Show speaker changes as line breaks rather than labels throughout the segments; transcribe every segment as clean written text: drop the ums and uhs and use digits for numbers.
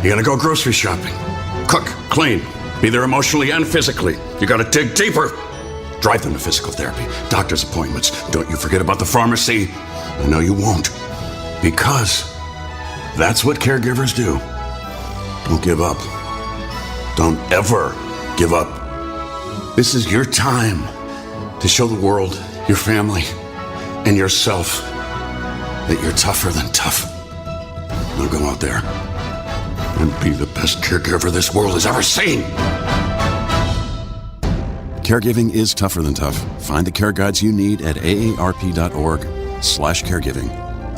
You're gonna go grocery shopping. Cook, clean, be there emotionally and physically. You gotta dig deeper. Drive them to physical therapy, doctor's appointments. Don't you forget about the pharmacy. I know you won't. Because that's what caregivers do. Don't give up. Don't ever give up. This is your time to show the world, your family, and yourself that you're tougher than tough. Now go out there and be the best caregiver this world has ever seen.
Caregiving is tougher than tough. Find the care guides you need at aarp.org/caregiving.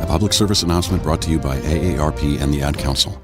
A public service announcement brought to you by AARP and the Ad Council.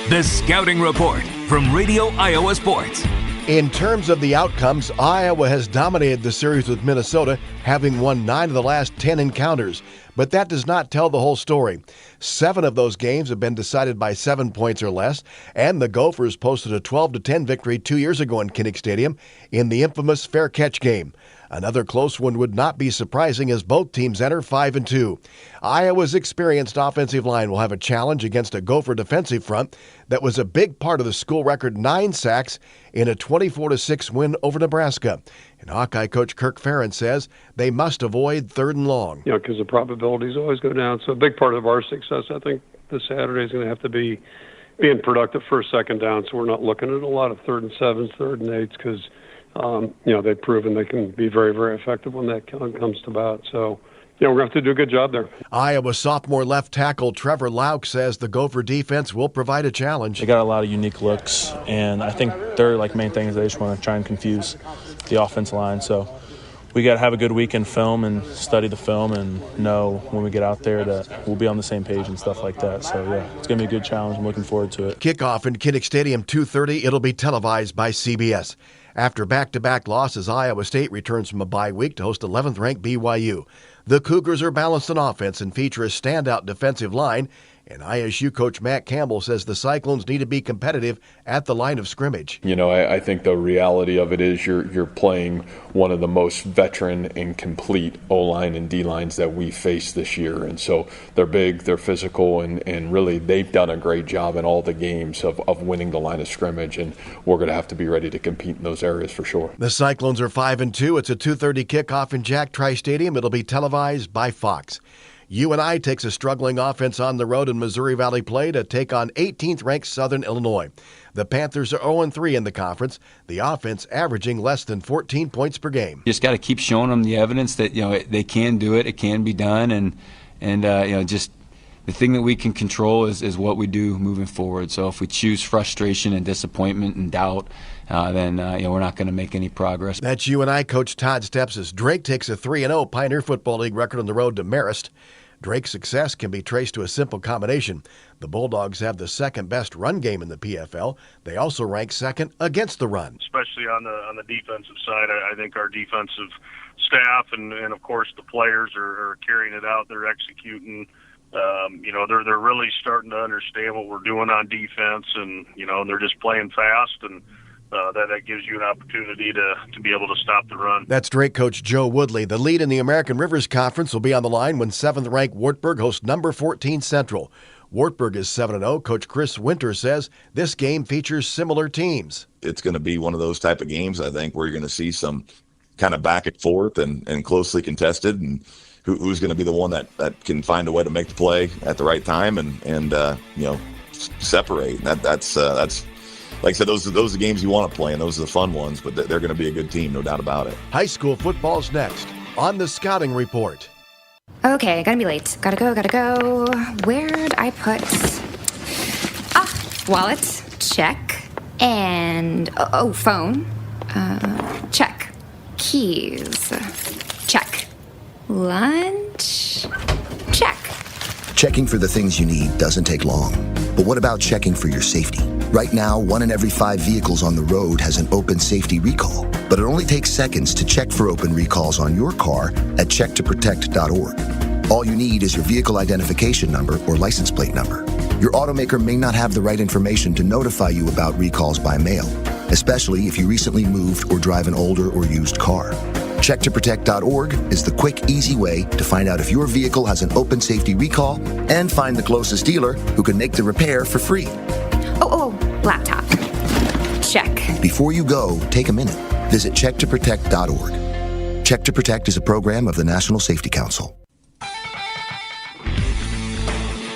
The Scouting Report from Radio Iowa Sports.
In terms of the outcomes, Iowa has dominated the series with Minnesota, having won 9 of the last 10 encounters. But that does not tell the whole story. 7 of those games have been decided by 7 points or less, and the Gophers posted a 12-10 victory 2 years ago in Kinnick Stadium in the infamous fair catch game. Another close one would not be surprising as both teams enter 5-2. Iowa's experienced offensive line will have a challenge against a Gopher defensive front that was a big part of the school record 9 sacks in a 24-6 win over Nebraska. And Hawkeye coach Kirk Ferentz says they must avoid 3rd and long.
Because the probabilities always go down. So a big part of our success, I think, this Saturday is going to have to be being productive for 2nd down. So we're not looking at a lot of 3rd and 7s, 3rd and 8s, because they've proven they can be very, very effective when that comes to bat. So, we're going to have to do a good job there.
Iowa sophomore left tackle Trevor Lauk says the Gopher defense will provide a challenge.
They got a lot of unique looks, and I think their main thing is they just want to try and confuse the offensive line. So we got to have a good week in film and study the film and know when we get out there that we'll be on the same page and stuff like that. So, it's going to be a good challenge. I'm looking forward to it.
Kickoff in Kinnick Stadium, 2:30. It'll be televised by CBS. After back-to-back losses, Iowa State returns from a bye week to host 11th-ranked BYU. The Cougars are balanced on offense and feature a standout defensive line, and ISU coach Matt Campbell says the Cyclones need to be competitive at the line of scrimmage.
I think the reality of it is you're playing one of the most veteran and complete O-line and D-lines that we face this year. And so they're big, they're physical, and really they've done a great job in all the games of winning the line of scrimmage, and we're going to have to be ready to compete in those areas for sure.
The Cyclones are 5-2. It's a 2:30 kickoff in Jack Trice Stadium. It'll be televised by Fox. UNI takes a struggling offense on the road in Missouri Valley play to take on 18th-ranked Southern Illinois. The Panthers are 0-3 in the conference, the offense averaging less than 14 points per game.
Just got to keep showing them the evidence that they can do it, it can be done, and just the thing that we can control is what we do moving forward. So if we choose frustration and disappointment and doubt, then we're not going to make any progress.
That's UNI coach Todd Steps as Drake takes a 3-0 Pioneer Football League record on the road to Marist. Drake's success can be traced to a simple combination. The Bulldogs have the 2nd-best run game in the PFL. They also rank 2nd against the run.
Especially on the defensive side, I think our defensive staff and of course the players are carrying it out. They're executing. They're really starting to understand what we're doing on defense, and they're just playing fast, and that gives you an opportunity to be able to stop the run.
That's Drake coach Joe Woodley. The lead in the American Rivers Conference will be on the line when 7th-ranked Wartburg hosts number 14 Central. Wartburg is 7-0. Coach Chris Winter says this game features similar teams.
It's going to be one of those type of games, I think, where you're going to see some kind of back and forth and closely contested, and who's going to be the one that can find a way to make the play at the right time and separate. That's like I said, those are the games you want to play, and those are the fun ones, but they're going to be a good team, no doubt about it.
High school football's next on the Scouting Report.
Okay, gotta be late. Gotta go. Where'd I put... wallet. Check. And... phone. Check. Keys. Check. Lunch. Check.
Checking for the things you need doesn't take long. But what about checking for your safety? Right now, 1 in every 5 vehicles on the road has an open safety recall. But it only takes seconds to check for open recalls on your car at checktoprotect.org. All you need is your vehicle identification number or license plate number. Your automaker may not have the right information to notify you about recalls by mail, especially if you recently moved or drive an older or used car. Checktoprotect.org is the quick, easy way to find out if your vehicle has an open safety recall and find the closest dealer who can make the repair for free.
Oh, laptop. Check.
Before you go, take a minute. Visit checktoprotect.org. Check to Protect is a program of the National Safety Council.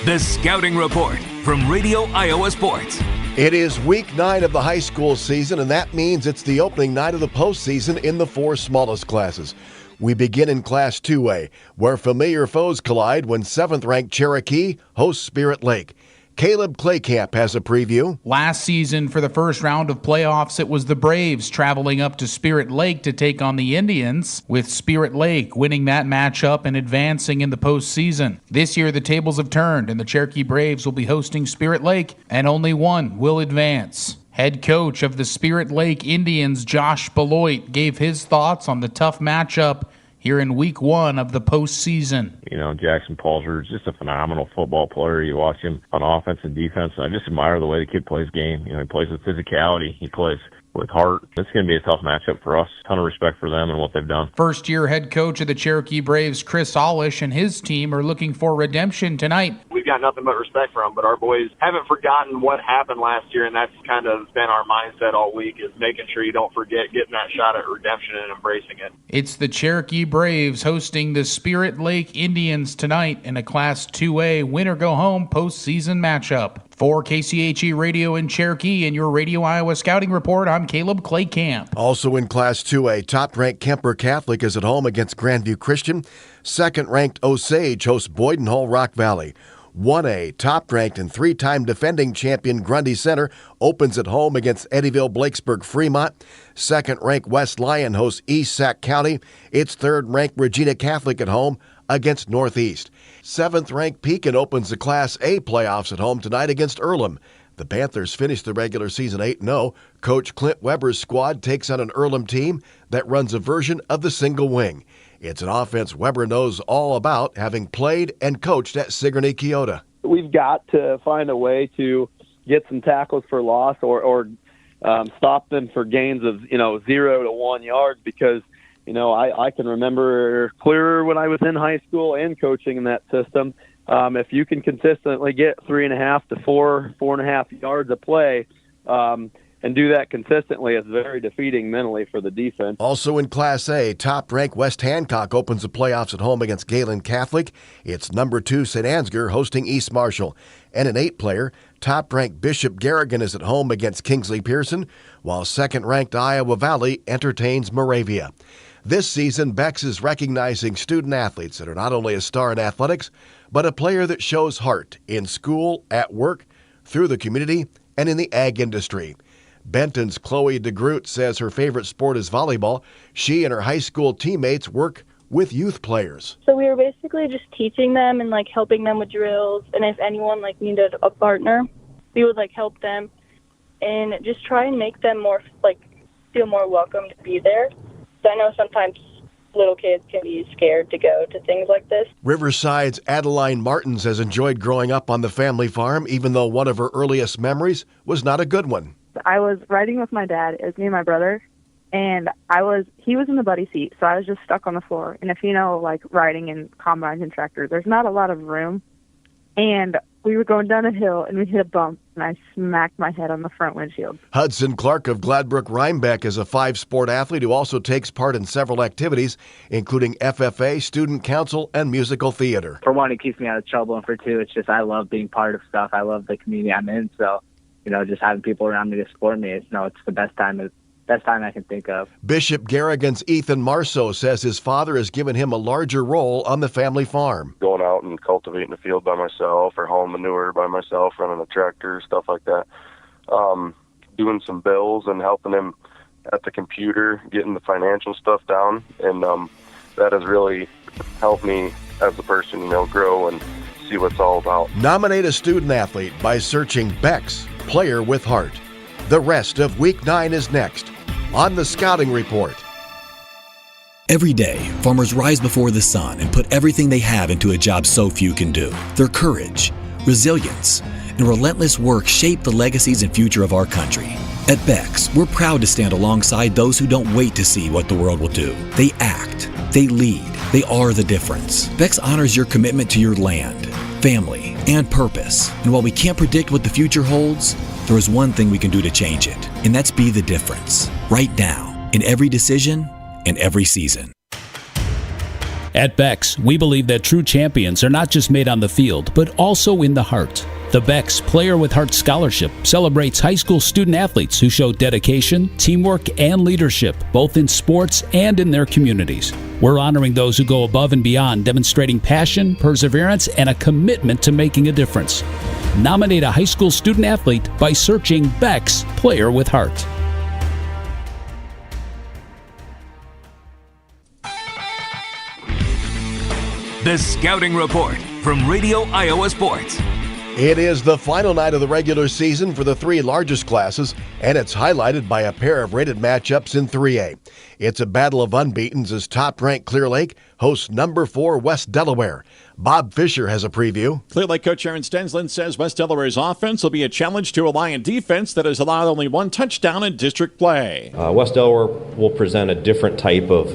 The Scouting Report from Radio Iowa Sports.
It is week 9 of the high school season, and that means it's the opening night of the postseason in the 4 smallest classes. We begin in Class 2A, where familiar foes collide when 7th-ranked Cherokee hosts Spirit Lake. Caleb Claycamp has a preview.
Last season, for the first round of playoffs, it was the Braves traveling up to Spirit Lake to take on the Indians, with Spirit Lake winning that matchup and advancing in the postseason. This year, the tables have turned, and the Cherokee Braves will be hosting Spirit Lake, and only one will advance. Head coach of the Spirit Lake Indians, Josh Beloit, gave his thoughts on the tough matchup here in week 1 of the postseason.
You know, Jackson Palzer is just a phenomenal football player. You watch him on offense and defense, and I just admire the way the kid plays game. You know, he plays with physicality. He plays with heart. It's going to be a tough matchup for us. Ton of respect for them and what they've done.
First-year head coach of the Cherokee Braves, Chris Olish, and his team are looking for redemption tonight.
We've got nothing but respect for them, but our boys haven't forgotten what happened last year, and that's kind of been our mindset all week, is making sure you don't forget getting that shot at redemption and embracing it.
It's the Cherokee Braves hosting the Spirit Lake Indians tonight in a Class 2A win-or-go-home postseason matchup. For KCHE Radio in Cherokee and your Radio Iowa Scouting Report, I'm Caleb Claycamp.
Also in Class 2A, top-ranked Kemper Catholic is at home against Grandview Christian. Second-ranked Osage hosts Boyden Hull Rock Valley. 1A, top-ranked and 3-time defending champion Grundy Center opens at home against Eddyville Blakesburg Fremont. Second-ranked West Lyon hosts East Sac County. It's third-ranked Regina Catholic at home against Northeast. 7th-ranked Pekin opens the Class A playoffs at home tonight against Earlham. The Panthers finished the regular season 8-0. Coach Clint Weber's squad takes on an Earlham team that runs a version of the single wing. It's an offense Weber knows all about, having played and coached at Sigourney Keota.
We've got to find a way to get some tackles for loss or stop them for gains of 0 to 1 yard, because I can remember clearer when I was in high school and coaching in that system. If you can consistently get 3.5 to 4.5 yards a play, and do that consistently, it's very defeating mentally for the defense.
Also in Class A, top-ranked West Hancock opens the playoffs at home against Galen Catholic. It's number 2 St. Ansgar hosting East Marshall. And an 8-player, top-ranked Bishop Garrigan is at home against Kingsley Pearson, while second-ranked Iowa Valley entertains Moravia. This season, Bex is recognizing student-athletes that are not only a star in athletics, but a player that shows heart in school, at work, through the community, and in the ag industry. Benton's Chloe DeGroot says her favorite sport is volleyball. She and her high school teammates work with youth players.
So we were basically just teaching them and helping them with drills, and if anyone needed a partner, we would help them and just try and make them more feel more welcome to be there. So I know sometimes little kids can be scared to go to things like this.
Riverside's Adeline Martins has enjoyed growing up on the family farm, even though one of her earliest memories was not a good one.
I was riding with my dad. It was me and my brother, and he was in the buddy seat, so I was just stuck on the floor. And if you know, riding in combines and tractors, there's not a lot of room. And we were going down a hill, and we hit a bump, and I smacked my head on the front windshield. Hudson Clark of Gladbrook-Rhinebeck is a 5-sport athlete who also takes part in several activities, including FFA, student council, and musical theater.
For one, it keeps me out of trouble, and for two, it's just I love being part of stuff. I love the community I'm in, so just having people around me to support me, it's the best time I can think of.
Bishop Garrigan's Ethan Marceau says his father has given him a larger role on the family farm.
Going out and cultivating the field by myself, or hauling manure by myself, running a tractor, stuff like that. Doing some bills and helping him at the computer, getting the financial stuff down. And that has really helped me as a person, grow and see what it's all about.
Nominate a student athlete by searching Bex Player with Heart. The rest of Week 9 is next on the Scouting Report.
Every day, farmers rise before the sun and put everything they have into a job so few can do. Their courage, resilience, and relentless work shape the legacies and future of our country. At Beck's, we're proud to stand alongside those who don't wait to see what the world will do. They act, they lead, they are the difference. Beck's honors your commitment to your land, family, and purpose. And while we can't predict what the future holds, there is one thing we can do to change it, and that's be the difference. Right now, in every decision and every season.
At Beck's, we believe that true champions are not just made on the field, but also in the heart. The Beck's Player with Heart Scholarship celebrates high school student athletes who show dedication, teamwork, and leadership, both in sports and in their communities. We're honoring those who go above and beyond, demonstrating passion, perseverance, and a commitment to making a difference. Nominate a high school student athlete by searching Beck's Player with Heart.
The Scouting Report from Radio Iowa Sports.
It is the final night of the regular season for the three largest classes, and it's highlighted by a pair of rated matchups in 3A. It's a battle of unbeatens as top-ranked Clear Lake hosts number 4 West Delaware. Bob Fisher has a preview.
Clear Lake coach Aaron Stensland says West Delaware's offense will be a challenge to a Lion defense that has allowed only one touchdown in district play.
West Delaware will present a different type of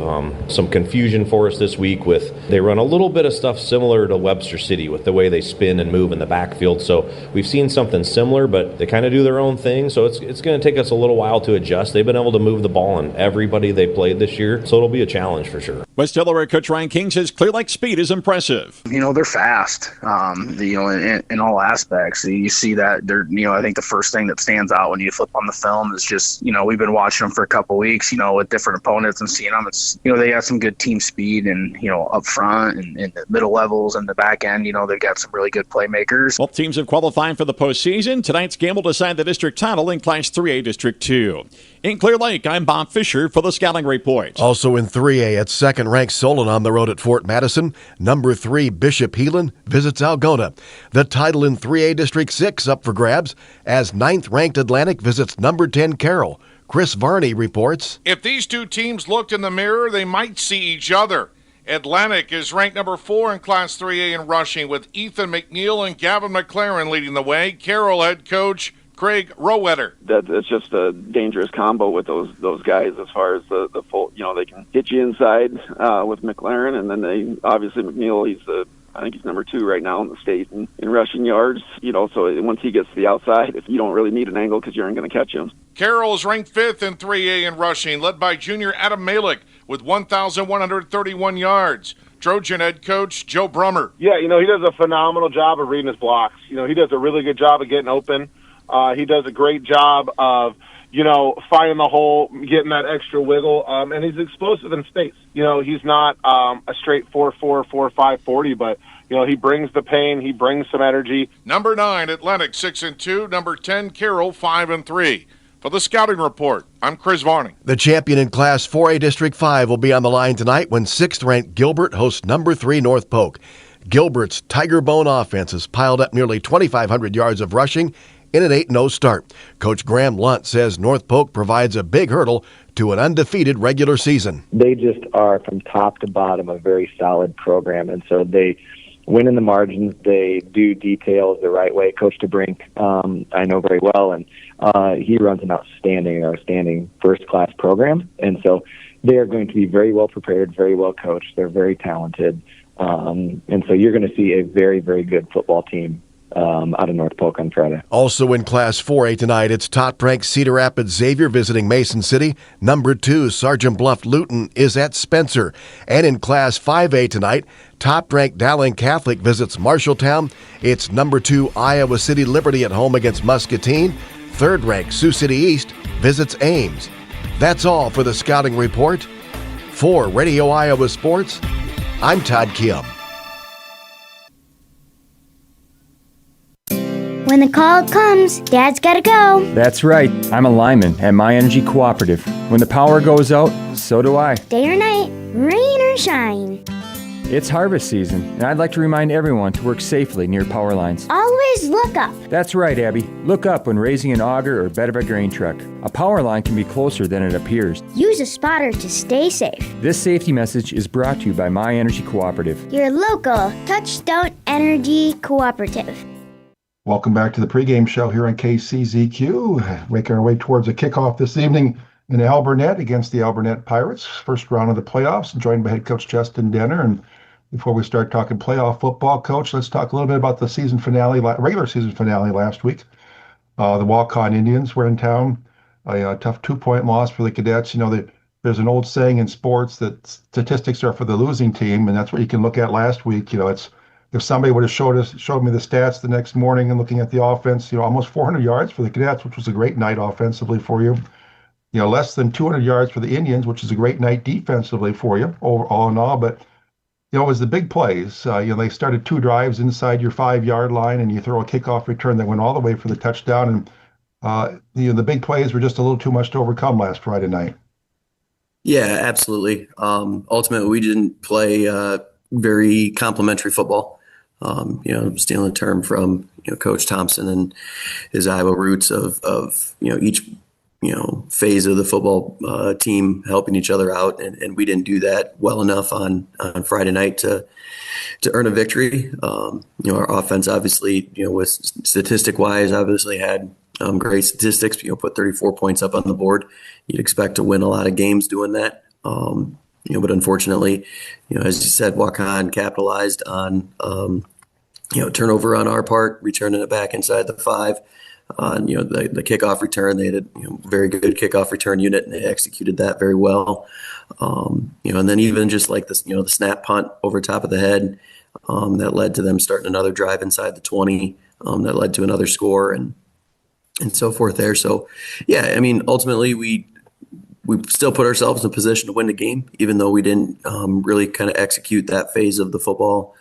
some confusion for us this week. They run a little bit of stuff similar to Webster City with the way they spin and move in the backfield. So we've seen something similar, but they kind of do their own thing. So it's going to take us a little while to adjust. They've been able to move the ball on everybody they played this year, so it'll be a challenge for sure.
West Delaware coach Ryan King says Clear Lake's speed is impressive.
They're fast, in all aspects. You see that they're, I think the first thing that stands out when you flip on the film is just, we've been watching them for a couple weeks, with different opponents and seeing them. It's, they have some good team speed and, up front and in the middle levels and the back end, they've got some really good playmakers.
Both teams have qualified for the postseason. Tonight's game will decide the district title in Class 3A District 2. In Clear Lake, I'm Bob Fisher for the Scouting Report.
Also in 3A, it's second-ranked Solon on the road at Fort Madison. Number 3 Bishop Heelan visits Algona. The title in 3A District 6 up for grabs as 9th-ranked Atlantic visits number 10 Carroll. Chris Varney reports.
If these two teams looked in the mirror, they might see each other. Atlantic is ranked number 4 in Class 3A in rushing with Ethan McNeil and Gavin McLaren leading the way. Carroll head coach Craig Rowetter.
That's just a dangerous combo with those guys as far as the full, they can hit you inside with McLaren, and then obviously McNeil, I think he's number 2 right now in the state in rushing yards, so once he gets to the outside, if you don't really need an angle because you aren't going to catch him.
Carroll is ranked 5th in 3A in rushing, led by junior Adam Malik with 1,131 yards. Trojan head coach Joe Brummer.
Yeah, he does a phenomenal job of reading his blocks. He does a really good job of getting open. He does a great job of, finding the hole, getting that extra wiggle, and he's explosive in space. He's not a straight 4.4, 4.5 40, but, he brings the pain, he brings some energy.
Number 9, Atlantic 6-2. Number 10, Carroll 5-3. For the Scouting Report, I'm Chris Varney.
The champion in Class 4A District 5 will be on the line tonight when 6th-ranked Gilbert hosts number 3 North Polk. Gilbert's Tiger Bone offense has piled up nearly 2,500 yards of rushing in an 8-0 start. Coach Graham Lunt says North Polk provides a big hurdle to an undefeated regular season.
They just are, from top to bottom, a very solid program, and so they win in the margins. They do details the right way. Coach DeBrink, I know very well, and he runs an outstanding first-class program, and so they are going to be very well prepared, very well coached. They're very talented, and so you're going to see a very, very good football team out of North Polk on Friday.
Also in Class 4A tonight, it's top-ranked Cedar Rapids Xavier visiting Mason City. Number 2 Sergeant Bluff Luton is at Spencer. And in Class 5A tonight, top-ranked Dowling Catholic visits Marshalltown. It's number 2 Iowa City Liberty at home against Muscatine. Third-ranked Sioux City East visits Ames. That's all for the Scouting Report. For Radio Iowa Sports, I'm Todd Kim.
When the call comes, Dad's gotta go.
That's right. I'm a lineman at My Energy Cooperative. When the power goes out, so do I.
Day or night, rain or shine.
It's harvest season, and I'd like to remind everyone to work safely near power lines.
Always look up.
That's right, Abby. Look up when raising an auger or bed of a grain truck. A power line can be closer than it appears.
Use a spotter to stay safe.
This safety message is brought to you by My Energy Cooperative.
Your local Touchstone Energy Cooperative.
Welcome back to the pregame show here on KCZQ. Making our way towards a kickoff this evening in Alburnett against the Alburnett Pirates. First round of the playoffs, joined by head coach Justin Denner. And before we start talking playoff football, Coach, let's talk a little bit about the season finale, regular season finale last week. The Walk-On Indians were in town. A tough 2-point loss for the Cadets. There's an old saying in sports that statistics are for the losing team, and that's what you can look at last week. It's if somebody would have showed me the stats the next morning and looking at the offense, almost 400 yards for the Cadets, which was a great night offensively for you. Less than 200 yards for the Indians, which is a great night defensively for you, all in all. But it was the big plays. They started 2 drives inside your 5-yard line, and you throw a kickoff return that went all the way for the touchdown. And the big plays were just a little too much to overcome last Friday night.
Yeah, absolutely. Ultimately, we didn't play very complimentary football. Stealing a term from Coach Thompson and his Iowa roots of each phase of the football team helping each other out, and we didn't do that well enough on Friday night to earn a victory. Our offense obviously, with statistic wise, obviously had great statistics. Put 34 points up on the board. You'd expect to win a lot of games doing that. But unfortunately, as you said, Walk-On capitalized on turnover on our part, returning it back inside the 5. The kickoff return, they had a very good kickoff return unit, and they executed that very well. And then even just like this, the snap punt over top of the head, that led to them starting another drive inside the 20, that led to another score and so forth there. So, yeah, ultimately we still put ourselves in a position to win the game, even though we didn't really kind of execute that phase of the football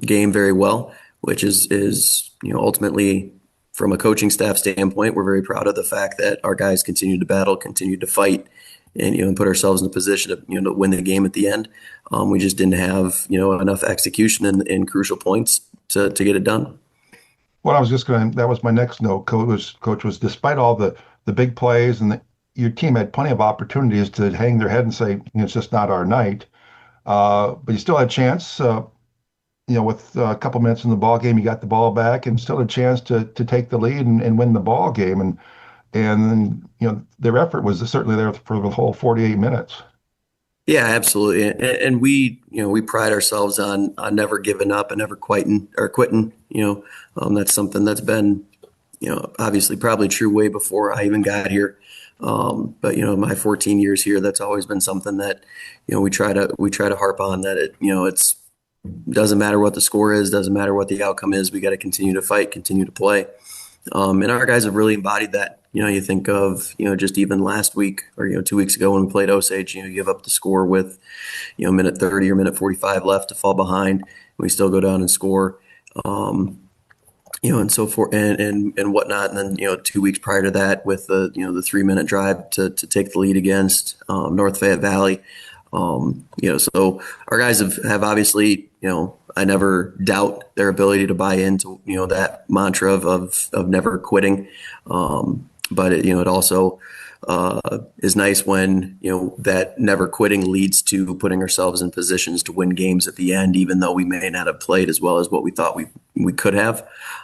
game very well, which is ultimately, from a coaching staff standpoint, we're very proud of the fact that our guys continued to battle, continued to fight, and put ourselves in a position to win the game at the end. We just didn't have enough execution in crucial points to get it done.
Well, that was my next note, Coach, was despite all the big plays and your team had plenty of opportunities to hang their head and say, it's just not our night. But you still had a chance, with a couple minutes in the ball game, you got the ball back and still a chance to take the lead and win the ball game. And their effort was certainly there for the whole 48 minutes.
Yeah, absolutely. And we pride ourselves on never giving up and never quitting. That's something that's been, obviously probably true way before I even got here. But my 14 years here, that's always been something that, we try to harp on, that it's doesn't matter what the score is, doesn't matter what the outcome is. We got to continue to fight, continue to play. And our guys have really embodied that. You think of, just even last week or, 2 weeks ago when we played Osage, you give up the score with, minute 30 or minute 45 left to fall behind. We still go down and score, and so forth and whatnot. And then, 2 weeks prior to that with the 3-minute drive to take the lead against North Fayette Valley. So our guys have obviously, I never doubt their ability to buy into, that mantra of never quitting. But it also is nice when, that never quitting leads to putting ourselves in positions to win games at the end, even though we may not have played as well as what we thought we could have.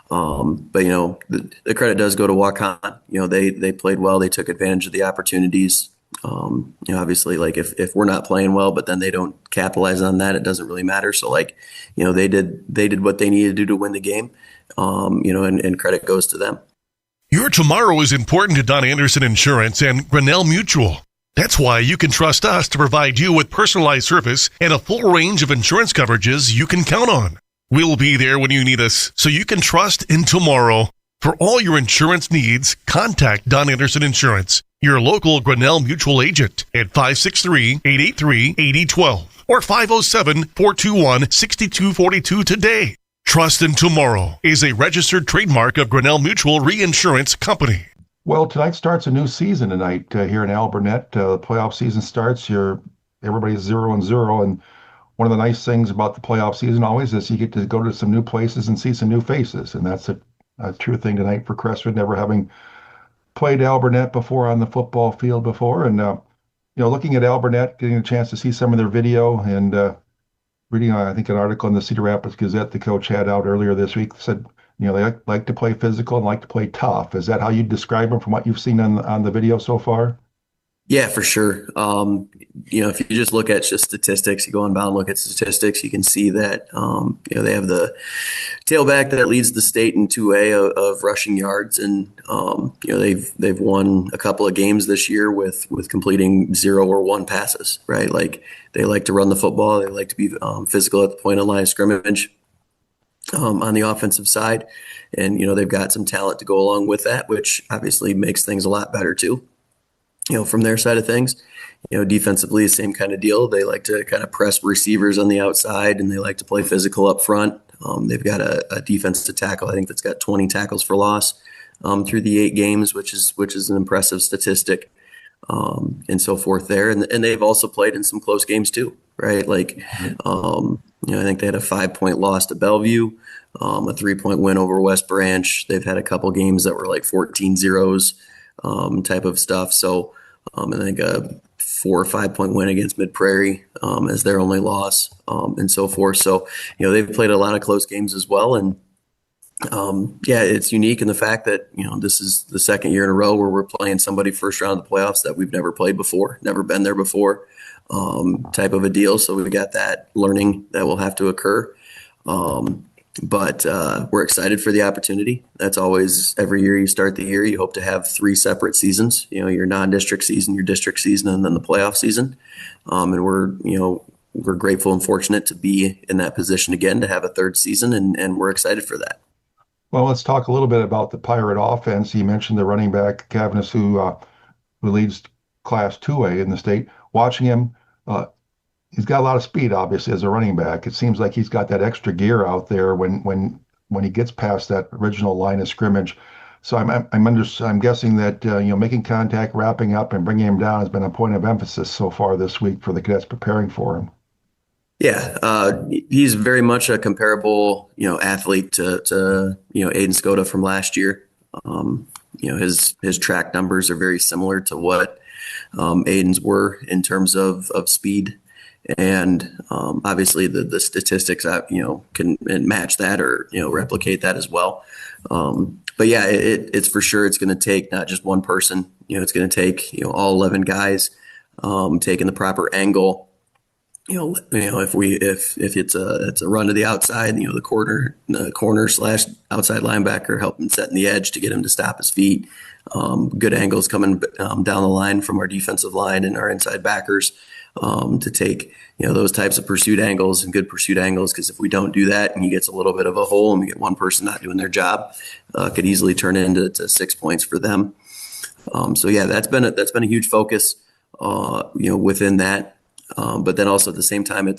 But, the credit does go to Walk-On. They played well. They took advantage of the opportunities. Obviously, like if we're not playing well, but then they don't capitalize on that, it doesn't really matter. So they did what they needed to do to win the game, and credit goes to them.
Your tomorrow is important to Don Anderson Insurance and Grinnell Mutual. That's why you can trust us to provide you with personalized service and a full range of insurance coverages you can count on. We'll be there when you need us, so you can trust in tomorrow. For all your insurance needs, contact Don Anderson Insurance, your local Grinnell Mutual agent at 563-883-8012 or 507-421-6242 today. Trust in Tomorrow is a registered trademark of Grinnell Mutual Reinsurance Company.
Well, tonight starts a new season tonight here in Alburnett. The playoff season starts. Everybody's 0-0, and one of the nice things about the playoff season always is you get to go to some new places and see some new faces, and that's a true thing tonight for Crestwood, never having played Alburnett before on the football field before. And, looking at Alburnett, getting a chance to see some of their video and reading, I think, an article in the Cedar Rapids Gazette the coach had out earlier this week said They like to play physical and like to play tough. Is that how you describe them from what you've seen on the video so far?
Yeah, for sure. If you just look at just statistics, you go inbound and look at statistics, you can see that, they have the tailback that leads the state in 2A of rushing yards. And, they've won a couple of games this year with completing 0 or 1 passes, right? Like they like to run the football. They like to be physical at the point of line of scrimmage on the offensive side. And, they've got some talent to go along with that, which obviously makes things a lot better too. From their side of things, defensively, same kind of deal. They like to kind of press receivers on the outside, and they like to play physical up front. They've got a defensive tackle, I think, that's got 20 tackles for loss through the 8 games, which is an impressive statistic, and so forth there. And they've also played in some close games too, right? Like, I think they had a 5-point loss to Bellevue, a 3-point win over West Branch. They've had a couple games that were like 14-0s. Type of stuff. So I think a 4 or 5-point win against Mid Prairie as their only loss, and so forth. So, they've played a lot of close games as well. And it's unique in the fact that, this is the second year in a row where we're playing somebody first round of the playoffs that we've never played before, never been there before, type of a deal. So we've got that learning that will have to occur. But we're excited for the opportunity. That's always, every year you start the year, you hope to have 3 separate seasons, your non-district season, your district season, and then the playoff season. And we're grateful and fortunate to be in that position again, to have a 3rd season, and we're excited for that.
Well, let's talk a little bit about the Pirate offense. You mentioned the running back, Cavanis, who leads Class 2A in the state. Watching him, he's got a lot of speed, obviously, as a running back. It seems like he's got that extra gear out there when he gets past that original line of scrimmage. So I'm guessing that making contact, wrapping up, and bringing him down has been a point of emphasis so far this week for the Cadets preparing for him.
Yeah, he's very much a comparable athlete to Aiden Skoda from last year. His track numbers are very similar to what Aiden's were in terms of speed. And obviously the statistics can match that or replicate that as well. But yeah, it's for sure it's going to take not just one person. It's going to take all 11 guys taking the proper angle. If it's a run to the outside, the corner / outside linebacker helping setting the edge to get him to stop his feet. Good angles coming down the line from our defensive line and our inside backers. To take those types of pursuit angles and good pursuit angles, because if we don't do that and he gets a little bit of a hole and we get one person not doing their job, could easily turn into 6 points for them. So yeah, that's been a huge focus within that. But then also at the same time,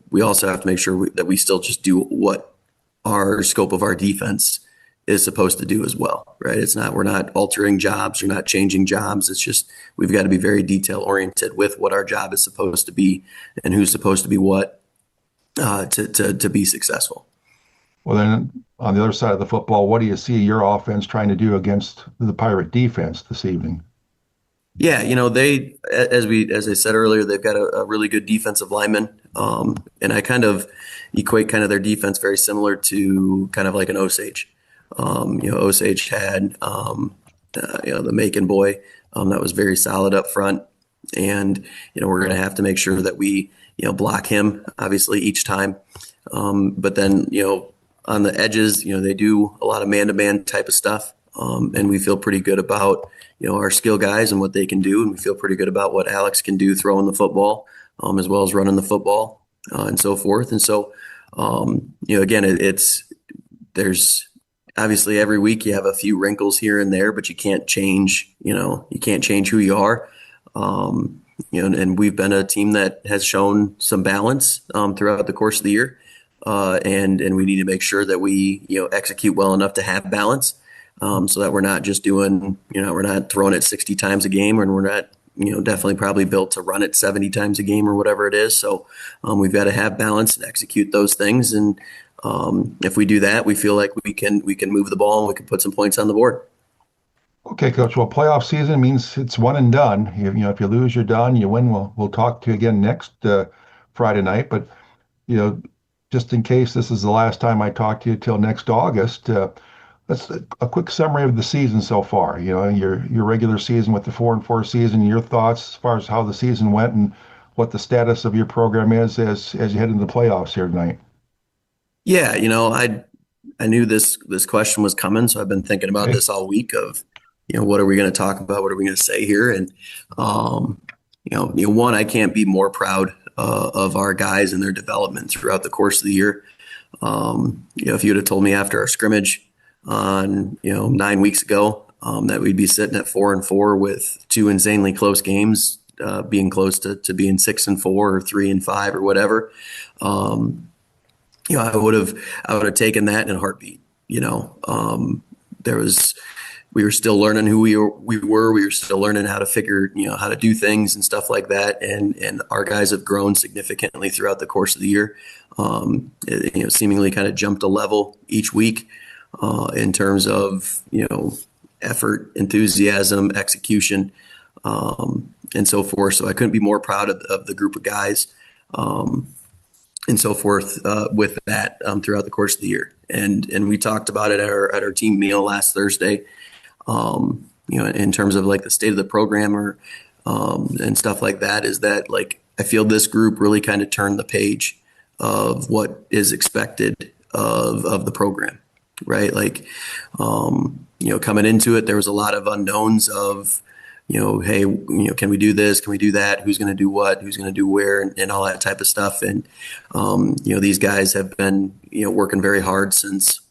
we also have to make sure that we still just do what our scope of our defense is supposed to do as well, right? We're not altering jobs, we're not changing jobs. It's just, we've got to be very detail oriented with what our job is supposed to be and who's supposed to be what, to be successful.
Well, then on the other side of the football, what do you see your offense trying to do against the Pirate defense this evening?
Yeah, they, as I said earlier, they've got a really good defensive lineman. And I kind of equate kind of their defense very similar to kind of like an Osage. Osage had, the Macon boy that was very solid up front. And, we're going to have to make sure that we, block him, obviously, each time. But then, on the edges, they do a lot of man-to-man type of stuff. And we feel pretty good about, our skill guys and what they can do. And we feel pretty good about what Alex can do throwing the football, as well as running the football, and so forth. And so, again, there's obviously every week you have a few wrinkles here and there, but you can't change, who you are. And we've been a team that has shown some balance, throughout the course of the year. And we need to make sure that we, execute well enough to have balance, so that we're not just doing, we're not throwing it 60 times a game, and we're not, definitely probably built to run it 70 times a game or whatever it is. So we've got to have balance and execute those things. And if we do that, we feel like we can move the ball and we can put some points on the board.
Okay, Coach. Well, playoff season means it's one and done. If you lose, you're done. You win, we'll talk to you again next Friday night. But just in case this is the last time I talk to you till next August, That's a quick summary of the season so far. You know, your regular season with the 4-4 season. Your thoughts as far as how the season went and what the status of your program is as you head into the playoffs here tonight.
Yeah, I knew this question was coming, so I've been thinking about this all week. Of what are we going to talk about? What are we going to say here? And one, I can't be more proud of our guys and their development throughout the course of the year. If you would have told me after our scrimmage on 9 weeks ago that we'd be sitting at 4-4 with 2 insanely close games, being close to being 6-4 or 3-5 or whatever, I would have taken that in a heartbeat. We were still learning who we were. We were still learning how to figure, how to do things and stuff like that. And our guys have grown significantly throughout the course of the year. Seemingly kind of jumped a level each week in terms of, effort, enthusiasm, execution, and so forth. So I couldn't be more proud of the group of guys and so forth with that throughout the course of the year. And we talked about it at our team meal last Thursday. In terms of like the state of the program and stuff like that, is that like I feel this group really kind of turned the page of what is expected of the program, right? Like, coming into it, there was a lot of unknowns of, hey, can we do this? Can we do that? Who's going to do what? Who's going to do where? And all that type of stuff. And, these guys have been, working very hard since,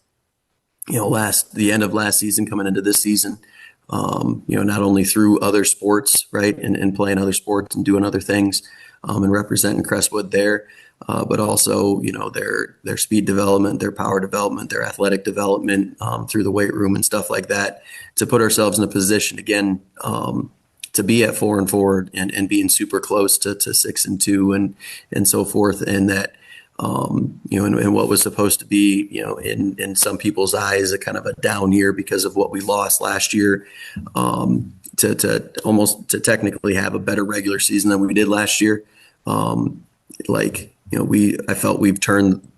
the end of last season coming into this season, not only through other sports, right, and playing other sports and doing other things and representing Crestwood there, but also, their speed development, their power development, their athletic development through the weight room and stuff like that, to put ourselves in a position again to be at 4-4 and being super close to 6-2 and so forth. And that, and what was supposed to be, in some people's eyes, a kind of a down year because of what we lost last year, to technically have a better regular season than we did last year. I felt we've turned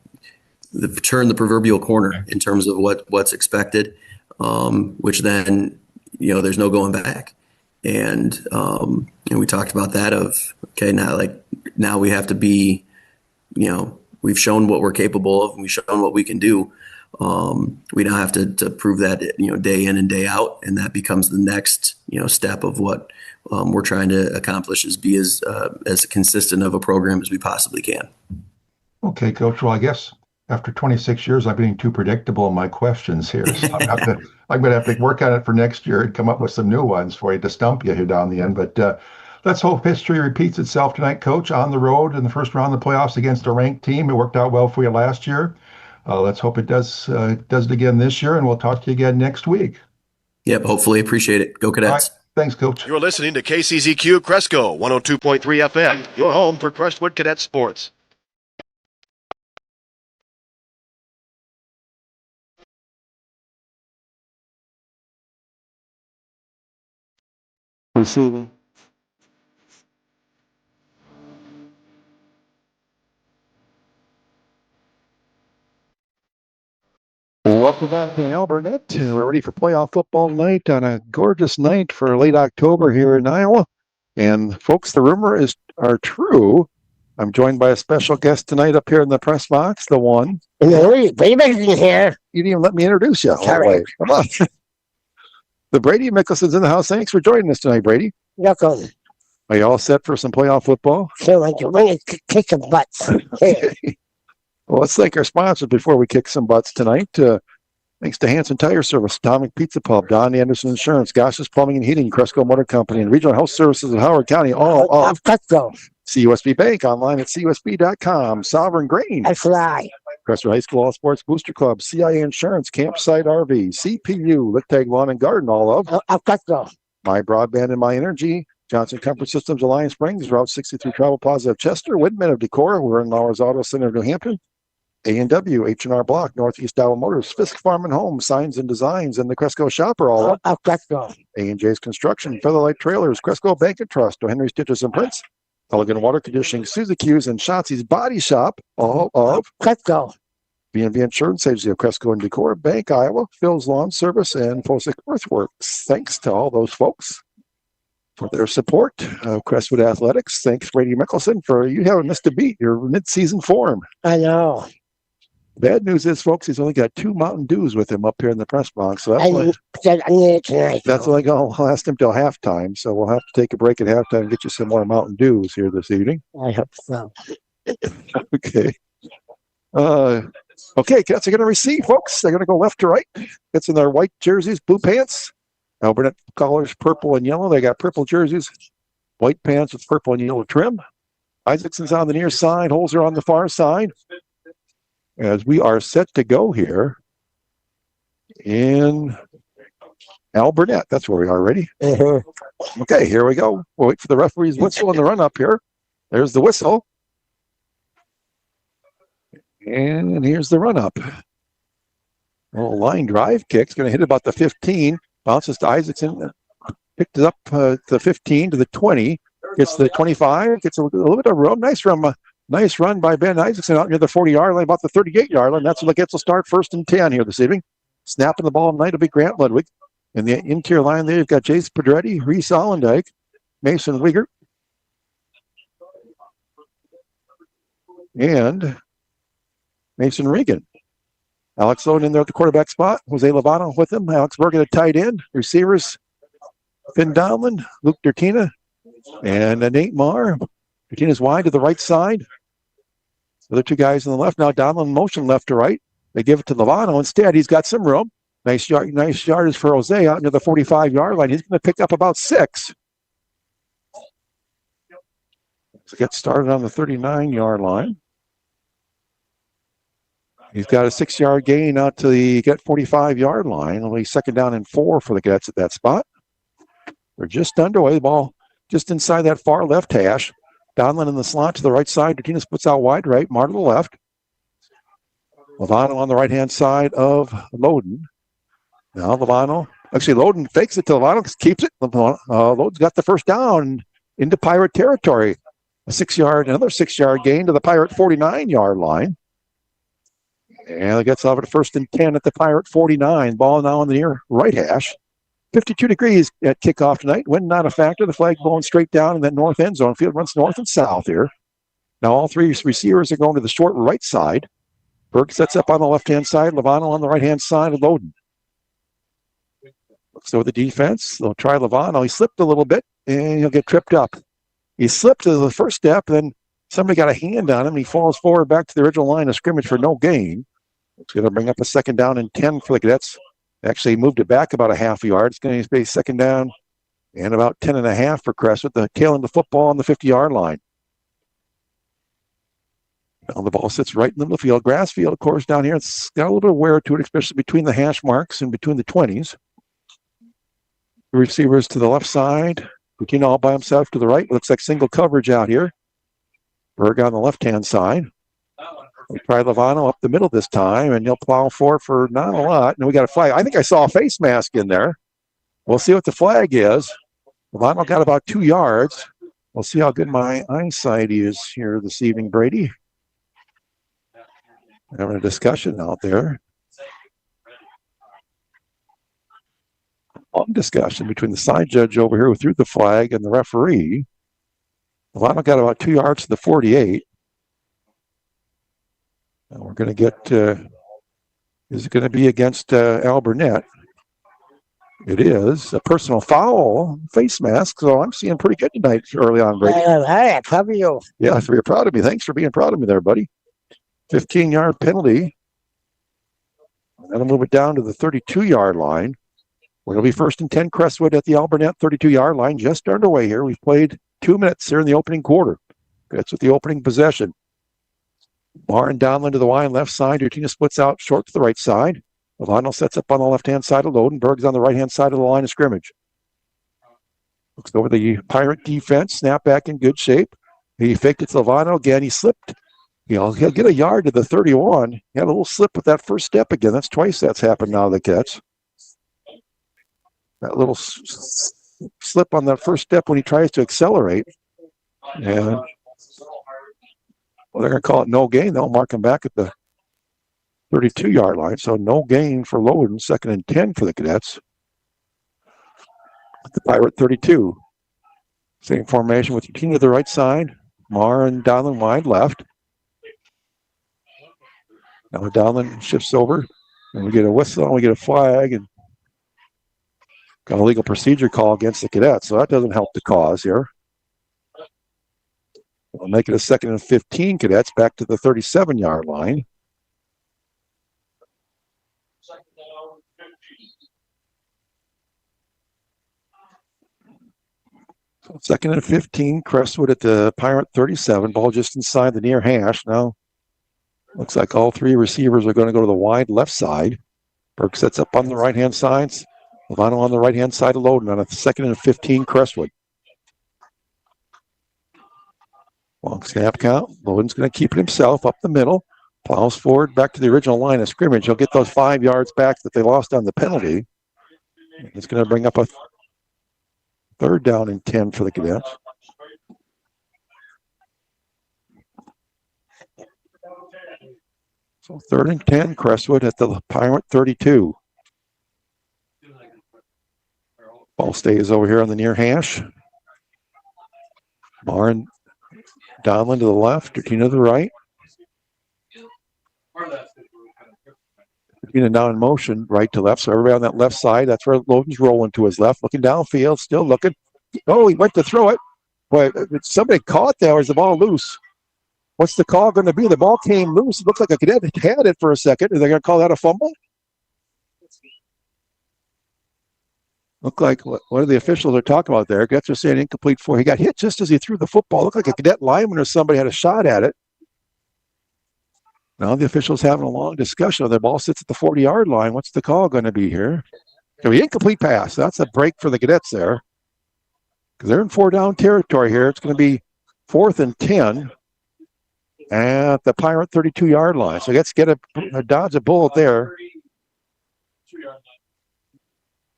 the proverbial corner in terms of what's expected, which then, there's no going back. And, we talked about that of, okay, now we have to be, we've shown what we're capable of and we've shown what we can do. We now have to prove that, day in and day out. And that becomes the next, step of what we're trying to accomplish, is be as consistent of a program as we possibly can.
Okay, Coach. Well, I guess after 26 years, I'm being too predictable in my questions here. So I'm going to have to work on it for next year and come up with some new ones for you to stump you here down the end. But let's hope history repeats itself tonight, Coach, on the road in the first round of the playoffs against a ranked team. It worked out well for you last year. Let's hope it does it again this year, and we'll talk to you again next week.
Yep, hopefully. Appreciate it. Go Cadets.
Right. Thanks, Coach.
You're listening to KCZQ Cresco 102.3 FM, your home for Crestwood Cadet sports.
Receiving.
Welcome back to Alburnett. We're ready for playoff football tonight on a gorgeous night for late October here in Iowa. And folks, the rumors are true. I'm joined by a special guest tonight up here in the press box, the one.
Brady Mickelson's here.
You didn't even let me introduce you.
Sorry.
Come on. The Brady Mickelson's in the house. Thanks for joining us tonight, Brady.
Welcome.
Are you all set for some playoff football?
So I can bring it, kick some butts.
Well, let's thank our sponsors before we kick some butts tonight. Thanks to Hanson Tire Service, Atomic Pizza Pub, Don Anderson Insurance, Gosh's Plumbing and Heating, Cresco Motor Company, and Regional Health Services of Howard County, all of
Cresco.
CUSB Bank, online at CUSB.com, Sovereign Grain.
That's right.
Crestwood High School All Sports Booster Club, CIA Insurance, Campsite RV, CPU, Lichtag Lawn and Garden, all of
Cresco.
My Broadband and My Energy, Johnson Comfort Systems, Alliance Springs, Route 63 Travel Plaza of Chester, Whitman of Decor, we're in Lowers Auto Center of New Hampton, A&W, H&R Block, Northeast Iowa Motors, Fisk Farm and Home, Signs and Designs, and the Cresco Shopper, all
of Cresco.
A&J's Construction, Featherlight Trailers, Cresco Bank and Trust, O'Henry Stitches and Prints, Elegant Water Conditioning, Suzuki's and Schatzi's Body Shop, all of
Cresco.
B&B Insurance, agency of Crestwood and Decor, Bank, Iowa, Phil's Lawn Service, and Fosick Earthworks. Thanks to all those folks for their support of Crestwood Athletics. Thanks, Brady Mickelson, for you haven't missed a beat. Your mid-season form.
I know.
Bad news is, folks, he's only got 2 Mountain Dews with him up here in the press box. So
I need it tonight.
that's only going to last him till halftime. So we'll have to take a break at halftime and get you some more Mountain Dews here this evening.
I hope so.
Okay. Okay, Cats are going to receive, folks. They're going to go left to right. It's in their white jerseys, blue pants. Alburnett colors, purple and yellow. They got purple jerseys, white pants with purple and yellow trim. Isaacson's on the near side. Holzer on the far side. As we are set to go here in Alburnett. That's where we are. Ready? Okay, here we go. We'll wait for the referee's whistle and the run up here. There's the whistle. And here's the run up. Little line drive kick's going to hit about the 15. Bounces to Isaacson. Picked it up to the 15 to the 20. Gets to the 25. Gets a little bit of room. Nice run by Ben Isaacson out near the 40-yard line, about the 38-yard line. That's what gets a start, 1st and 10 here this evening. Snapping the ball tonight will be Grant Ludwig. In the interior line there, you've got Jace Pedretti, Reese Allendike, Mason Wiegert, and Mason Regan. Alex Loden in there at the quarterback spot. Jose Lovato with him. Alex Bergen at tight end. Receivers, Finn Donlin, Luke Dertina, and Nate Marr. Dertina's wide to the right side. The other 2 guys on the left. Now Donlin motion left to right. They give it to Lovato. Instead, he's got some room. Nice yardage for Jose out near the 45-yard line. He's going to pick up about 6. So get started on the 39-yard line. He's got a 6-yard gain out to the 45-yard line. Only 2nd down and 4 for the Cadets at that spot. We're just underway. The ball just inside that far left hash. Donlin in the slot to the right side. Dertina splits out wide right. Marr to the left. Lovato on the right-hand side of Loden. Now Lovato. Actually, Loden fakes it to Lovato. Keeps it. Loden's got the 1st down into Pirate territory. Another 6-yard gain to the Pirate 49-yard line. And it gets off at 1st and 10 at the Pirate 49. Ball now on the near right hash. 52 degrees at kickoff tonight. Wind not a factor. The flag blowing straight down in that north end zone. Field runs north and south here. Now all 3 receivers are going to the short right side. Berg sets up on the left-hand side. Lovato on the right-hand side of Loden. Looks over the defense. They'll try Lovato. He slipped a little bit, and he'll get tripped up. He slipped to the first step, then somebody got a hand on him. He falls forward back to the original line of scrimmage for no gain. It's going to bring up a 2nd down and 10 for the Cadets. Actually moved it back about a half yard. It's going to be 2nd down and about 10.5 for Crestwood. The tail end of the football on the 50-yard line. Now the ball sits right in the middle of the field. Grass field, of course, down here. It's got a little bit of wear to it, especially between the hash marks and between the 20s. The receivers to the left side. Coutinho all by himself to the right. Looks like single coverage out here. Berg on the left-hand side. We try Lovato up the middle this time, and he'll plow for not a lot. And we got a flag. I think I saw a face mask in there. We'll see what the flag is. Lovato got about 2 yards. We'll see how good my eyesight is here this evening, Brady. Having a discussion out there. Long discussion between the side judge over here who threw the flag and the referee. Lovato got about 2 yards to the 48. And we're going to get, is it going to be against Alburnett? It is. A personal foul, face mask, so I'm seeing pretty good tonight early on, Brady.
Hey, how are you?
Yeah, so you're proud of me. Thanks for being proud of me there, buddy. 15-yard penalty. And then a little bit down to the 32-yard line. It'll be 1st and 10 Crestwood at the Alburnett 32-yard line. Just underway here. We've played 2 minutes here in the opening quarter. That's with the opening possession. Marr and Donlin to the wide left side. Dertina splits out short to the right side. Lovato sets up on the left-hand side of Loden. Berg's on the right-hand side of the line of scrimmage. Looks over the Pirate defense. Snap back in good shape. He faked it to Lovato again. He slipped. He'll get a yard to the 31. He had a little slip with that first step again. That's twice that's happened now to the Cadets. That little slip on that first step when he tries to accelerate. And well, they're going to call it no gain. They'll mark him back at the 32-yard line, so no gain for Loden. 2nd and 10 for the Cadets. The Pirate 32. Same formation with Tina to the right side. Marr and Donlin wide left. Now Donlin shifts over, and we get a whistle, and we get a flag, and got a legal procedure call against the Cadets, so that doesn't help the cause here. We'll make it a 2nd and 15, Cadets, back to the 37-yard line. So 2nd and 15, Crestwood at the Pirate 37, ball just inside the near hash. Now, looks like all three receivers are going to go to the wide left side. Burke sets up on the right-hand side. Levano on the right-hand side of Loden on a 2nd and 15, Crestwood. Long snap count. Loden's going to keep it himself up the middle. Plows forward back to the original line of scrimmage. He'll get those 5 yards back that they lost on the penalty. It's going to bring up a 3rd down and 10 for the Cadets. So 3rd and 10, Crestwood at the Pirate 32. Ball stays over here on the near hash. Marr and Donlin to the left, Tina to the right. Tina now in motion, right to left. So everybody on that left side, that's where Loden's rolling to his left, looking downfield, still looking. Oh, he went to throw it. Boy, somebody caught that, or is the ball loose? What's the call going to be? The ball came loose. It looked like a Cadet had it for a second. Are they going to call that a fumble? Look like what are the officials are talking about there? Cadets are saying incomplete for. He got hit just as he threw the football. Looked like a Cadet lineman or somebody had a shot at it. Now the officials having a long discussion. The ball sits at the 40-yard line. What's the call going to be here? So the incomplete pass. That's a break for the Cadets there. Because they're in 4-down territory here. It's going to be 4th and 10 at the Pirate 32-yard line. So let's get a dodge a bullet there.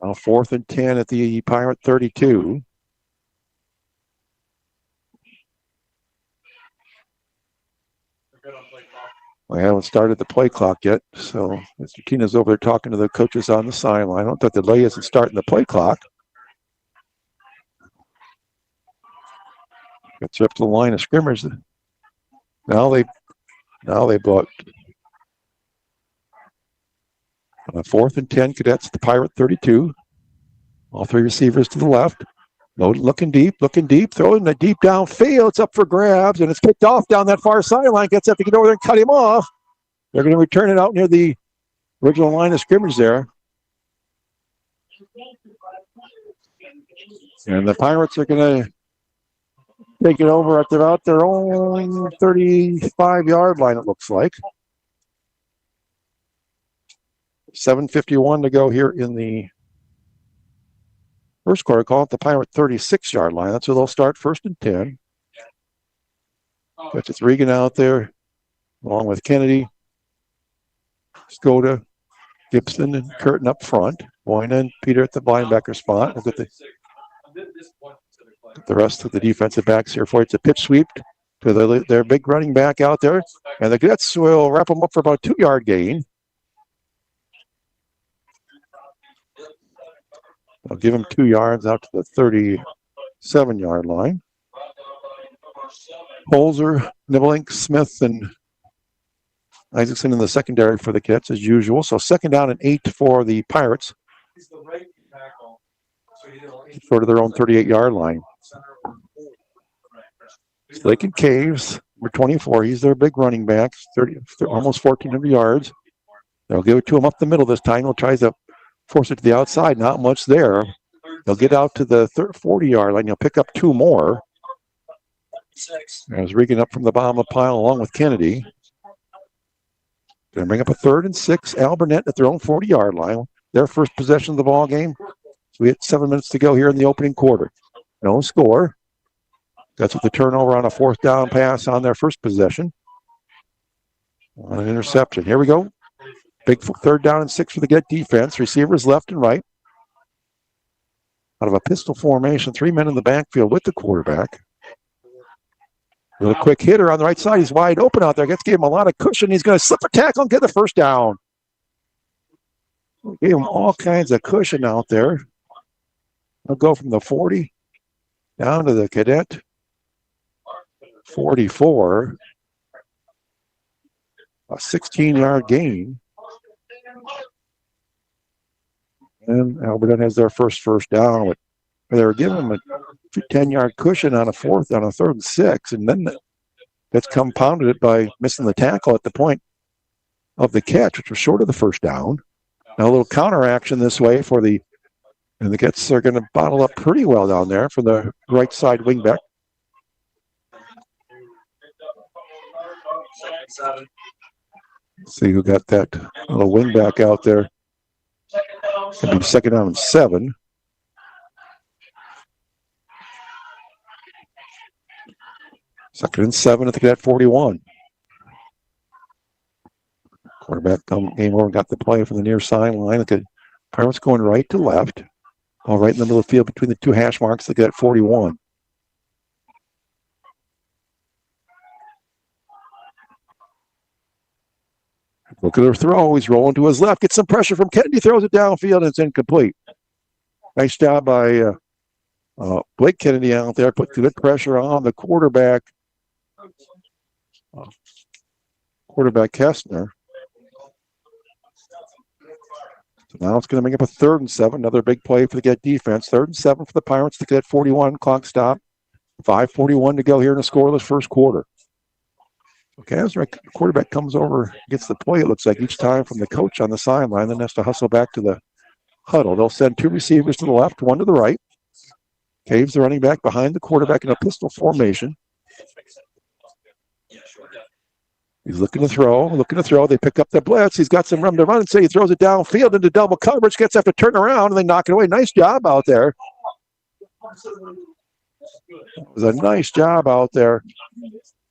Now 4th and 10 at the Pirate 32. We haven't started the play clock yet, so Mr. Tina's over there talking to the coaches on the sideline. I don't think the delay isn't starting the play clock. Gets up to the line of scrimmage. Now they blocked. 4th and 10, Cadets, the Pirate 32. All three receivers to the left. Looking deep, throwing the deep downfield. It's up for grabs, and it's kicked off down that far sideline. Gets up to get over there and cut him off. They're going to return it out near the original line of scrimmage there. And the Pirates are going to take it over at about their own 35-yard line, it looks like. 7:51 to go here in the first quarter. Call it the Pirate 36-yard line. That's where they'll start, 1st and 10. Got Regan out there, along with Kennedy, Skoda, Gibson, and Curtin up front. Boyna and Peter at the linebacker spot. We'll get the rest of the defensive backs here for you. It's a pitch sweep to their big running back out there. And the Cadets will wrap them up for about a 2-yard gain. I'll give him 2 yards out to the 37-yard line. Holzer, Nibelink, Smith, and Isaacson in the secondary for the Cadets as usual. So 2nd down and 8 for the Pirates. Sort of their own 38-yard line. Slake and Caves, number 24. He's their big running back, almost 1,400 yards. They'll give it to him up the middle this time. He'll try to force it to the outside. Not much there. They'll get out to the 40-yard line. He'll pick up 2 more. There's Regan up from the bottom of the pile along with Kennedy. Going to bring up a 3rd and 6. Alburnett at their own 40-yard line. Their first possession of the ball game. So we had 7 minutes to go here in the opening quarter. No score. That's with the turnover on a 4th down pass on their first possession. On an interception. Here we go. Big 3rd down and 6 for the Cadet defense. Receivers left and right. Out of a pistol formation, 3 men in the backfield with the quarterback. Real quick hitter on the right side. He's wide open out there. Gave him a lot of cushion. He's going to slip a tackle and get the first down. Gave him all kinds of cushion out there. I'll go from the 40 down to the Cadet 44. A 16-yard gain. And Alburnett has their first down. But they were giving him a 10-yard cushion on a 3rd and 6. And then that's compounded it by missing the tackle at the point of the catch, which was short of the first down. Now a little counter action this way and the Cadets are going to bottle up pretty well down there for the right side wingback. See who got that little wingback out there. It's going to be 2nd down and 7. Second and 7 at the Cadet 41. Quarterback came over and got the play from the near sideline. The Pirates going right to left. All right in the middle of the field between the two hash marks. The Cadet 41. Look at their throw. He's rolling to his left. Gets some pressure from Kennedy. Throws it downfield, and it's incomplete. Nice job by Blake Kennedy out there. Put good pressure on the quarterback. Quarterback Kestner. So now it's going to make up a 3rd and 7. Another big play for the Cadet defense. 3rd and 7 for the Pirates. The Cadet 41. Clock stop. 5:41 to go here in a scoreless first quarter. Okay, as the quarterback comes over, gets the play, it looks like each time from the coach on the sideline, then has to hustle back to the huddle. They'll send 2 receivers to the left, 1 to the right. Caves the running back behind the quarterback in a pistol formation. He's looking to throw. They pick up the blitz. He's got some room to run, and so he throws it downfield into double coverage, gets have to turn around, and they knock it away. Nice job out there. It was a nice job out there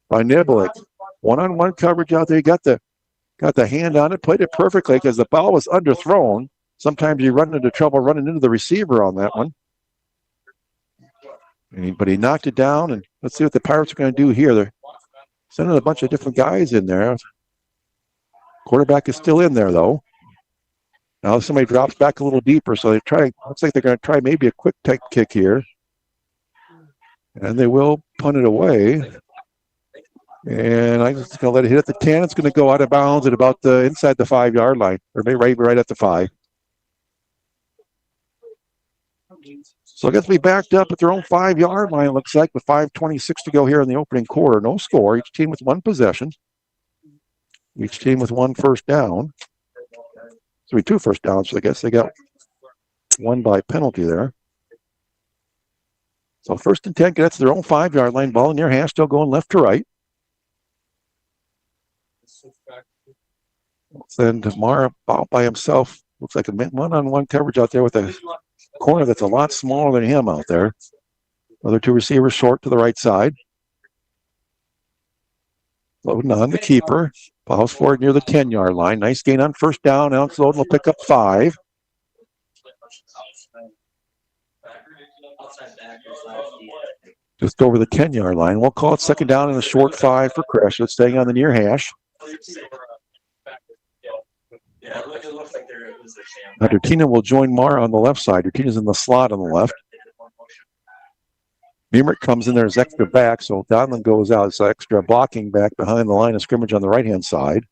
by Niblick. One-on-one coverage out there. He got the hand on it, played it perfectly because the ball was underthrown. Sometimes you run into trouble running into the receiver on that one. But he knocked it down, and let's see what the Pirates are going to do here. They're sending a bunch of different guys in there. Quarterback is still in there, though. Now somebody drops back a little deeper, so looks like they're going to try maybe a quick type kick here. And they will punt it away. And I'm just going to let it hit at the 10. It's going to go out of bounds at about inside the 5-yard line, or maybe right at the 5. So it gets to be backed up at their own 5-yard line, it looks like, with 5:26 to go here in the opening quarter. No score. Each team with 1 possession. Each team with 1 first down. So 2 first downs, so I guess they got 1 by penalty there. So 1st and 10, Cadets their own 5-yard line. Ball in near hash, still going left to right. Send Mara out by himself. Looks like a one-on-one coverage out there with a corner that's a lot smaller than him out there. Other 2 receivers short to the right side. Loading on the keeper. Plows forward near the 10-yard line. Nice gain on first down. Now it's loading. Will pick up 5. Just over the 10-yard line. We'll call it 2nd down and a short 5 for Crestwood, staying on the near hash. Now Dutina will join Mara on the left side. Dutina's in the slot on the left. Beemert comes in there as extra back, so Donlin goes out as extra blocking back behind the line of scrimmage on the right-hand side.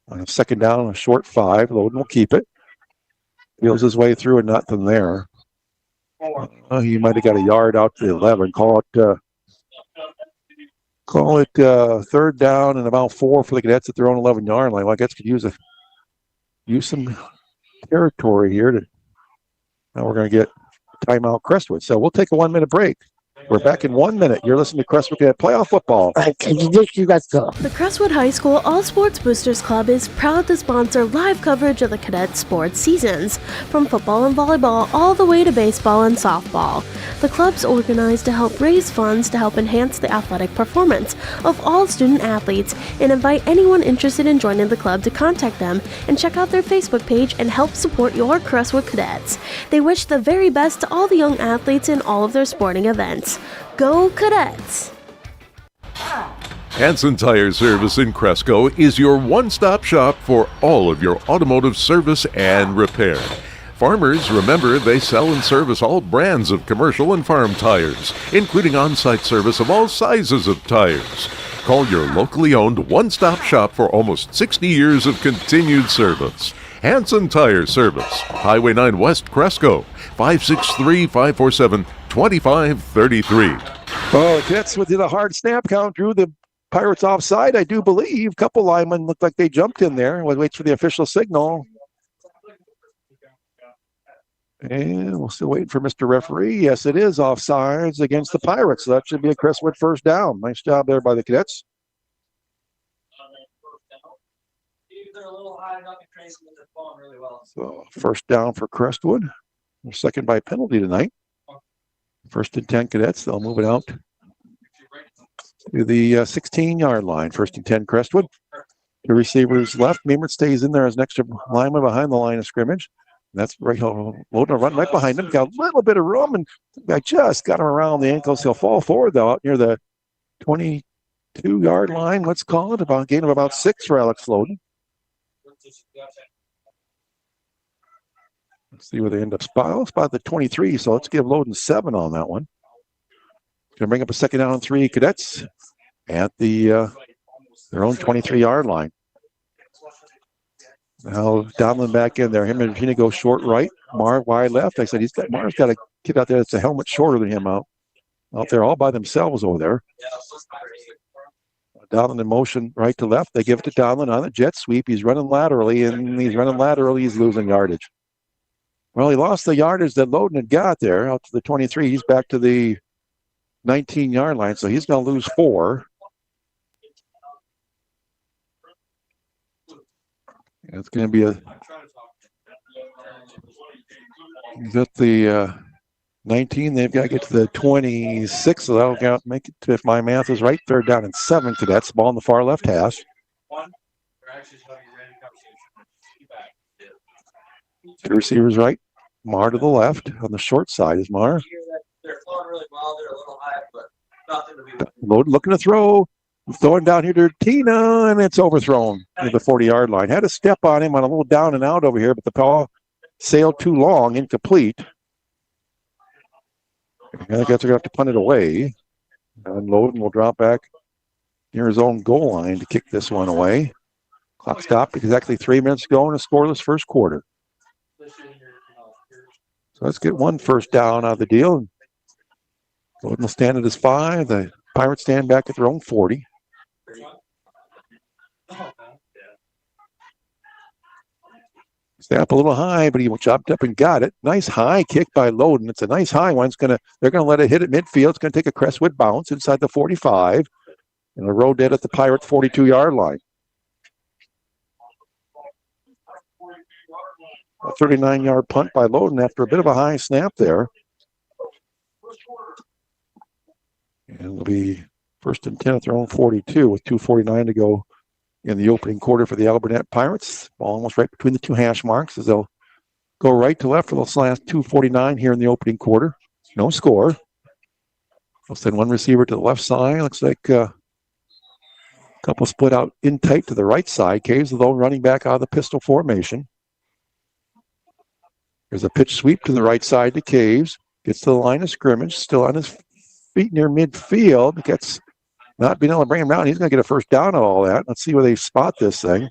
On a 2nd down and a short 5. Loden will keep it. Feels his way through and nothing there. He might have got a yard out to the 11. Call it 3rd down and about 4 for the Cadets at their own 11-yard line. Well, Cadets could use some territory here. Now we're going to get timeout Crestwood. So we'll take a 1-minute break. We're back in 1 minute. You're listening to Crestwood Cadet Playoff Football.
You guys go. The Crestwood High School All Sports Boosters Club is proud to sponsor live coverage of the cadet sports seasons, from football and volleyball all the way to baseball and softball. The club's organized to help raise funds to help enhance the athletic performance of all student athletes and invite anyone interested in joining the club to contact them and check out their Facebook page and help support your Crestwood Cadets. They wish the very best to all the young athletes in all of their sporting events. Go Cadets!
Hanson Tire Service in Cresco is your one-stop shop for all of your automotive service and repair. Farmers, remember, they sell and service all brands of commercial and farm tires, including on-site service of all sizes of tires. Call your locally owned one-stop shop for almost 60 years of continued service. Hanson Tire Service, Highway 9 West, Cresco, 563-547-2533.
Oh, the Cadets with the hard snap count drew the Pirates offside, I do believe. A couple linemen looked like they jumped in there. We'll wait for the official signal. And we're still waiting for Mr. Referee. Yes, it is offsides against the Pirates. So that should be a Crestwood first down. Nice job there by the Cadets. So first down for Crestwood. They're second by penalty tonight. First and 10 Cadets. They'll move it out to the 16-yard line. First and 10 Crestwood. The receivers left. Meemert stays in there as an extra lineman behind the line of scrimmage. That's right. Loading a run right behind him. Got a little bit of room, and I just got him around the ankles. He'll fall forward, though, out near the 22-yard line, let's call it. About a gain of about 6 for Alex Loden. Let's see where they end up. Spot the 23, so let's give Loden 7 on that one. Going to bring up a second down and 3 Cadets at the their own 23-yard line. Now Donlin back in there. Him and Regina go short right. Mar wide left. I said Mar's got a kid out there that's a helmet shorter than him out there all by themselves over there. Donlin in motion right to left. They give it to Donlin on the jet sweep. He's running laterally, and he's losing yardage. Well, he lost the yardage that Loden had got there out to the 23. He's back to the 19-yard line, so he's going to lose 4. It's going to be he's at the 19. They've got to get to the 26, so that'll make it, if my math is right, third down and 7 Cadets. Ball in the far left hash. Two receivers right. Mar to the left. On the short side is Mar. Loden looking to throw. Throwing down here to Tina, and it's overthrown to the 40-yard line. Had a step on him on a little down and out over here, but the ball sailed too long, incomplete. I guess they're going to have to punt it away. And Loden will drop back near his own goal line to kick this one away. Clock stopped exactly 3 minutes to go in a scoreless first quarter. So let's get one first down out of the deal. Loden will stand at his 5. The Pirates stand back at their own 40. Snap a little high, but he chopped up and got it. Nice high kick by Loden. It's a nice high one. They're going to let it hit at midfield. It's going to take a Crestwood bounce inside the 45. And the road dead at the Pirates' 42-yard line. A 39-yard punt by Loden after a bit of a high snap there. And it'll be first and 10 at their own 42 with 2:49 to go in the opening quarter for the Alburnett Pirates. Ball almost right between the 2 hash marks as they'll go right to left for the last 2:49 here in the opening quarter. No score. They'll send one receiver to the left side. Looks like a couple split out in tight to the right side. Caves, though, running back out of the pistol formation. There's a pitch sweep to the right side to Caves. Gets to the line of scrimmage, still on his feet near midfield. Gets not being able to bring him down. He's going to get a first down of all that. Let's see where they spot this thing.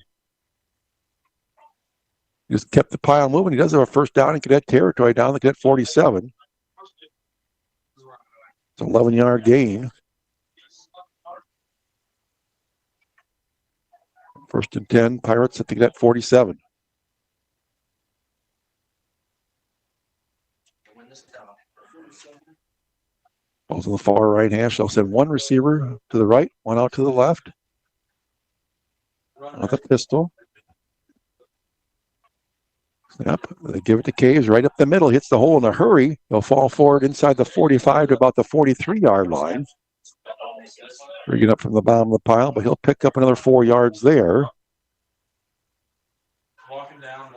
Just kept the pile moving. He does have a first down in Cadet territory down the Cadet 47. It's an 11-yard gain. First and 10, Pirates at the Cadet 47. Ball's on the far right hash. They'll send one receiver to the right, one out to the left. With a pistol. Snap. They give it to Caves right up the middle. Hits the hole in a hurry. They'll fall forward inside the 45 to about the 43-yard line. Bring it up from the bottom of the pile, but he'll pick up another 4 yards there. Walking down.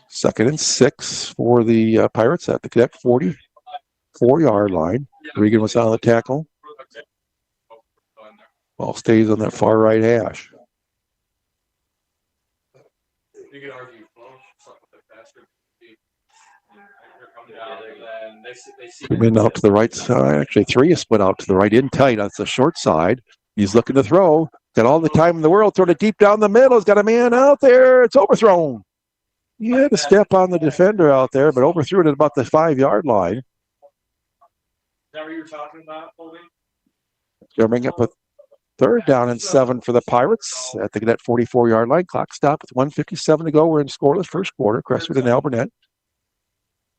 Second and 6 for the Pirates at the Cadet 44-yard line. Regan was on the tackle. Ball stays on that far right hash. Coming out to the right side. Actually, three is split out to the right in tight. That's the short side. He's looking to throw. Got all the time in the world. Throwing it deep down the middle. He's got a man out there. It's overthrown. He had to step on the defender out there, but overthrew it at about the 5-yard line.
Is that what you were talking about, Colby?
Going to bring up a 3rd down and 7 for the Pirates at the Cadet 44-yard line. Clock stop with 1:57 to go. We're in scoreless first quarter. Crestwood and Alburnett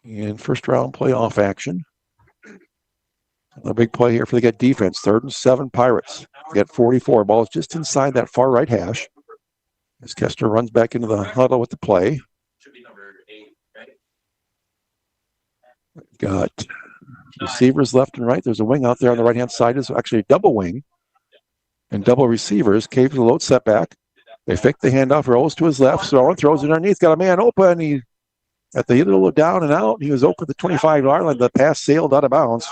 in first-round playoff action. A big play here for the Cadet defense. 3rd and 7 Pirates. Cadet 44. Ball is just inside that far right hash. As Kester runs back into the huddle with the play. Got receivers left and right. There's a wing out there on the right-hand side. It's actually a double wing and double receivers. Caves a load setback. They fake the handoff, rolls to his left, throws it underneath. Got a man open. He at the little down and out. He was open at the 25-yard line. The pass sailed out of bounds.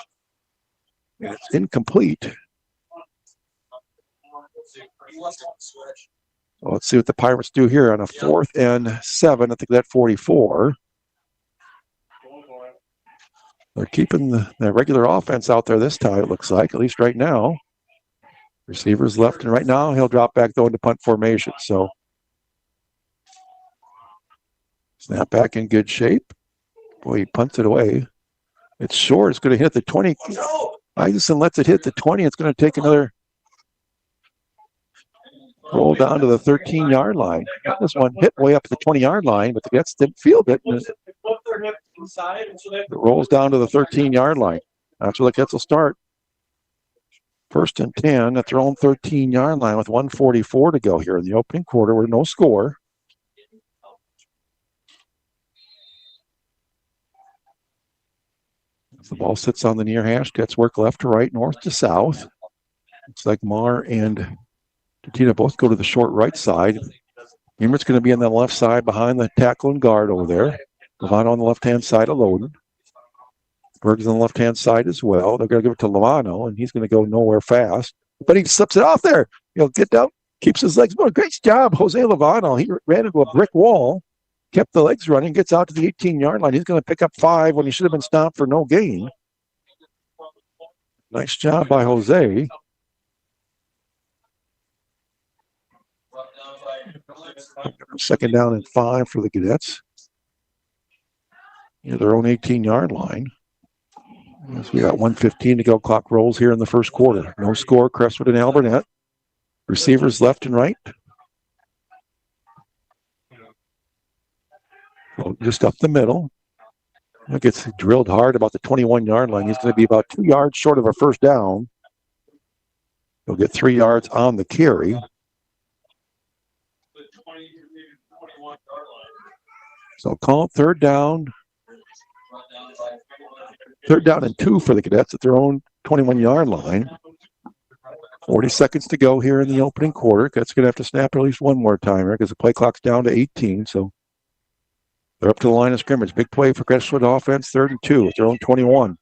And it's incomplete. Well, let's see what the Pirates do here on a 4th and 7 at the Cadet 44. They're keeping the regular offense out there this time, it looks like, at least right now. Receivers left and right now. He'll drop back, though, into punt formation. So, snap back in good shape. Boy, he punts it away. It's short. It's going to hit the 20. Isaacson lets it hit the 20. It's going to take another roll down to the 13-yard line. This one hit way up at the 20-yard line, but the Cadets didn't field it. It rolls down to the 13-yard line. That's where the Cadets will start. 1st and 10 at their own 13-yard line with 1:44 to go here in the opening quarter with no score. As the ball sits on the near hash, Cadets work left to right, north to south. Looks like Marr and Tatina both go to the short right side. Emert's going to be on the left side behind the tackle and guard over there. Lovano on the left-hand side of Loden. Berg's on the left-hand side as well. They're going to give it to Lovano, and he's going to go nowhere fast. But he slips it off there. He'll get down, keeps his legs going. Great job, Jose Lovano. He ran into a brick wall, kept the legs running, gets out to the 18-yard line. He's going to pick up 5 when he should have been stopped for no gain. Nice job by Jose. Second down and 5 for the Cadets. Near their own 18-yard line. As we got 1:15 to go. Clock rolls here in the first quarter. No score, Crestwood and Alburnett. Receivers left and right. Well, just up the middle. It gets drilled hard about the 21-yard line. He's going to be about 2 yards short of a first down. He'll get 3 yards on the carry. So call it 3rd down. 3rd down and 2 for the Cadets at their own 21-yard line. 40 seconds to go here in the opening quarter. Cadets going to have to snap at least one more time here because the play clock's down to 18. So they're up to the line of scrimmage. Big play for Crestwood offense, 3rd and 2 at their own 21.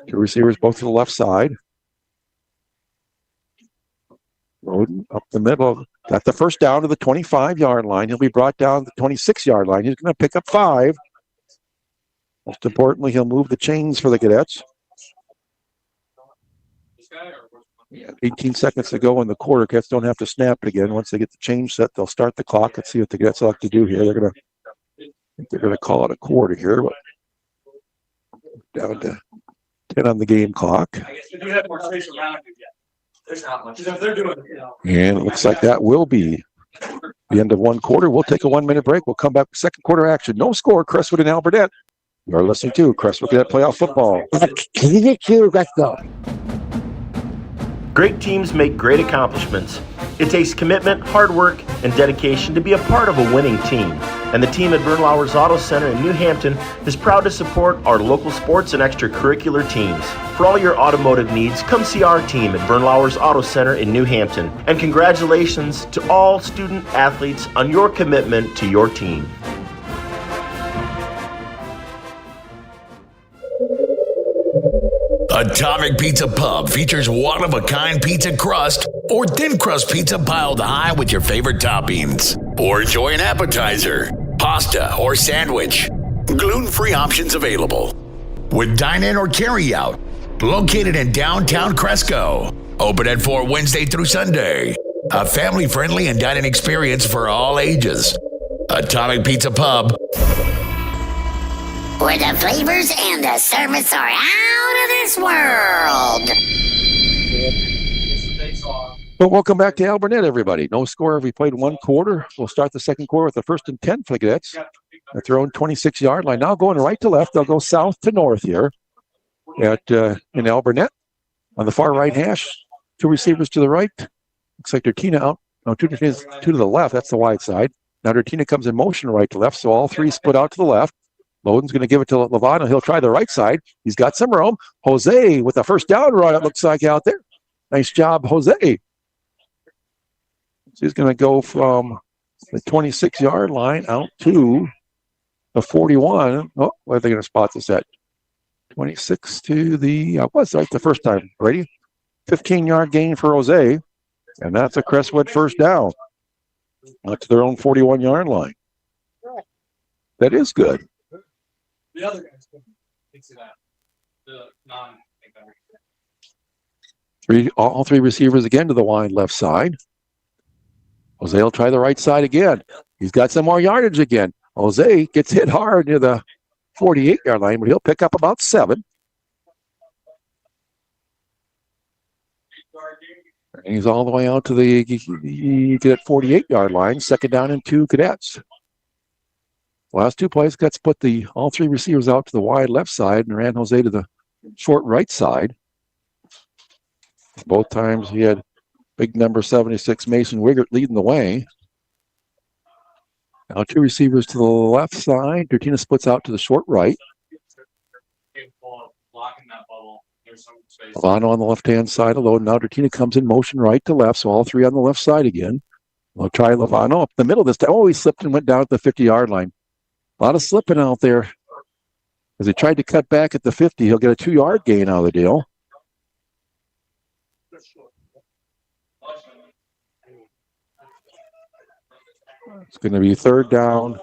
2 receivers both to the left side. Roden up the middle. Got the first down to the 25-yard line. He'll be brought down to the 26-yard line. He's going to pick up 5. Most importantly, he'll move the chains for the Cadets. 18 seconds to go in the quarter. Cadets don't have to snap it again. Once they get the change set, they'll start the clock. Let's see what the Cadets like to do here. They're going to call it a quarter here. But down to 10 on the game clock.
I guess we do have more space around you yet. There's not much. If they're doing it,
And it looks like that will be the end of one quarter. We'll take a 1-minute break. We'll come back with second quarter action. No score, Crestwood and Alburnett. You're listening to Crestwood Cadet Playoff Football.
Let's go.
Great teams make great accomplishments. It takes commitment, hard work, and dedication to be a part of a winning team. And the team at Bernlauer's Auto Center in New Hampton is proud to support our local sports and extracurricular teams. For all your automotive needs, come see our team at Bernlauer's Auto Center in New Hampton. And congratulations to all student athletes on your commitment to your team.
Atomic Pizza Pub features one-of-a-kind pizza crust or thin crust pizza piled high with your favorite toppings. Or enjoy an appetizer, pasta, or sandwich. Gluten-free options available. With dine-in or carry-out. Located in downtown Cresco. Open at 4 Wednesday through Sunday. A family-friendly and dining experience for all ages. Atomic Pizza Pub.
Where the flavors and the service are out of this world.
Well, welcome back to Alburnett, everybody. No score. We played one quarter. We'll start the second quarter with the 1st and 10 for the Cadets at their own 26-yard line. Now going right to left. They'll go south to north here in Alburnett. On the far right hash, 2 receivers to the right. Looks like Dertina out. No, 2 to the left. That's the wide side. Now Dertina comes in motion right to left, so all 3 split out to the left. Loden's going to give it to Lovano. He'll try the right side. He's got some room. Jose with a first down run, it looks like, out there. Nice job, Jose. So he's going to go from the 26-yard line out to the 41. Oh, where are they going to spot this at? 26 to the, was right the first time, Brady. 15-yard gain for Jose. And that's a Crestwood first down. Out to their own 41-yard line. That is good.
The other guys couldn't see that. The non.
All 3 receivers again to the wide left side. Jose will try the right side again. He's got some more yardage again. Jose gets hit hard near the 48-yard line, but he'll pick up about 7. And he's all the way out to the Cadet 48-yard line. Second down and 2 Cadets. Last 2 plays, Cadets put all 3 receivers out to the wide left side and ran Jose to the short right side. Both times he had big number 76 Mason Wiggert leading the way. Now 2 receivers to the left side. Dertina splits out to the short right. Alano on the left-hand side of Loden. Now Dertina comes in motion right to left, so all 3 on the left side again. We'll try Lovano up the middle this time. Oh, he slipped and went down at the 50-yard line. A lot of slipping out there. As he tried to cut back at the 50, he'll get a 2-yard gain out of the deal. It's going to be 3rd down,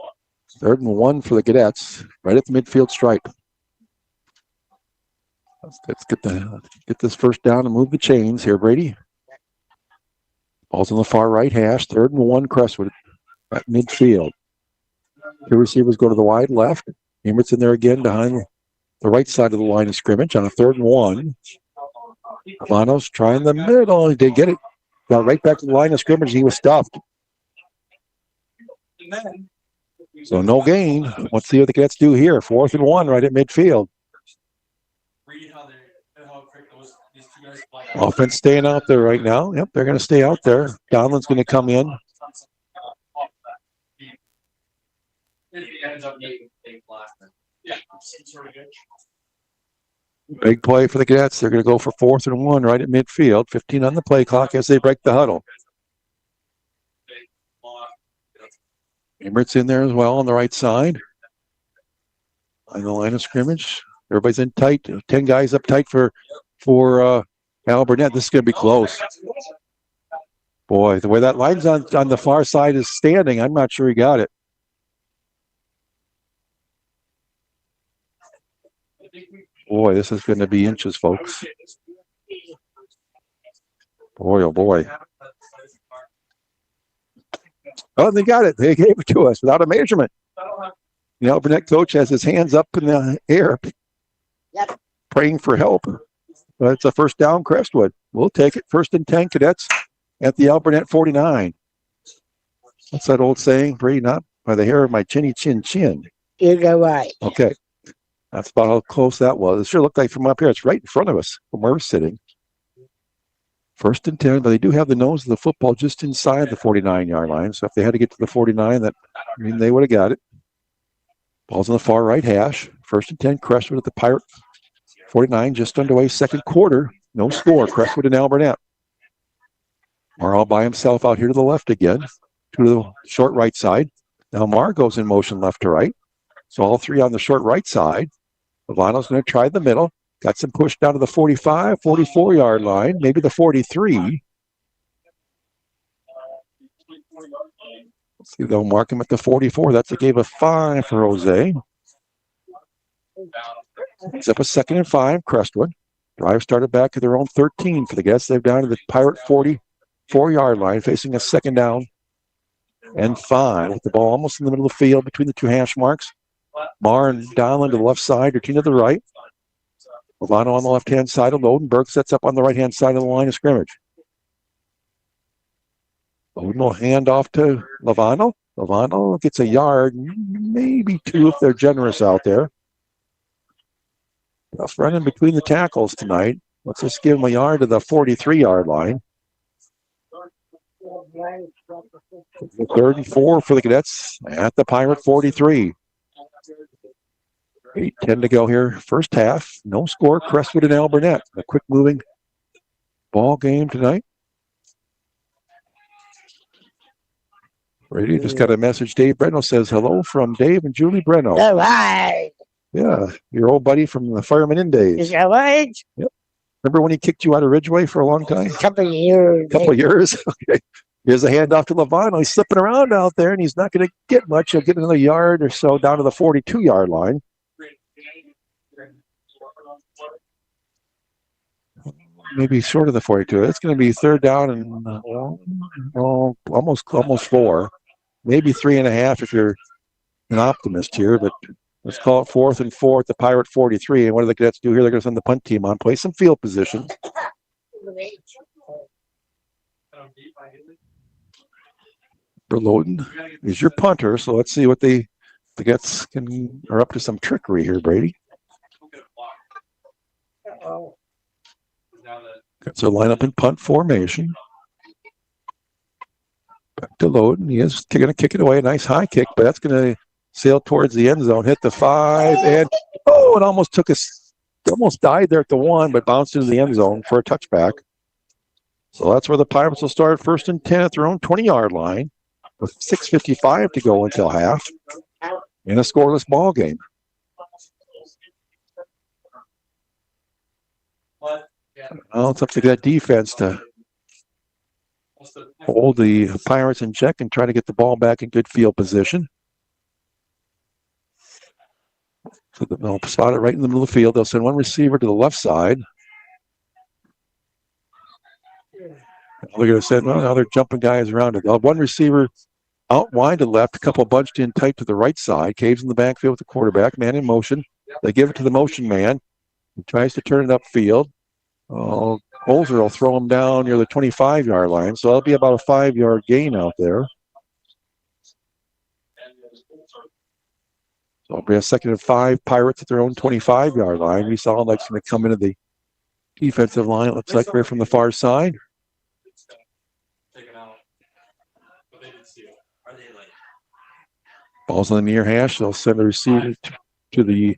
3rd and 1 for the Cadets, right at the midfield stripe. Let's get this first down and move the chains here, Brady. Ball's on the far right hash, 3rd and 1 Crestwood at midfield. 2 receivers go to the wide left. Emert's in there again behind the right side of the line of scrimmage on a 3rd and 1. Alano's trying the middle. He did get it. Got right back to the line of scrimmage. He was stuffed. So no gain. Let's see what the Cadets do here. 4th and 1 right at midfield. Offense staying out there right now. Yep, they're going to stay out there. Donlan's going to come in. Big play for the Cadets. They're going to go for 4th and 1 right at midfield. 15 on the play clock as they break the huddle. Emert's in there as well on the right side. On the line of scrimmage. Everybody's in tight. 10 guys up tight for Alburnett. This is going to be close. Boy, the way that line's on the far side is standing, I'm not sure he got it. Boy, this is going to be inches, folks. Boy, oh boy. Oh, they got it. They gave it to us without a measurement. The Alburnett coach has his hands up in the air, praying for help. But it's a first down, Crestwood. We'll take it. 1st and 10 Cadets at the Alburnett 49. What's that old saying? Brady, not by the hair of my chinny chin chin.
You're right.
Okay. That's about how close that was. It sure looked like from up here. It's right in front of us from where we're sitting. 1st and 10, but they do have the nose of the football just inside the 49-yard line. So if they had to get to the 49, they would have got it. Ball's on the far right hash. 1st and 10, Crestwood at the Pirate 49, just underway, second quarter. No score. Crestwood and Alburnett. Mar by himself out here to the left again, to the short right side. Now Mar goes in motion left to right. So all 3 on the short right side. Ivano's going to try the middle. Got some push down to the 45, 44-yard line, maybe the 43. Let's see, they'll mark him at the 44. That's a gain of 5 for Jose. He's up a 2nd and 5, Crestwood. Drive started back at their own 13 for the Cadets. They're down to the Pirate 44-yard line, facing a 2nd down and 5 with the ball almost in the middle of the field between the two hash marks. Marr and Donlin to the left side, Dertina to the right. Lovano on the left-hand side of Lodenberg sets up on the right-hand side of the line of scrimmage. Loden will hand off to Lovano. Lovano gets a yard, maybe 2 if they're generous out there. Tough running between the tackles tonight. Let's just give him a yard to the 43-yard line. 3rd and 4 for the Cadets at the Pirate 43. 8:10 to go here. First half. No score. Crestwood and Alburnett. A quick moving ball game tonight. Brady just got a message. Dave Breno says hello from Dave and Julie Breno.
All right.
Yeah, your old buddy from the Fireman Inn days.
Is that right?
Yep. Remember when he kicked you out of Ridgeway for a long time?
Couple of years.
Couple of years? Okay. Here's a handoff to Lovano. He's slipping around out there, and he's not going to get much. He'll get another yard or so down to the 42-yard line. Maybe short of the 42. It's going to be 3rd down and almost 4. Maybe 3.5 if you're an optimist here, but let's call it 4th and 4 at the Pirate 43. And what do the Cadets do here? They're going to send the punt team on, play some field position. Berloden is your punter, so let's see what the Cadets are up to some trickery here, Brady. Cadets will line up in punt formation. Back to Loden. He is going to kick it away. A nice high kick, but that's going to sail towards the end zone. Hit the 5, and it almost died there at the 1, but bounced into the end zone for a touchback. So that's where the Pirates will start 1st and 10 at their own 20-yard line with 6:55 to go until half in a scoreless ball game. Well, it's up to that defense to hold the Pirates in check and try to get the ball back in good field position. So they'll spot it right in the middle of the field. They'll send one receiver to the left side. They're going to send, now they're jumping guys around it. One receiver out wide to the left, a couple bunched in tight to the right side. Caves in the backfield with the quarterback, man in motion. They give it to the motion man. He tries to turn it upfield. Holzer will throw him down near the 25-yard line, so that'll be about a 5-yard gain out there. So it'll be a 2nd and 5, Pirates at their own 25-yard line. We saw like going to come into the defensive line. It looks like right from the far side. Ball's on the near hash. They'll send the receiver two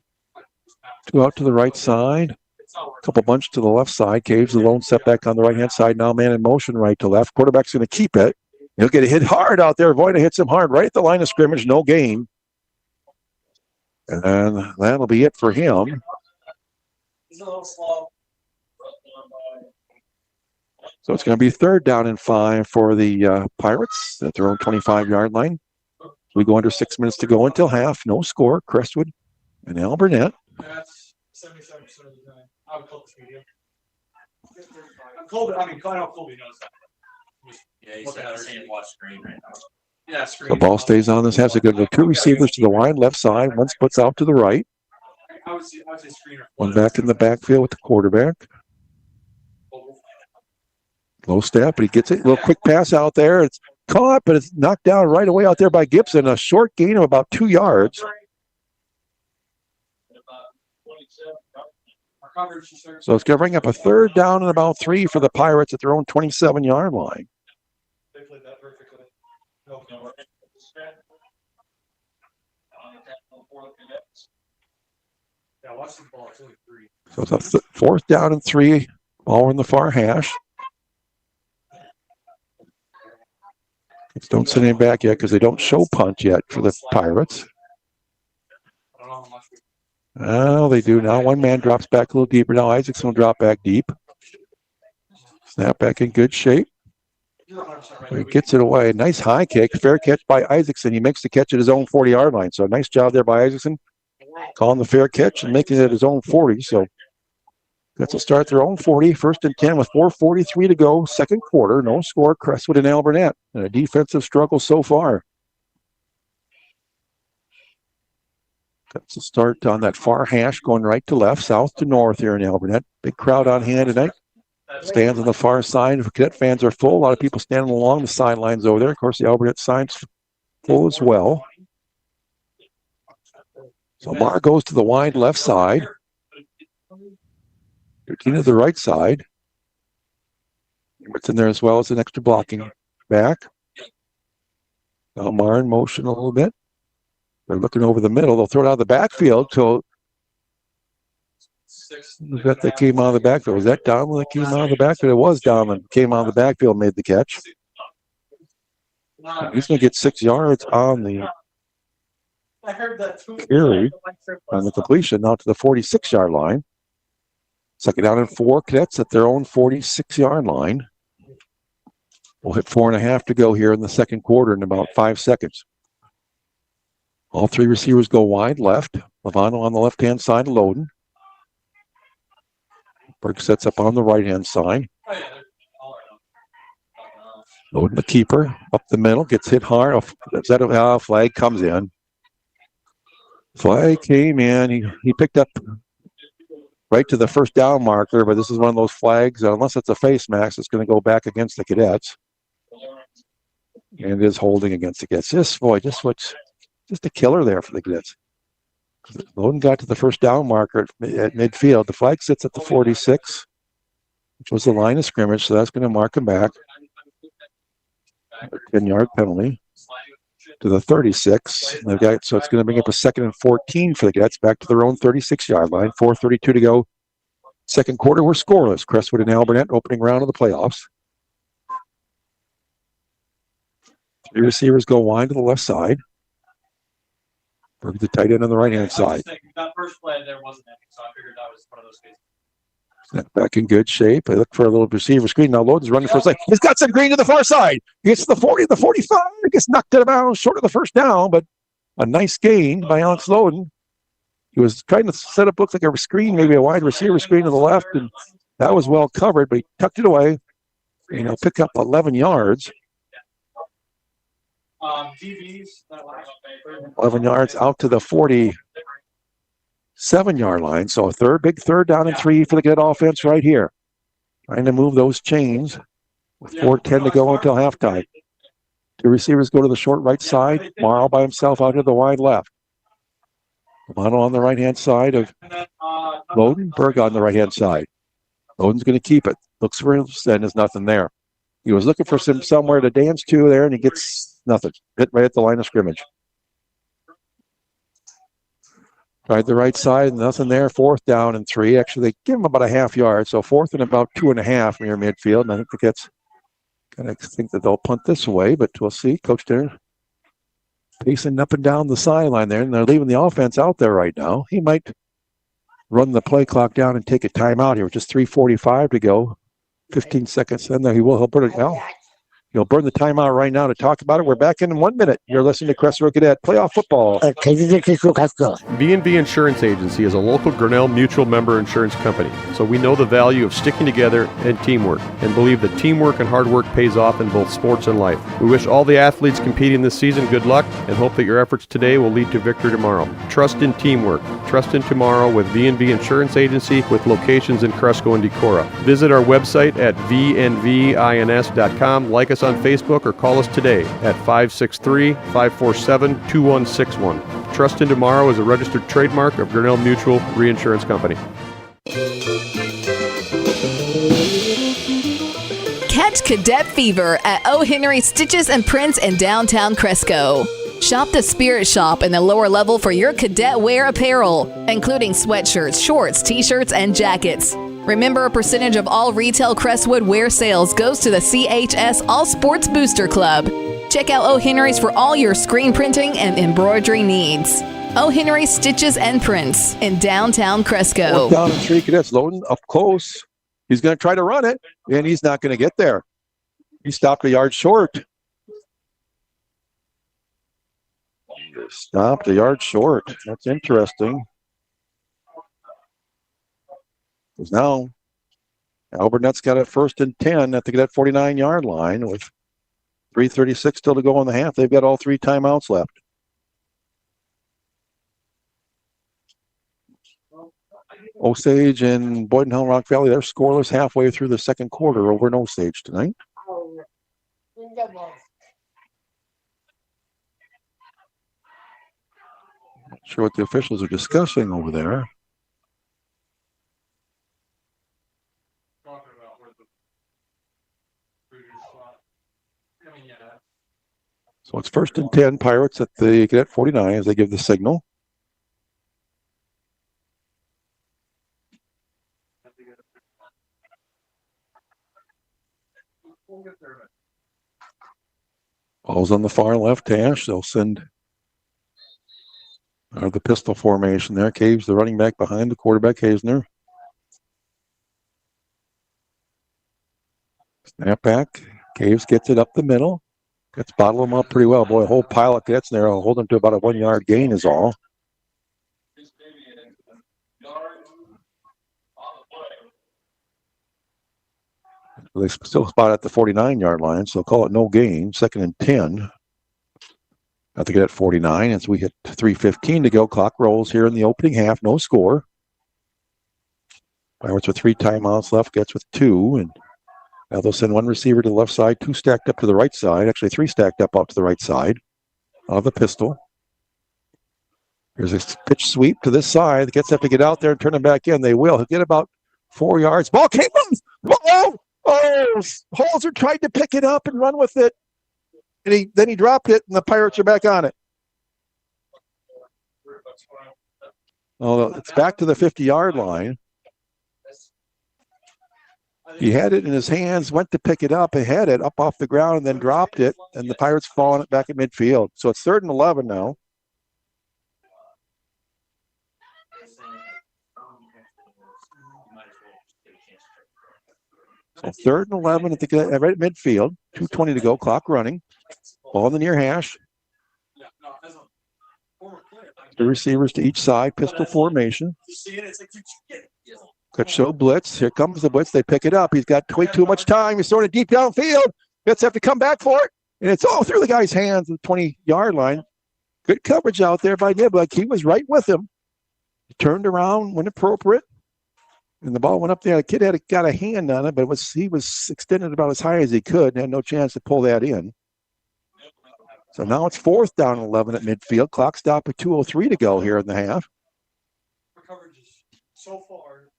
out to the right side. A couple bunch to the left side. Caves the lone setback on the right-hand side. Now man in motion right to left. Quarterback's going to keep it. He'll get a hit hard out there. Voida hits him hard right at the line of scrimmage. No gain. And that'll be it for him. So it's going to be 3rd down and 5 for the Pirates at their own 25-yard line. We go under 6 minutes to go until half. No score. Crestwood and Alburnett.
That's 77% of the time. I would call this medium. Colby, I know Colby knows that. Yeah, he's got the same watch screen right now. Yeah, screen.
The ball stays on this. Has to go to 2 receivers to the wide left side. One splits out to the right.
I would say screener.
One back in the backfield with the quarterback. Low step, but he gets it. A little quick pass out there. It's caught, but it's knocked down right away out there by Gibson. A short gain of about 2 yards. So it's going to bring up a 3rd down and about 3 for the Pirates at their own 27-yard line.
They played that perfectly. Yeah, watch the ball. It's only 3.
So it's a 4th down and 3. Ball in the far hash. Don't send him back yet because they don't show punt yet for the Pirates. Oh, they do now. One man drops back a little deeper. Now Isaacson will drop back deep. Snap back in good shape. He gets it away. Nice high kick. Fair catch by Isaacson. He makes the catch at his own 40-yard line. So nice job there by Isaacson. Calling the fair catch and making it at his own 40. So Cadets will start their own 40. 1st and 10 with 4:43 to go. Second quarter. No score. Crestwood and Alburnett. And a defensive struggle so far. Cadets will start on that far hash going right to left, south to north here in Alburnett. Big crowd on hand tonight. Stands on the far side. Cadet fans are full. A lot of people standing along the sidelines over there. Of course, the Alburnett side's full as well. So Mar goes to the wide left side. 13 to the right side. What's in there as well as an extra blocking back. Now Mar in motion a little bit. They're looking over the middle. They'll throw it out of the backfield. So who's that came out of the backfield? Was that Donlin that came out of the backfield? It was Donlin. Came out of the backfield, made the catch. He's going to get 6 yards on the carry, on the completion, now to the 46-yard line. 2nd down and 4. Cadets at their own 46-yard line. We'll hit 4.5 to go here in the second quarter in about 5 seconds. All 3 receivers go wide left. Lovano on the left-hand side, Loden. Berg sets up on the right-hand side. Loden, the keeper, up the middle, gets hit hard. Flag comes in. Flag came in. He picked up right to the first down marker, but this is one of those flags, unless it's a face mask, it's going to go back against the Cadets. And it is holding against the Cadets. Just a killer there for the Cadets. Loden got to the first down marker at midfield. The flag sits at the 46, which was the line of scrimmage, so that's going to mark him back. A 10-yard penalty to the 36. So it's going to bring up a 2nd and 14 for the Cadets, back to their own 36-yard line. 4:32 to go. Second quarter, we're scoreless. Crestwood and Alburnett, opening round of the playoffs. 3 receivers go wide to the left side. Berg the tight end on the right-hand side.
That first play there wasn't any, so I figured that was one of those cases.
Snap back in good shape. I look for a little receiver screen. Now Loden's running for his leg. He's got some green to the far side. He gets to the 40, the 45. Gets knocked out of bounds, short of the first down, but a nice gain by Alex Loden. He was trying to set up, looks like a screen, maybe a wide receiver screen to the left, and that was well covered, but he tucked it away. And he'll pick up 11 yards. 11 yards out to the 47-yard line. So a big third down and 3 for the Cadet offense right here. Trying to move those chains with 4:10 to go until halftime. 2 receivers go to the short right side. Morrow by himself out to the wide left. Romano on the right-hand side of Loden. Berg on the right-hand side. Loden's going to keep it. Looks for him, and there's nothing there. He was looking for somewhere to dance to there, and he gets nothing. Hit right at the line of scrimmage. Tried the right side, nothing there. 4th down and 3. Actually, they give him about a half yard, so 4th and about 2.5 near midfield. And I think the Cadets kind of think that they'll punt this away, but we'll see. Coach Turner pacing up and down the sideline there, and they're leaving the offense out there right now. He might run the play clock down and take a timeout here with just 3:45 to go. 15 seconds in there. He'll burn it now. He'll burn the timeout right now to talk about it. We're back in 1 minute. You're listening to Crestwood Cadet Playoff Football.
B&B Insurance Agency is a local Grinnell Mutual member insurance company, so we know the value of sticking together and teamwork, and believe that teamwork and hard work pays off in both sports and life. We wish all the athletes competing this season good luck and hope that your efforts today will lead to victory tomorrow. Trust in teamwork. Trust in tomorrow with B&B Insurance Agency with locations in Cresco and Decorah. Visit our website at vnvins.com, like us on Facebook, or call us today at 563-547-2161. Trust in Tomorrow is a registered trademark of Grinnell Mutual Reinsurance Company.
Catch Cadet Fever at O. Henry Stitches and Prints in downtown Cresco. Shop the Spirit Shop in the lower level for your cadet wear apparel, including sweatshirts, shorts, t-shirts, and jackets. Remember, a percentage of all retail Crestwood wear sales goes to the CHS All Sports Booster Club. Check out O. Henry's for all your screen printing and embroidery needs. O. Henry Stitches and Prints in downtown Cresco.
4th down and 3 Cadets loading up close. He's going to try to run it, and he's not going to get there. He stopped a yard short. Stopped a yard short. That's interesting. Because now Alburnett's got it 1st and 10 at the Cadet 49-yard line with 3:36 still to go in the half. They've got all 3 timeouts left. Osage and Boyden Hill Rock Valley, they're scoreless halfway through the second quarter over in Osage tonight. Not sure what the officials are discussing over there. So it's 1st and 10, Pirates at the Cadet 49 as they give the signal. Ball's on the far left hash. They'll send the pistol formation there. Caves, the running back behind the quarterback, Haisner. Snap back. Caves gets it up the middle. Gets bottled them up pretty well. Boy, a whole pile of Cadets in there. I'll hold them to about a 1-yard gain is all. They still spot at the 49-yard line, so call it no gain. 2nd and 10. At the Cadet 49 as we hit 3:15 to go. Clock rolls here in the opening half. No score. Pirates with 3 timeouts left. Gets with 2. And now they'll send 1 receiver to the left side, 2 stacked up to the right side. Actually, 3 stacked up out to the right side of the pistol. Here's a pitch sweep to this side. The Cadets have to get out there and turn them back in. They will. He'll get about 4 yards. Ball came on. Oh, Holzer tried to pick it up and run with it. And then he dropped it, and the Pirates are back on it. Oh, it's back to the 50-yard line. He had it in his hands, went to pick it up, he had it up off the ground, and then dropped it, and the Pirates fall on it back at midfield. So it's 3rd and 11 now. So 3rd and 11 at the right at midfield. 2:20 to go. Clock running. Ball in the near hash. 2 receivers to each side. Pistol formation. Could show blitz. Here comes the blitz. They pick it up. He's got way too much time. He's throwing it deep downfield. Let's have to come back for it. And it's all through the guy's hands at the 20-yard line. Good coverage out there by Niblik. He was right with him. He turned around when appropriate. And the ball went up there. The kid got a hand on it, but he was extended about as high as he could and had no chance to pull that in. So now it's 4th down and 11 at midfield. Clock stop at 2:03 to go here in the half.
So far,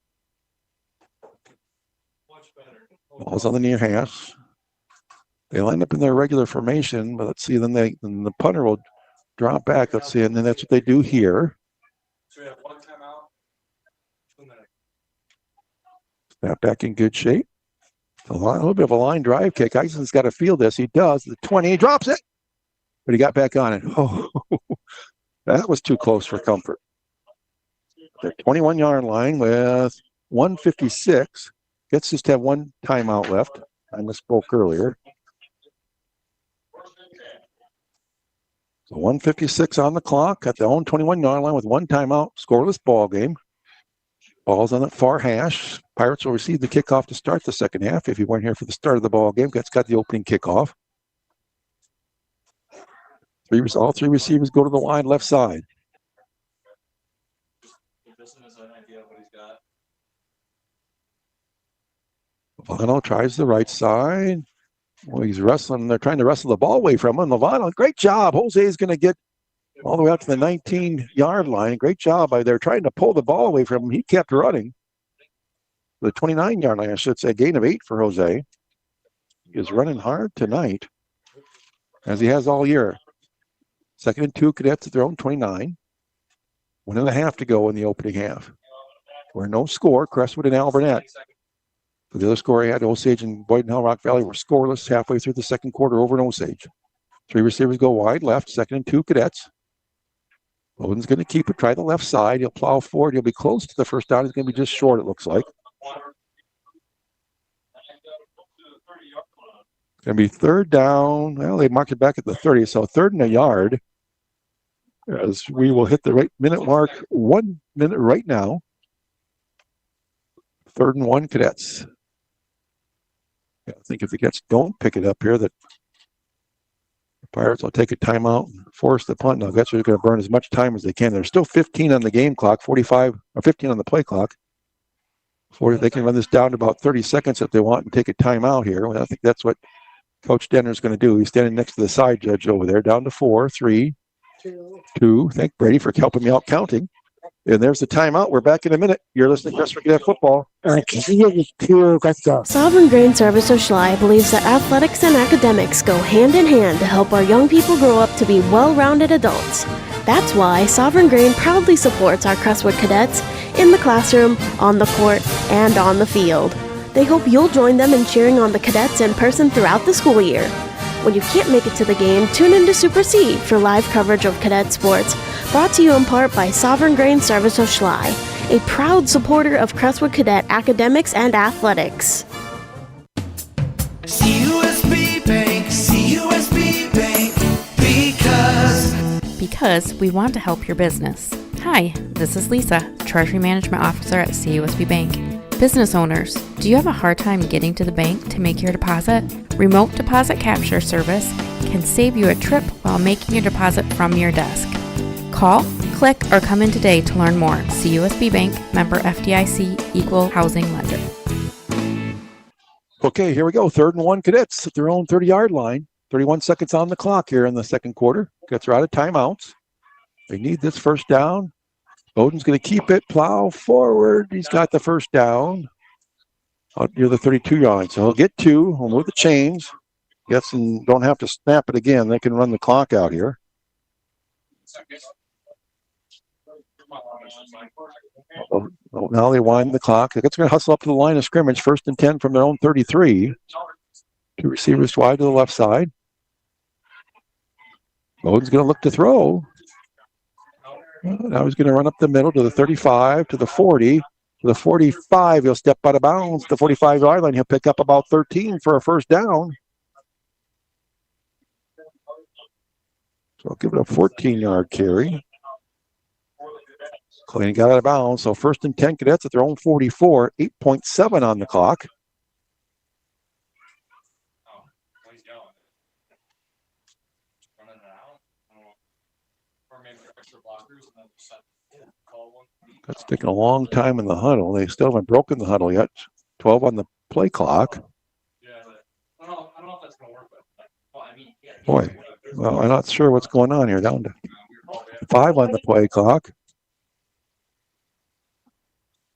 much better.
Ball's on the near hash. They line up in their regular formation, but let's see. Then the punter will drop back. Let's see, and then that's what they do here.
So we have 1 timeout.
Snap back in good shape. A little bit of a line drive kick. Ison's got to field this. He does. The 20, he drops it. But he got back on it. Oh, that was too close for comfort. The 21-yard line with 1:56. Gets just to have 1 timeout left. I misspoke earlier. So 1:56 on the clock at the own 21-yard line with 1 timeout. Scoreless ball game. Ball's on the far hash. Pirates will receive the kickoff to start the second half. If you weren't here for the start of the ball game, that's got the opening kickoff. All 3 receivers go to the line left side. Lovano tries the right side. Well, he's wrestling. They're trying to wrestle the ball away from him. Lovano, great job. Jose is going to get all the way up to the 19-yard line. Great job by there trying to pull the ball away from him. He kept running. The 29-yard line, I should say, a gain of 8 for Jose. He is running hard tonight, as he has all year. 2nd and 2, Cadets at their own 29. 1.5 to go in the opening half. We're no score, Crestwood and Alburnett. For the other score, he had Osage and Boyden Hill Rock Valley were scoreless halfway through the second quarter over in Osage. 3 receivers go wide left, 2nd and 2, Cadets. Bowden's going to keep it, try the left side. He'll plow forward. He'll be close to the first down. He's going to be just short, it looks like. It's going to be third down. Well, they marked it back at the 30, so 3rd and a yard. As we will hit the minute mark, 1 minute right now. 3rd and 1, Cadets. I think if the Cadets don't pick it up here, that the Pirates will take a timeout and force the punt. Now, Cadets are going to burn as much time as they can. There's still 15 on the game clock, 45 or 15 on the play clock. They can run this down to about 30 seconds if they want and take a timeout here. Well, I think that's what Coach Denner is going to do. He's standing next to the side judge over there, down to 4, 3, 2. Thank Brady for helping me out counting. And there's the timeout. We're back in a minute. You're listening to Crestwood Cadet Football.
Sovereign Grain Service of Schley believes that athletics and academics go hand in hand to help our young people grow up to be well-rounded adults. That's why Sovereign Grain proudly supports our Crestwood Cadets in the classroom, on the court, and on the field. They hope you'll join them in cheering on the Cadets in person throughout the school year. When you can't make it to the game, tune in to Super C for live coverage of Cadet sports, brought to you in part by Sovereign Grain Service of Schley, a proud supporter of Crestwood Cadet academics and athletics.
CUSB Bank, CUSB Bank, because we want to help your business. Hi, this is Lisa, Treasury Management Officer at CUSB Bank. Business owners, do you have a hard time getting to the bank to make your deposit? Remote Deposit Capture Service can save you a trip while making your deposit from your desk. Call, click, or come in today to learn more. CUSB Bank, member FDIC, equal housing lender.
Okay, here we go. 3rd and 1, Cadets at their own 30-yard line. 31 seconds on the clock here in the second quarter. Cadets are out of timeouts. They need this first down. Bowden's going to keep it, plow forward. He's got the first down out near the 32-yard line. So he'll get 2. He'll move the chains. Gets and don't have to snap it again. They can run the clock out here. Now they wind the clock. They're going to hustle up to the line of scrimmage. 1st and 10 from their own 33. 2 receivers wide to the left side. Bowden's going to look to throw. Now he's going to run up the middle to the 35, to the 40, to the 45. He'll step out of bounds. The 45-yard line. He'll pick up about 13 for a first down. So I'll give it a 14-yard carry. Clayton got out of bounds. So 1st and 10 Cadets at their own 44. 8.7 on the clock. That's taking a long time in the huddle. They still haven't broken the huddle yet. 12 on the play clock.
I don't know if that's going to work, but
Boy, well, I'm not sure what's going on here. Down to 5 on the play clock.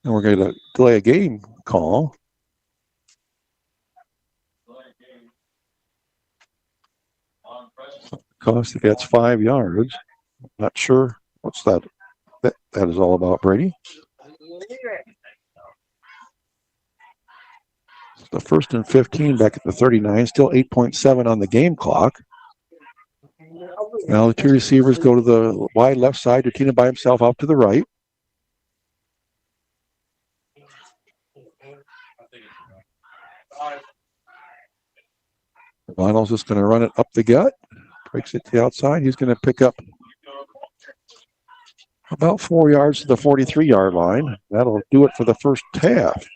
And we're going to delay a game call. Because if that's 5 yards, not sure what's that. That is all about, Brady. The 1st and 15 back at the 39, still 8.7 on the game clock. Now the 2 receivers go to the wide left side. Tina by himself out to the right. Ronald's just going to run it up the gut. Breaks it to the outside. He's going to pick up about 4 yards to the 43-yard line. That'll do it for the first half.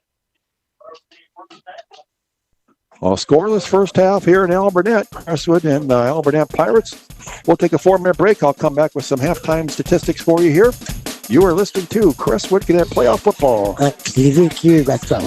Well, scoreless first half here in Alburnett. Crestwood and Alburnett Pirates. We'll take a 4-minute break. I'll come back with some halftime statistics for you here. You are listening to Crestwood Cadet Playoff Football.
Let's go.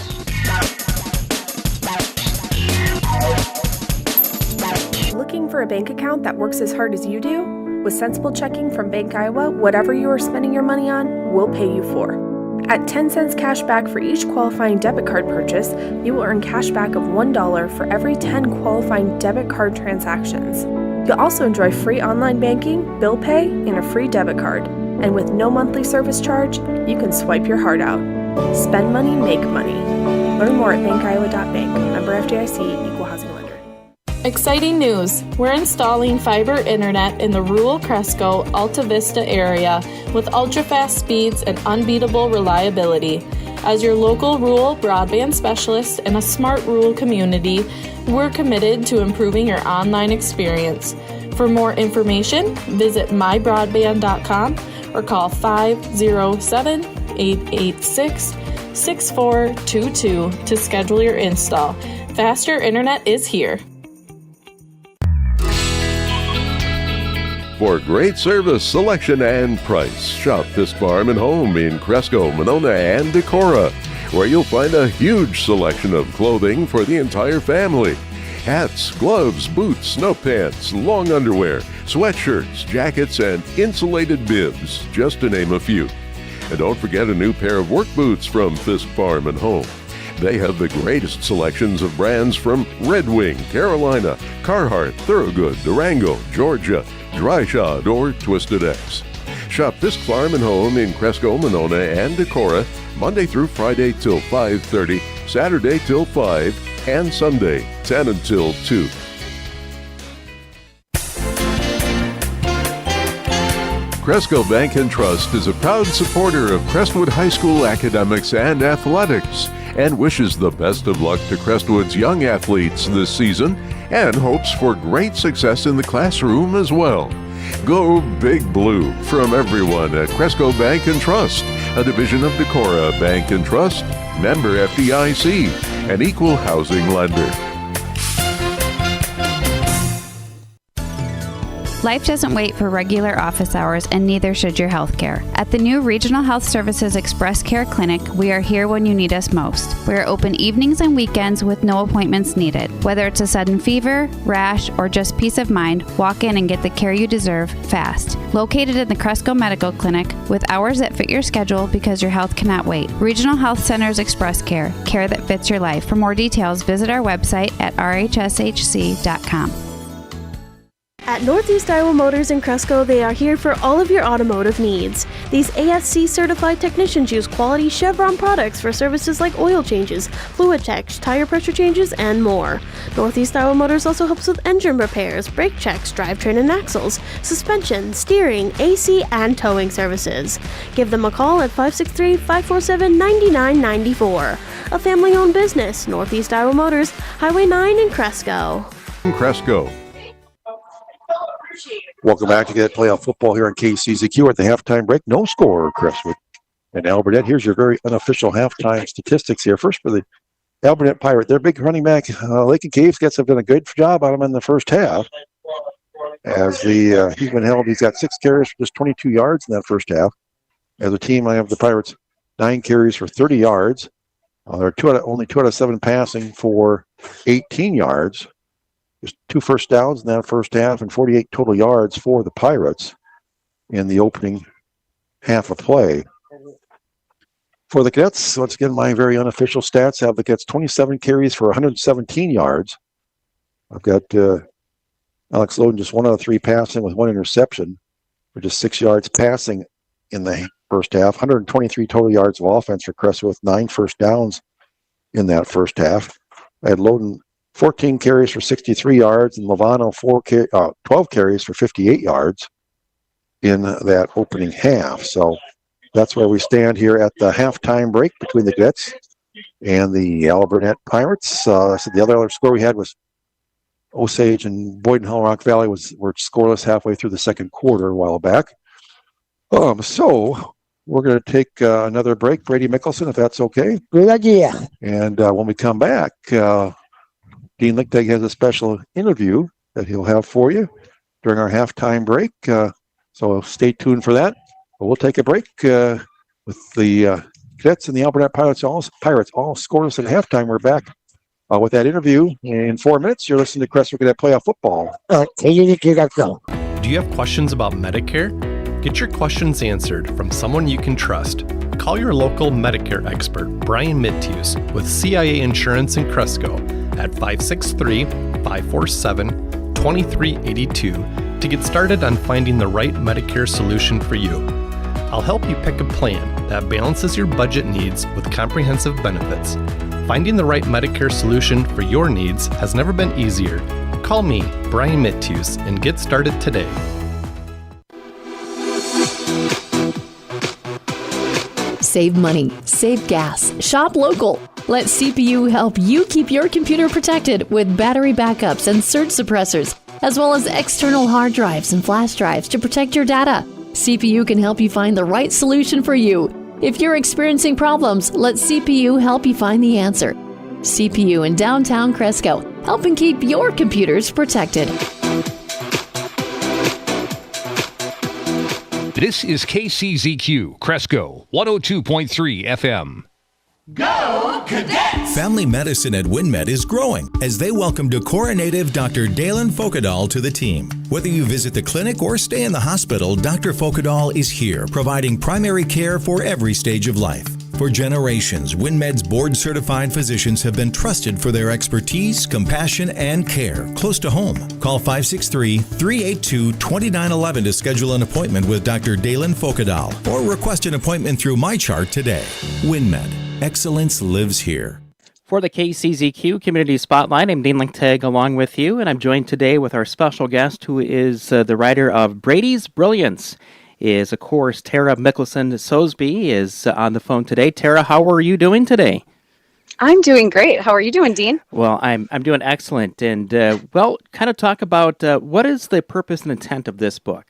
Looking for a bank account that works as hard as you do? With Sensible Checking from Bank Iowa, whatever you are spending your money on, we'll pay you for. At 10 cents cash back for each qualifying debit card purchase, you will earn cash back of $1 for every 10 qualifying debit card transactions. You'll also enjoy free online banking, bill pay, and a free debit card. And with no monthly service charge, you can swipe your heart out. Spend money, make money. Learn more at bankiowa.bank. Member FDIC, equal housing lender.
Exciting news! We're installing fiber internet in the rural Cresco Alta Vista area with ultra-fast speeds and unbeatable reliability. As your local rural broadband specialist in a smart rural community, we're committed to improving your online experience. For more information, visit mybroadband.com or call 507-886-6422 to schedule your install. Faster internet is here.
For great service, selection, and price, shop Fisk Farm and Home in Cresco, Monona, and Decorah, where you'll find a huge selection of clothing for the entire family. Hats, gloves, boots, snow pants, long underwear, sweatshirts, jackets, and insulated bibs, just to name a few. And don't forget a new pair of work boots from Fisk Farm and Home. They have the greatest selections of brands from Red Wing, Carolina, Carhartt, Thorogood, Durango, Georgia, Dryshod, or Twisted X. Shop Fisk Farm and Home in Cresco, Monona, and Decorah, Monday through Friday till 5:30, Saturday till 5, and Sunday 10 until 2. Cresco Bank and Trust is a proud supporter of Crestwood High School academics and athletics, and wishes the best of luck to Crestwood's young athletes this season, and hopes for great success in the classroom as well. Go Big Blue from everyone at Cresco Bank and Trust, a division of Decorah Bank and Trust, member FDIC, an equal housing lender.
Life doesn't wait for regular office hours, and neither should your health care. At the new Regional Health Services Express Care Clinic, we are here when you need us most. We are open evenings and weekends with no appointments needed. Whether it's a sudden fever, rash, or just peace of mind, walk in and get the care you deserve fast. Located in the Cresco Medical Clinic, with hours that fit your schedule because your health cannot wait. Regional Health Centers Express Care, care that fits your life. For more details, visit our website at rhshc.com.
At Northeast Iowa Motors in Cresco, they are here for all of your automotive needs. These ASC certified technicians use quality Chevron products for services like oil changes, fluid checks, tire pressure changes, and more. Northeast Iowa Motors also helps with engine repairs, brake checks, drivetrain and axles, suspension, steering, AC, and towing services. Give them a call at 563-547-9994. A family-owned business, Northeast Iowa Motors, Highway 9 in Cresco.
Cresco.
Welcome back to Cadet Playoff Football here on KCZQ at the halftime break. No score, Crestwood and Alburnett. Here's your very unofficial halftime statistics here. First for the Alburnett Pirate. Their big running back, Lakin Caves, have done a good job on him in the first half. As he's been held, he's got 6 carries for just 22 yards in that first half. As a team, I have the Pirates 9 carries for 30 yards. They're only 2 out of 7 passing for 18 yards. Just 2 first downs in that first half and 48 total yards for the Pirates in the opening half of play. For the Cadets, once again, my very unofficial stats have the Cadets 27 carries for 117 yards. I've got Alex Loden just 1 out of 3 passing with 1 interception for just 6 yards passing in the first half. 123 total yards of offense for Crestwood with 9 first downs in that first half. I had Loden 14 carries for 63 yards, and Lovano 12 carries for 58 yards in that opening half. So that's where we stand here at the halftime break between the Cadets and the Alburnett Pirates. So the other score we had was Osage and Boyden Hull Rock Valley were scoreless halfway through the second quarter a while back. So we're going to take another break, Brady Mickelson, if that's okay.
Good idea.
And when we come back, Dean Lichtig has a special interview that he'll have for you during our halftime break. So stay tuned for that. But we'll take a break with the Cadets and the Alburnett Pirates all scoreless at halftime. We're back with that interview in 4 minutes. You're listening to Crestwood Cadet Playoff Football.
Do you have questions about Medicare? Get your questions answered from someone you can trust. Call your local Medicare expert, Brian Mittius, with CIA Insurance in Cresco at 563-547-2382 to get started on finding the right Medicare solution for you. I'll help you pick a plan that balances your budget needs with comprehensive benefits. Finding the right Medicare solution for your needs has never been easier. call me, Brian Mittius, and get started today.
Save money, save gas, shop local. Let CPU help you keep your computer protected with battery backups and surge suppressors, as well as external hard drives and flash drives to protect your data. CPU can help you find the right solution for you. If you're experiencing problems, let CPU help you find the answer. CPU in downtown Cresco, helping keep your computers protected.
This is KCZQ, Cresco, 102.3 FM.
Go Cadets!
Family medicine at WinMed is growing as they welcome Decorah native Dr. Dalen Folkedahl to the team. Whether you visit the clinic or stay in the hospital, Dr. Folkedahl is here providing primary care for every stage of life. For generations, WinMed's board-certified physicians have been trusted for their expertise, compassion, and care close to home. Call 563-382-2911 to schedule an appointment with Dr. Dalen Folkedahl or request an appointment through MyChart today. WinMed. Excellence lives here.
For the KCZQ Community Spotlight, I'm Dean Linktag along with you, and I'm joined today with our special guest who is the writer of Brady's Brilliance. Is, of course, Tara Mickelson-Sosby is on the phone today. Tara, how are you doing today?
I'm doing great. How are you doing, Dean?
Well, I'm doing excellent. And, kind of talk about what is the purpose and intent of this book?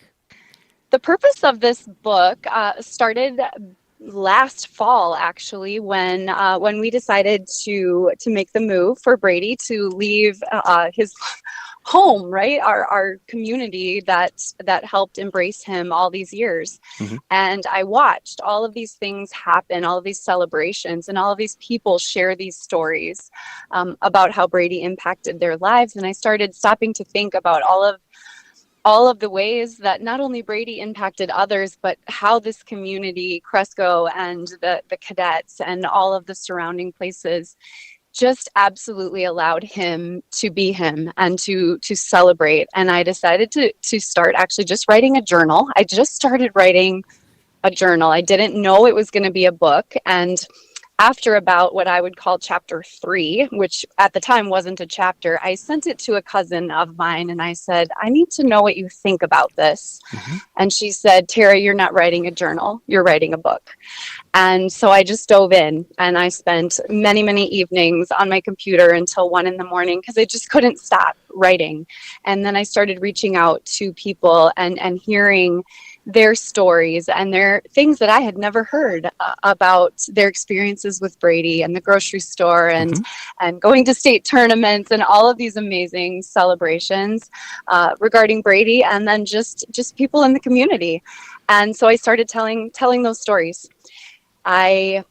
The purpose of this book started last fall, actually, when we decided to make the move for Brady to leave his home, right? Our community that helped embrace him all these years. Mm-hmm. And I watched all of these things happen, all of these celebrations, and all of these people share these stories about how Brady impacted their lives. And I started stopping to think about all of the ways that not only Brady impacted others, but how this community, Cresco and the Cadets and all of the surrounding places just absolutely allowed him to be him and to celebrate. And I decided to start actually just writing a journal. I just started writing a journal. I didn't know it was going to be a book. And after about what I would call chapter 3, which at the time wasn't a chapter, I sent it to a cousin of mine and I said, I need to know what you think about this. Mm-hmm. And she said, Tara, you're not writing a journal, you're writing a book. And so I just dove in and I spent many, many evenings on my computer until 1 a.m. because I just couldn't stop writing. And then I started reaching out to people and hearing their stories and their things that I had never heard about their experiences with Brady and the grocery store and mm-hmm. and going to state tournaments and all of these amazing celebrations regarding Brady, and then just people in the community. And so I started telling those stories. I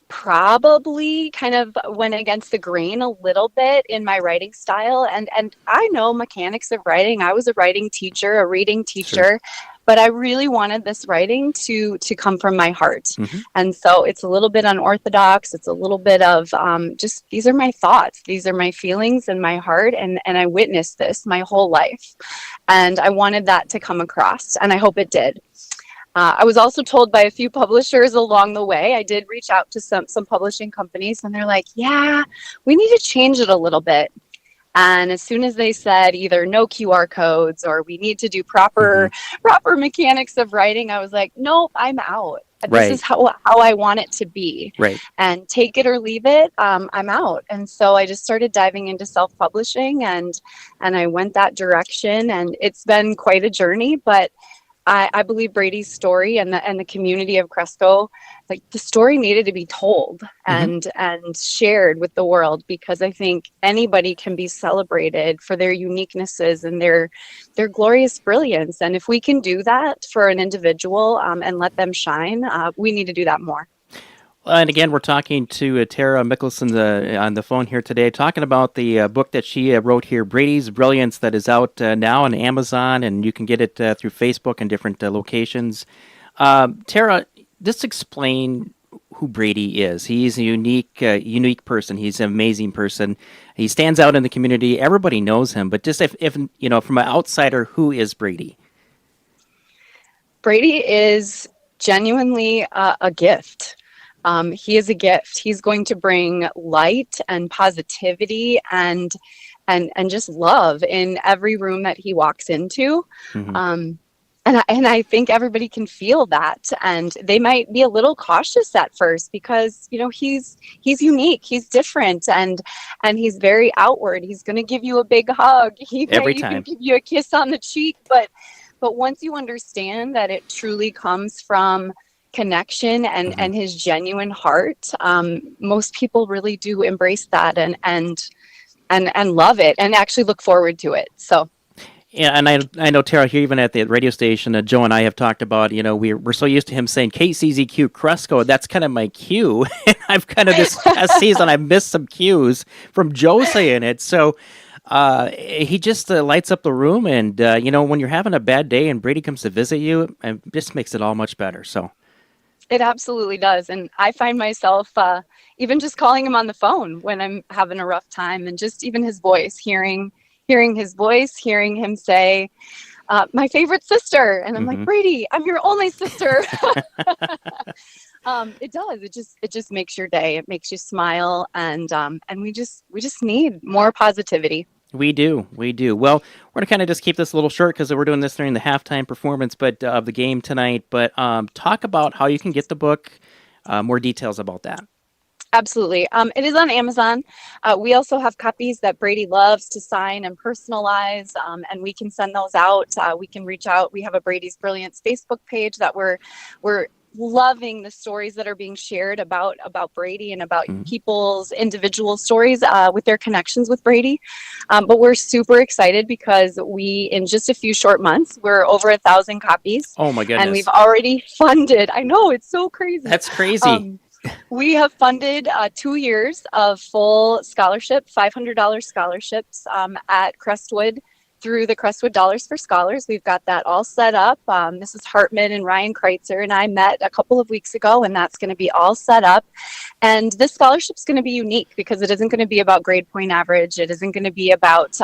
probably kind of went against the grain a little bit in my writing style, and I know mechanics of writing. I was a writing teacher, a reading teacher. Sure. But I really wanted this writing to come from my heart. Mm-hmm. And so it's a little bit unorthodox. It's a little bit of just, these are my thoughts. These are my feelings and my heart. And I witnessed this my whole life. And I wanted that to come across. And I hope it did. I was also told by a few publishers along the way. I did reach out to some publishing companies. And they're like, yeah, we need to change it a little bit. And as soon as they said either no QR codes or we need to do proper mechanics of writing, I was like, nope, I'm out. Right. This is how I want it to be. Right. And take it or leave it, I'm out. And so I just started diving into self-publishing and I went that direction. And it's been quite a journey, but I believe Brady's story and the community of Cresco, like the story needed to be told and shared with the world, because I think anybody can be celebrated for their uniquenesses and their glorious brilliance. And if we can do that for an individual and let them shine, we need to do that more.
And again, we're talking to Tara Mickelson on the phone here today, talking about the book that she wrote here, Brady's Brilliance, that is out now on Amazon, and you can get it through Facebook and different locations. Tara, just explain who Brady is. He's a unique person. He's an amazing person. He stands out in the community. Everybody knows him. But just if you know, from an outsider, who is Brady?
Brady is genuinely a gift. He is a gift. He's going to bring light and positivity and just love in every room that he walks into. And I think everybody can feel that, and they might be a little cautious at first because, you know, he's unique, he's different, and he's very outward. He's going to give you a big hug. He
Every
might even
time.
give you a kiss on the cheek, but once you understand that it truly comes from connection and his genuine heart, most people really do embrace that and love it and actually look forward to it. So.
Yeah, and I know, Tara, here even at the radio station, Joe and I have talked about, you know, we're so used to him saying KCZQ Cresco. That's kind of my cue. And I've kind of this past season, I've missed some cues from Joe saying it. So he just lights up the room. And, you know, when you're having a bad day and Brady comes to visit you, it just makes it all much better. So
It absolutely does. And I find myself even just calling him on the phone when I'm having a rough time, and just even his voice, hearing his voice, hearing him say, my favorite sister. And I'm like, Brady, I'm your only sister. It does. It just makes your day. It makes you smile. And we just need more positivity.
We do. Well, we're going to kind of just keep this a little short because we're doing this during the halftime performance of the game tonight. But talk about how you can get the book, more details about that.
Absolutely. It is on Amazon. We also have copies that Brady loves to sign and personalize, and we can send those out. We can reach out. We have a Brady's Brilliance Facebook page that we're loving the stories that are being shared about Brady and about people's individual stories with their connections with Brady. But we're super excited because in just a few short months, we're over 1,000 copies.
Oh my goodness.
And we've already funded. I know, it's so crazy.
That's crazy.
We have funded 2 years of full scholarship, $500 scholarships at Crestwood through the Crestwood Dollars for Scholars. We've got that all set up. Mrs. Hartman and Ryan Kreitzer and I met a couple of weeks ago, and that's going to be all set up. And this scholarship is going to be unique because it isn't going to be about grade point average. It isn't going to be about,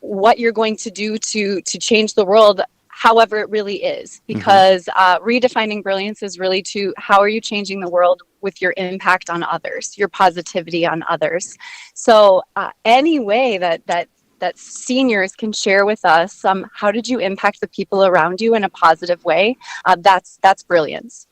what you're going to do to change the world. However, it really is, because redefining brilliance is really to how are you changing the world with your impact on others, your positivity on others. So any way that seniors can share with us, how did you impact the people around you in a positive way? That's brilliance.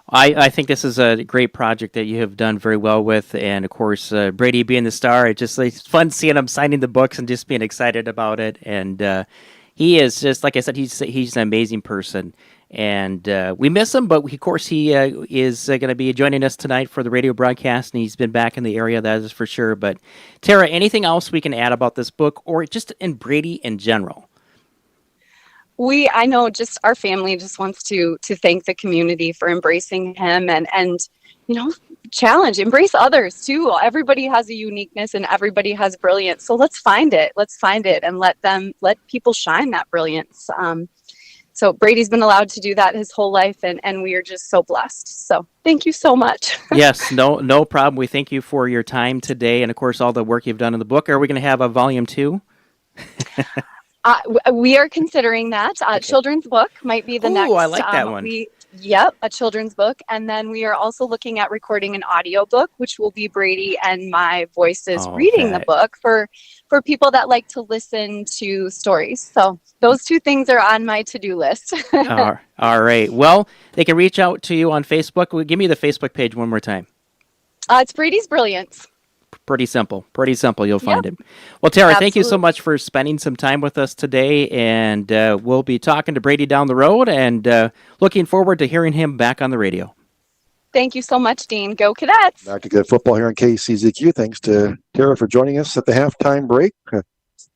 I think this is a great project that you have done very well with, and of course, Brady being the star, it's fun seeing him signing the books and just being excited about it. And he is just, like I said, he's an amazing person, and we miss him. But of course, he is going to be joining us tonight for the radio broadcast, and he's been back in the area, that is for sure. But Tara, anything else we can add about this book, or just in Brady in general?
I know just our family just wants to thank the community for embracing him and embrace others too. Everybody has a uniqueness and everybody has brilliance. So let's find it and let people shine that brilliance. So Brady's been allowed to do that his whole life, and we are just so blessed. So thank you so much.
Yes, no problem. We thank you for your time today, and of course all the work you've done in the book. Are we going to have a volume 2?
We are considering that. Children's book might be the next.
Oh, I like that one.
A children's book. And then we are also looking at recording an audio book, which will be Brady and my voices reading the book for people that like to listen to stories. So those 2 things are on my to-do list.
All right. Well, they can reach out to you on Facebook. Give me the Facebook page one more time.
It's Brady's Brilliance.
Pretty simple. You'll find him. Well, Tara,
Absolutely.
Thank you so much for spending some time with us today. And we'll be talking to Brady down the road, and looking forward to hearing him back on the radio.
Thank you so much, Dean. Go Cadets.
Back to Cadet Football here on KCZQ. Thanks to Tara for joining us at the halftime break.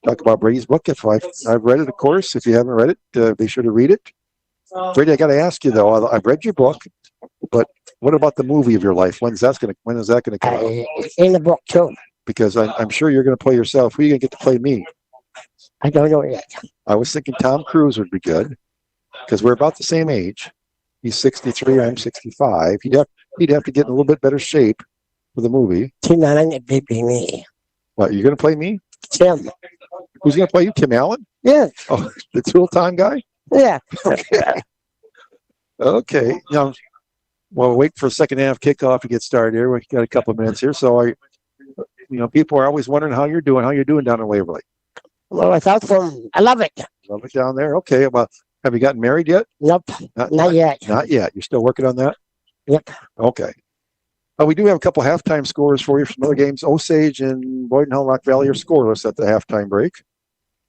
Talk about Brady's book. If I've read it, of course. If you haven't read it, be sure to read it. Brady, I got to ask you, though. I've read your book, but what about the movie of your life? When is that going to come out?
In the book, too.
Because I'm sure you're going to play yourself. Who are you going to get to play me?
I don't know yet.
I was thinking Tom Cruise would be good, because we're about the same age. He's 63, I'm 65. He'd have to get in a little bit better shape for the movie.
Tim Allen would be me.
What, you're going to play me?
Tim.
Who's going to play you, Tim Allen?
Yeah.
Oh, the Tool Time guy?
Yeah.
Okay. Now, Well, wait for a second half kickoff to get started here. We've got a couple of minutes here. So, people are always wondering how you're doing. How you're doing down in Waverly?
Well, it's awesome. I love it.
Love it down there. Okay. Well, have you gotten married yet?
Nope. Not yet.
Not yet. You're still working on that?
Yep.
Okay. We do have a couple halftime scores for you from other games. Osage and Boyden Rock Valley are scoreless at the halftime break.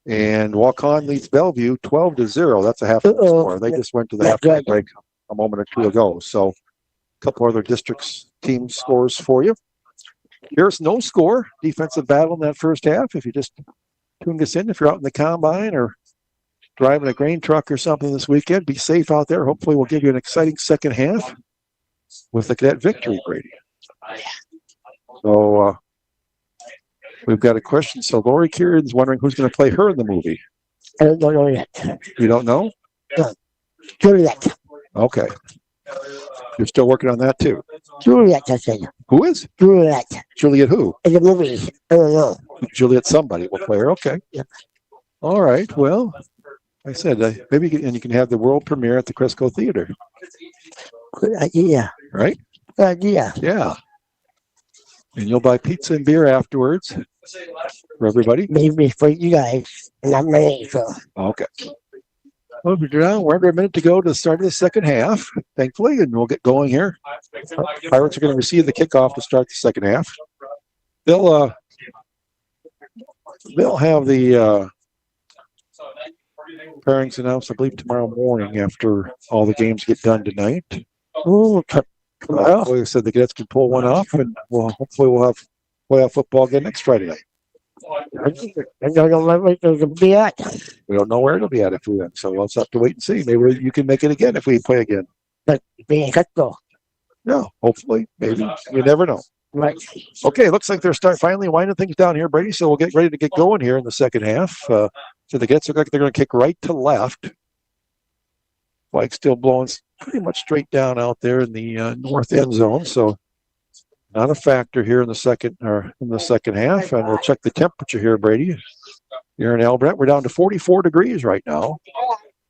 And Waukon leads Bellevue 12-0. That's a halftime score. They just went to the halftime break a moment or two ago. So a couple other districts team scores for you. Here's no score. Defensive battle in that first half. If you just tune this in, if you're out in the combine or driving a grain truck or something this weekend, be safe out there. Hopefully we'll give you an exciting second half with the Cadet victory, Brady. So we've got a question. So Lori Kieran's wondering who's going to play her in the movie.
I don't know yet.
You don't know?
No. Juliet.
Okay. You're still working on that too?
Juliet, I said.
Who is?
Juliet.
Juliet who?
In the movie. I don't know.
Juliet somebody will play her. Okay.
Yep.
All right. Well, I said maybe you can have the world premiere at the Cresco Theater.
Good idea.
Right?
Good idea.
Yeah. And you'll buy pizza and beer afterwards for everybody?
Maybe for you guys. Not me. So.
Okay. Well, we're under a minute to go to the start of the second half, thankfully, and we'll get going here. Pirates are going to receive the kickoff to start the second half. They'll have the pairings announced, I believe, tomorrow morning after all the games get done tonight.
Ooh,
like I said, the Cadets can pull one off, and hopefully we'll have playoff football again next Friday night.
I don't know where it'll be at.
We don't know where it'll be at if we win, so we'll just have to wait and see. Maybe you can make it again if we play again.
But let's go.
No, hopefully, maybe. You never know.
Right.
Okay, looks like they're finally winding things down here, Brady. So we'll get ready to get going here in the second half. So the Cadets look like they're going to kick right to left. Flag still blowing pretty much straight down out there in the north end zone. So not a factor here in the second half. And we'll check the temperature here, Brady. Here in Alburnett, we're down to 44 degrees right now.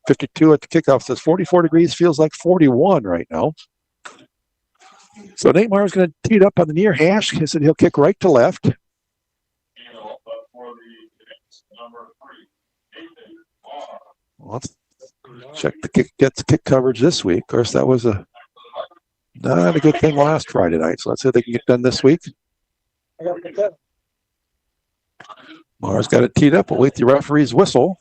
52 at the kickoff says 44 degrees, feels like 41 right now. So Nate Meyer's going to tee it up on the near hash. He said he'll kick right to left. Let's check the kick coverage this week. Of course, that was not a good thing last Friday night. So let's see if they can get done this week. Mars got it teed up. We'll wait the referee's whistle.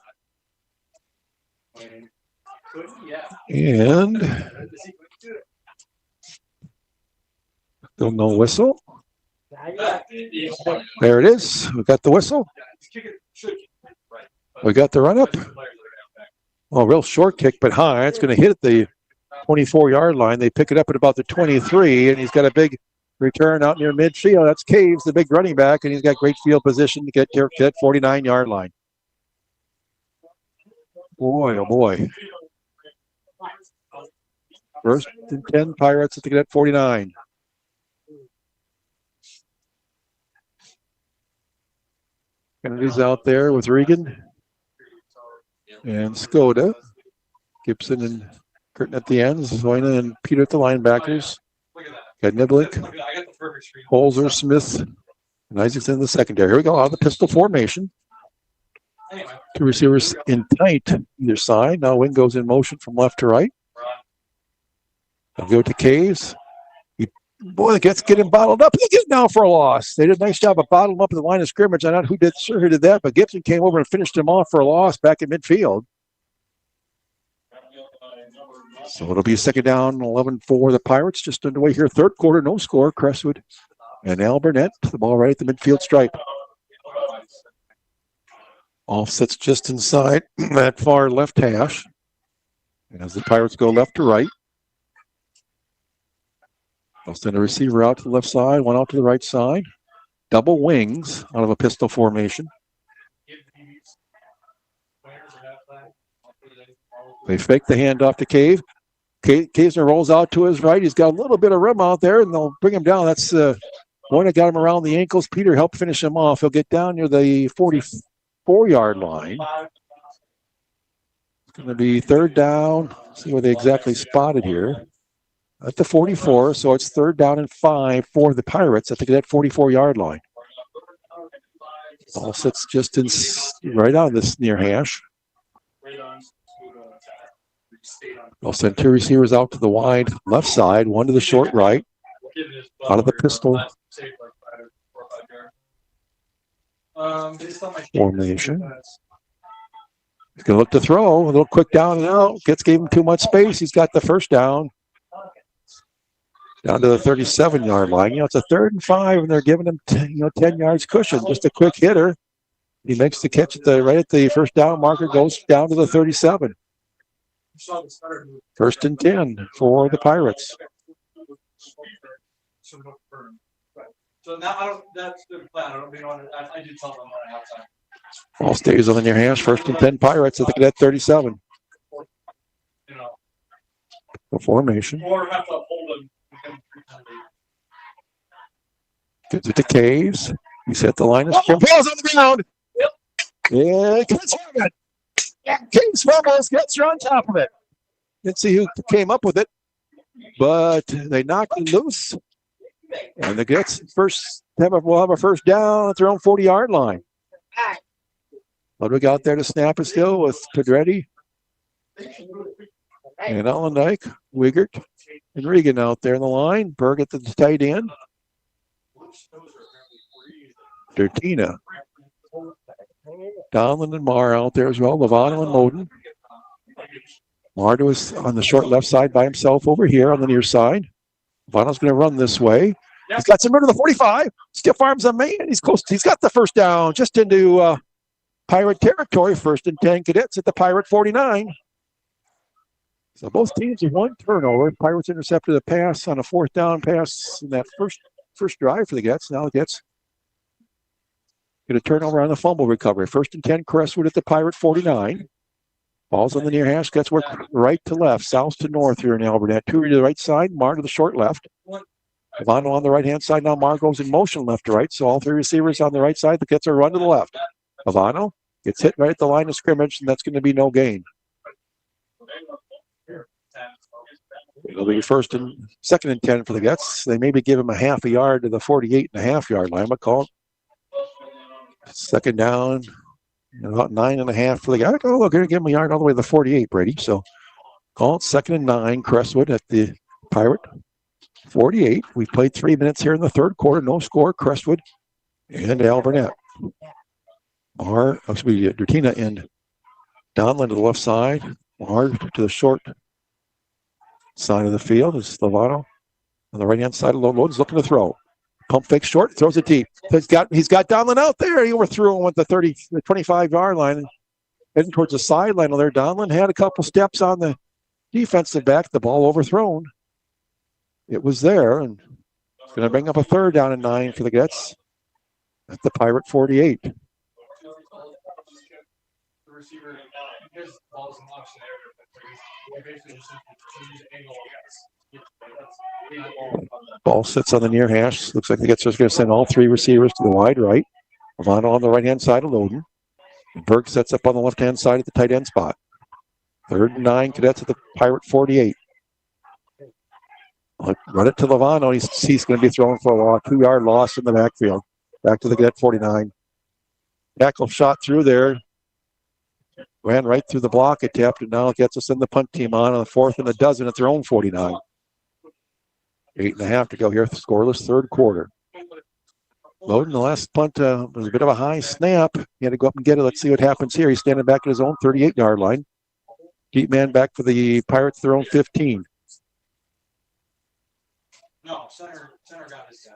And still no whistle. There it is. We got the whistle. We got the run up. Oh, real short kick, but high. It's going to hit at the 24-yard line. They pick it up at about the 23, and he's got a big return out near midfield. That's Caves, the big running back, and he's got great field position to get to that 49-yard line. Boy, oh boy. First and 10, Pirates at the Cadet 49. Kennedy's out there with Regan and Skoda. Gibson and Curtin at the ends. Zoina and Peter at the linebackers. Got Niblick, Holzer, Smith, and Isaacson in the secondary. Here we go, out of the pistol formation. Two receivers in tight either side. Now Wing goes in motion from left to right. They'll go to Caves. Boy, the Cadets get him bottled up. He gets now for a loss. They did a nice job of bottling him up at the line of scrimmage. I don't know who did that, but Gibson came over and finished him off for a loss back in midfield. So it'll be a second down, 11 for the Pirates. Just underway here. Third quarter, no score. Crestwood and Alburnett. The ball right at the midfield stripe. Offsets just inside that far left hash. As the Pirates go left to right. They'll send a receiver out to the left side, one out to the right side. Double wings out of a pistol formation. They fake the handoff to Cave. Kaveser rolls out to his right. He's got a little bit of room out there, and they'll bring him down. That's one that got him around the ankles. Peter helped finish him off. He'll get down near the 44-yard line. It's going to be third down. See where they exactly spotted here. at the 44, so it's 3rd down and 5 for the Pirates at the Cadet 44-yard line. Ball sits just right on this near hash. They'll send 2 receivers out to the wide left side, 1 to the short right. Out of the pistol formation. He's going to look to throw. A little quick down and out. Gave him too much space. He's got the first down. Down to the 37-yard line. It's a 3rd and 5, and they're giving him 10 yards cushion. Just a quick hitter. He makes the catch right at the first down marker, goes down to the 37. 1st and 10 for the Pirates.
So now that's the plan. I do tell them when I have time.
Ball stays on the near hash. 1st and 10 Pirates at the Cadet 37. The formation.
Or have to hold them.
Gets it to Caves. He's at the line of scrimmage. Ball's on the ground. Yeah, Caves have it. Caves fumbles, gets on top of it. Didn't see who came up with it, but they knocked it loose. And the Cadets will have a first down at their own 40-yard line. Ludwig out there to snap it still with Pedretti and Allendike, Wiegert, and Regan out there in the line. Berg at the tight end. Dertina. Donlin and Marr out there as well. Lovano and Moden. Marr was on the short left side by himself over here on the near side. Lovano's going to run this way. He's got some room to the 45. Stiff arms a man. He's close. He's got the first down just into Pirate territory. 1st and 10 Cadets at the Pirate 49. So both teams have 1 turnover. Pirates intercepted a pass on a 4th down pass in that first drive for the Cadets. Now the Cadets get a turnover on the fumble recovery. 1st and 10 Crestwood at the Pirate 49. Ball's on the near hash. Cadets work right to left, south to north here in Alburnett. 2 to the right side, Marr to the short left. Ivano on the right-hand side. Now Marr goes in motion left to right. So all 3 receivers on the right side. The Cadets are run to the left. Ivano gets hit right at the line of scrimmage, and that's going to be no gain. It'll be 2nd and 10 for the Cadets. They maybe give him a half a yard to the 48.5-yard line, but call it 2nd down, about 9.5 for the Cadets. Oh, look, they're going to give him a yard all the way to the 48, Brady. So call it 2nd and 9, Crestwood at the Pirate 48. We've played 3 minutes here in the 3rd quarter. No score, Crestwood and Alburnett. Dertina and Donlin to the left side. Marr to the short side of the field is Lovano. On the right-hand side, Loden's looking to throw. Pump fake short, throws it deep. He's got Donlin out there. He overthrew him at the 25-yard line. Heading towards the sideline there. Donlin had a couple steps on the defensive back. The ball overthrown. It was there, and it's going to bring up a 3rd down and 9 for the Cadets at the Pirate 48. Ball sits on the near hash. Looks like the Cadets are going to send all 3 receivers to the wide right. Ivano on the right-hand side of Loden. Berg sets up on the left-hand side at the tight end spot. 3rd and 9 Cadets at the Pirate 48. Run it to Lovano. He's going to be throwing for a 2-yard loss in the backfield. Back to the Cadet 49. Tackle shot through there. Ran right through the block. It tapped, and now it gets us in the punt team on the 4th and a dozen at their own 49. 8.5 to go here. Scoreless 3rd quarter. Loden, the last punt was a bit of a high snap. He had to go up and get it. Let's see what happens here. He's standing back at his own 38-yard line. Deep man back for the Pirates, their own 15.
No, center got his guy.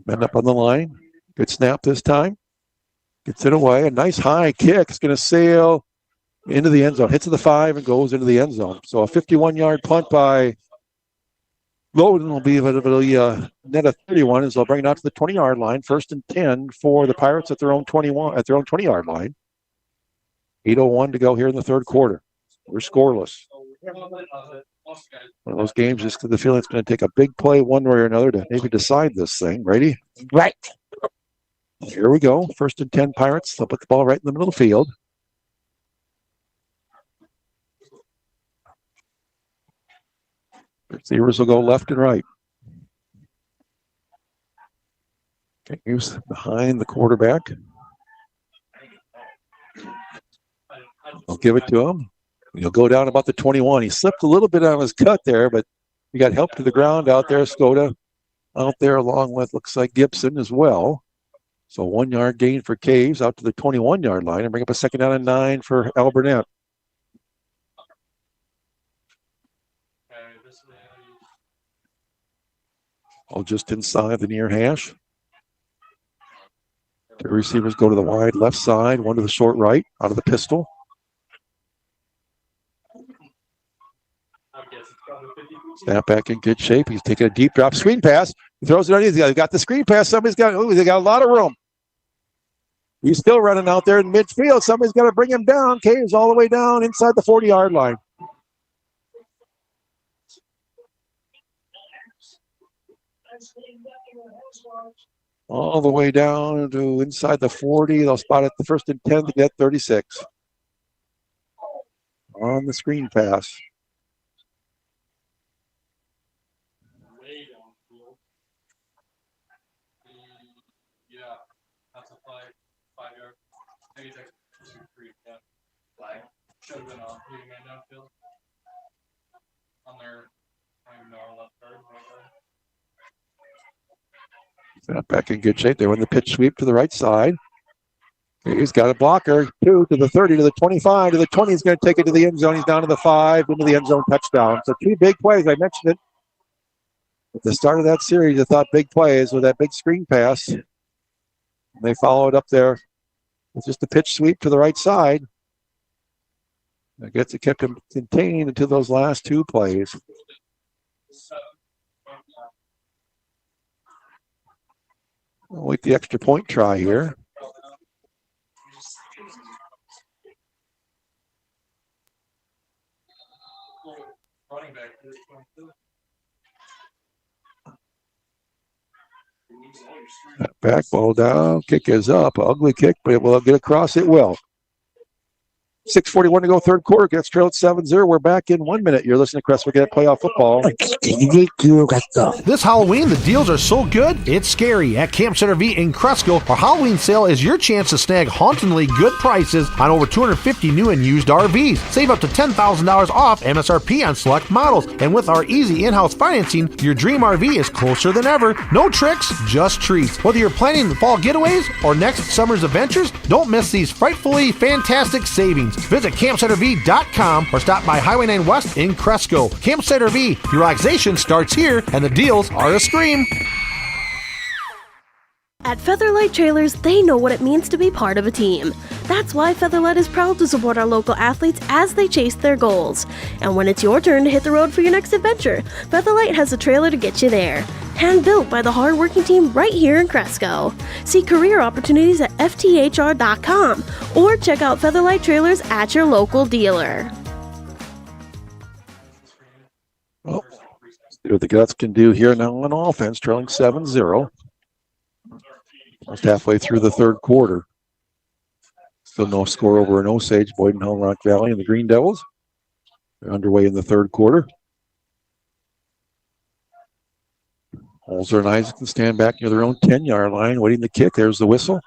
Men up on the line. Good snap this time. Gets it away. A nice high kick. It's going to sail into the end zone. Hits the 5 and goes into the end zone. So a 51-yard punt by Loden will be net of 31 as they'll bring it out to the 20-yard line. 1st and 10 for the Pirates at their own 20-yard line. 8:01 to go here in the 3rd quarter. We're scoreless. One of those games, just the feeling it's going to take a big play one way or another to maybe decide this thing. Brady?
Right.
Here we go. 1st and 10 Pirates. They'll put the ball right in the middle of the field. Receivers will go left and right. Caves behind the quarterback. I'll give it to him. He'll go down about the 21. He slipped a little bit on his cut there, but he got help to the ground out there. Skoda out there along with, looks like Gibson as well. So 1 yard gain for Caves out to the 21-yard line and bring up a 2nd down and 9 for Alburnett. All just inside the near hash. The receivers go to the wide left side, one to the short right, out of the pistol. Snap back in good shape. He's taking a deep drop screen pass. He throws it underneath. He's got the screen pass. They got a lot of room. He's still running out there in midfield. Somebody's got to bring him down. Caves all the way down inside the 40-yard line. All the way down to inside the 40. They'll spot it the 1st and 10 to get 36. On the screen pass.
That's a 5 yard. Maybe it's actually 2-3. Yeah. Flag. Should have been a leading man downfield. On their, I don't even know, left guard, right guard.
Snap back in good shape. They run the pitch sweep to the right side. He's got a blocker. 2 to the 30, to the 25, to the 20. He's going to take it to the end zone. He's down to the 5, into the end zone, touchdown. So 2 big plays. I mentioned it at the start of that series. I thought big plays with that big screen pass. And they followed up there with just a pitch sweep to the right side. I guess it kept him contained into those last 2 plays. We'll wait the extra point try here. Back ball down. Kick is up. Ugly kick, but it will get across. It will. 6:41 to go, third quarter. Gets trailed 7-0. We're back in 1 minute. You're listening to Crestwood Cadet Playoff Football.
This Halloween, the deals are so good, it's scary. At Camp Center V in Cresco, our Halloween sale is your chance to snag hauntingly good prices on over 250 new and used RVs. Save up to $10,000 off MSRP on select models. And with our easy in-house financing, your dream RV is closer than ever. No tricks, just treats. Whether you're planning fall getaways or next summer's adventures, don't miss these frightfully fantastic savings. Visit CampCenterV.com or stop by Highway 9 West in Cresco. Camp Center V, your relaxation starts here, and the deals are a scream.
At Featherlight Trailers, they know what it means to be part of a team. That's why Featherlight is proud to support our local athletes as they chase their goals. And when it's your turn to hit the road for your next adventure, Featherlight has a trailer to get you there. Hand-built by the hard-working team right here in Cresco. See career opportunities at fthr.com or check out Featherlight Trailers at your local dealer.
Well, see what the Cadets can do here now on offense, trailing 7-0. Almost halfway through the third quarter. Still no score over in Osage, Boyden, Rock Valley, and the Green Devils. They're underway in the third quarter. Holzer and Isaacson stand back near their own 10-yard line, waiting to kick. There's the whistle.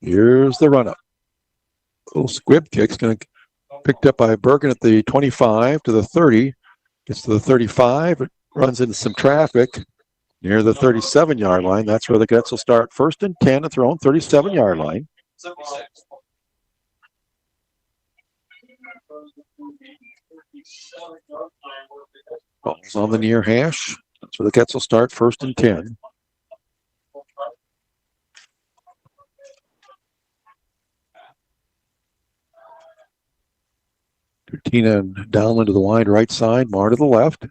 Here's the run-up. Little squib kick's going to picked up by Bergen at the 25 to the 30. Gets to the 35. It runs into some traffic near the 37-yard line. That's where the Cadets will start. 1st and 10 at their own 37-yard line. Ball's on the near hash. That's where the Cadets will start. 1st and 10. Tina and Downland to the wide right side. Marr to the left.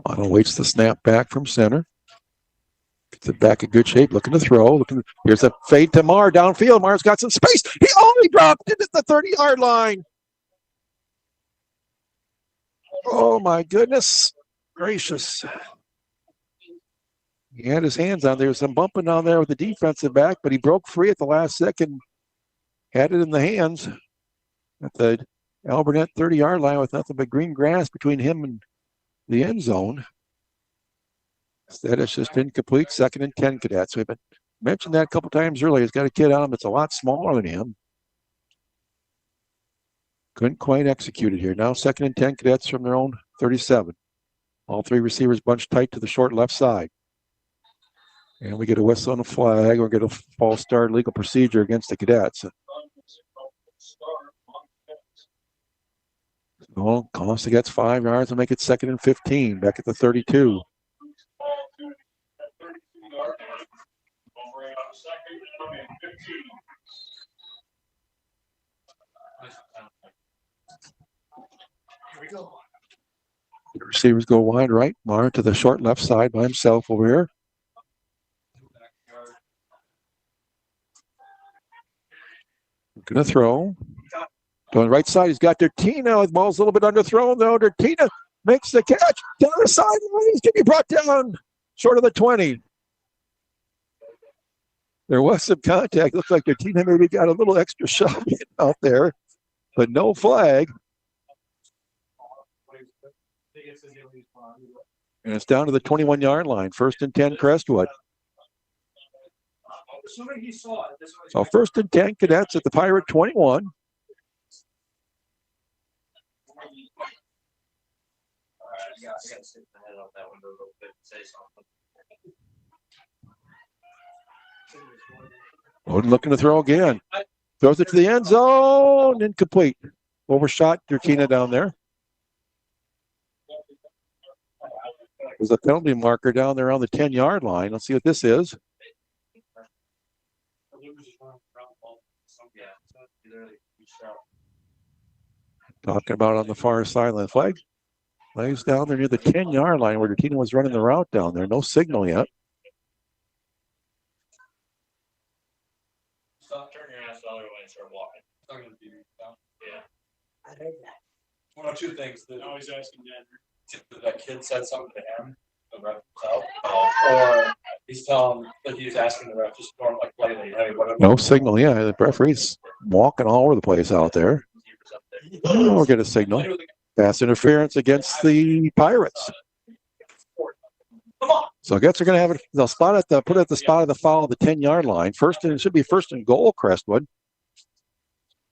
Otto waits the snap back from center. Gets it back in good shape. Looking to throw. Here's a fade to Marr downfield. Marr's got some space. He only dropped it at the 30-yard line. Oh, my goodness gracious. He had his hands on there. Some bumping on there with the defensive back, but he broke free at the last second. Had it in the hands at the Alburnett 30-yard line with nothing but green grass between him and the end zone. Instead, it's just incomplete. 2nd and 10 Cadets. We've mentioned that a couple times earlier. He's got a kid on him that's a lot smaller than him. Couldn't quite execute it here. Now 2nd and 10 Cadets from their own 37. All three receivers bunched tight to the short left side. And we get a whistle and a flag, or get a false start legal procedure against the Cadets. Well, Costa gets 5 yards and make it 2nd and 15, back at the 32. The receivers go wide right. Marr to the short left side by himself over here. Going to throw. On the right side, he's got Dertina. The ball's a little bit underthrown, though. Dertina makes the catch. Down the sideline. He's going to be brought down short of the 20. There was some contact. Looks like Dertina maybe got a little extra shot out there, but no flag. And it's down to the 21-yard line. 1st and 10 Crestwood. So 1st and 10 Cadets at the Pirate 21. Odin looking to throw again. Throws it to the end zone. Incomplete. Overshot Dertina down there. There's a penalty marker down there on the 10-yard line. Let's see what this is. Talking about on the far sideline. Flag lays down there near the 10-yard line where Dertina was running the route down there. No signal yet.
Stop turning your ass the other way and start walking. It's not going to be yeah. I heard that. One of two things. I was asking that kid said something to him, the ref himself, or he's telling that he's asking the ref just going like lightly. Hey,
no signal. Yeah, the referee's walking all over the place out there. We'll get a signal. Pass interference against the Pirates. So I guess they're going to have it. They'll spot it. They'll put it at the spot of the foul of the 10-yard line. It should be 1st and goal, Crestwood.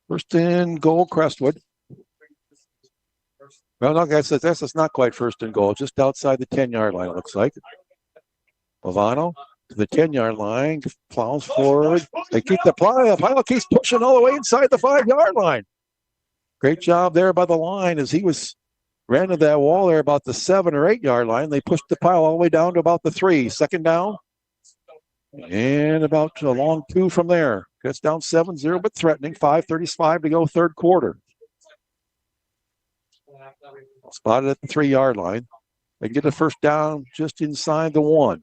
1st and goal, Crestwood. Well, no, guys, that's not quite 1st and goal. Just outside the 10-yard line, it looks like. Bovano to the 10-yard line. Plows forward. They keep the plow. The plow keeps pushing all the way inside the 5-yard line. Great job there by the line as he ran to that wall there about the 7 or 8-yard line. They pushed the pile all the way down to about the 3. 2nd down. And about a long 2 from there. Gets down 7-0, but threatening. 5:35 to go, 3rd quarter. Spotted at the 3-yard line. They get a 1st down just inside the 1.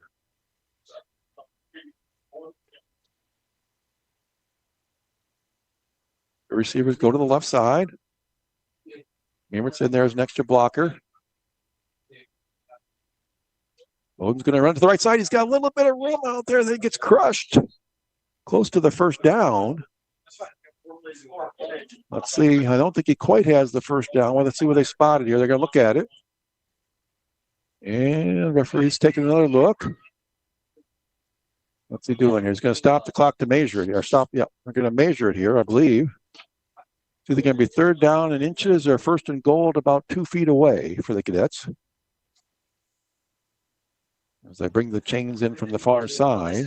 The receivers go to the left side. Emmert's in there as an extra blocker. Odin's going to run to the right side. He's got a little bit of room out there. Then he gets crushed. Close to the 1st down. Let's see. I don't think he quite has the 1st down. Well, let's see what they spotted here. They're going to look at it. And the referee's taking another look. What's he doing here? He's going to stop the clock to measure it here. We're going to measure it here, I believe. It's either going to be 3rd down in inches or 1st and goal about 2 feet away for the Cadets. As they bring the chains in from the far side.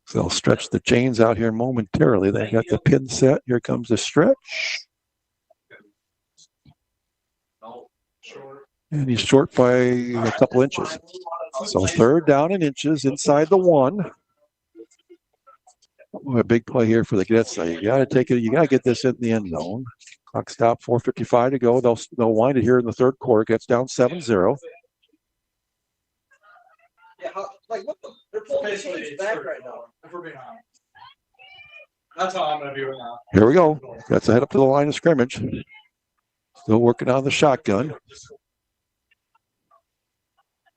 So they'll stretch the chains out here momentarily. They got the pin set. Here comes the stretch. And he's short by a couple inches. So 3rd down in inches inside the 1. A big play here for the Cadets. So you got to take it. You got to get this in the end zone. Clock stop, 4:55 to go. They'll wind it here in the 3rd quarter. Gets down 7-0.
Yeah, like what the? They're pulling the chains back right now. If we're being honest. That's how I'm going to be right now.
Here we go. That's a head up to the line of scrimmage. Still working on the shotgun.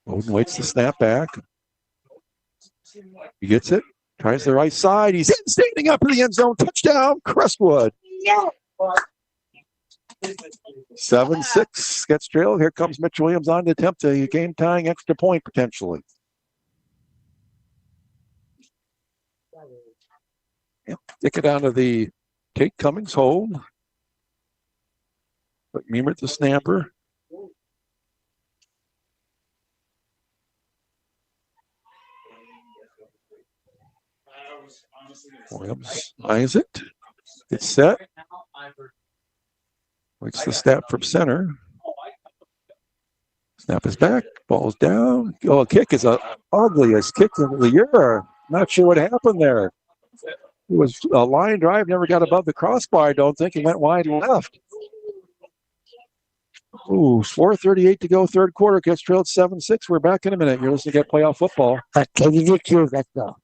Odin waits to snap back. He gets it. Tries the right side. He's in, standing up in the end zone. Touchdown, Crestwood. 7-6 gets trailed. Here comes Mitch Williams on to attempt a game-tying extra point potentially. Yep. Stick it down to the Tate Cummings hold. But Meemer the snapper. Williams eyes it. It's set. Waits the snap from center. Snap is back. Ball's down. Oh, kick is the ugliest kick of the year. Not sure what happened there. It was a line drive, never got above the crossbar, I don't think. He went wide left. Ooh, 4:38 to go, third quarter. Gets trailed 7-6. We're back in a minute. You're listening to Get Playoff Football.
Let's go.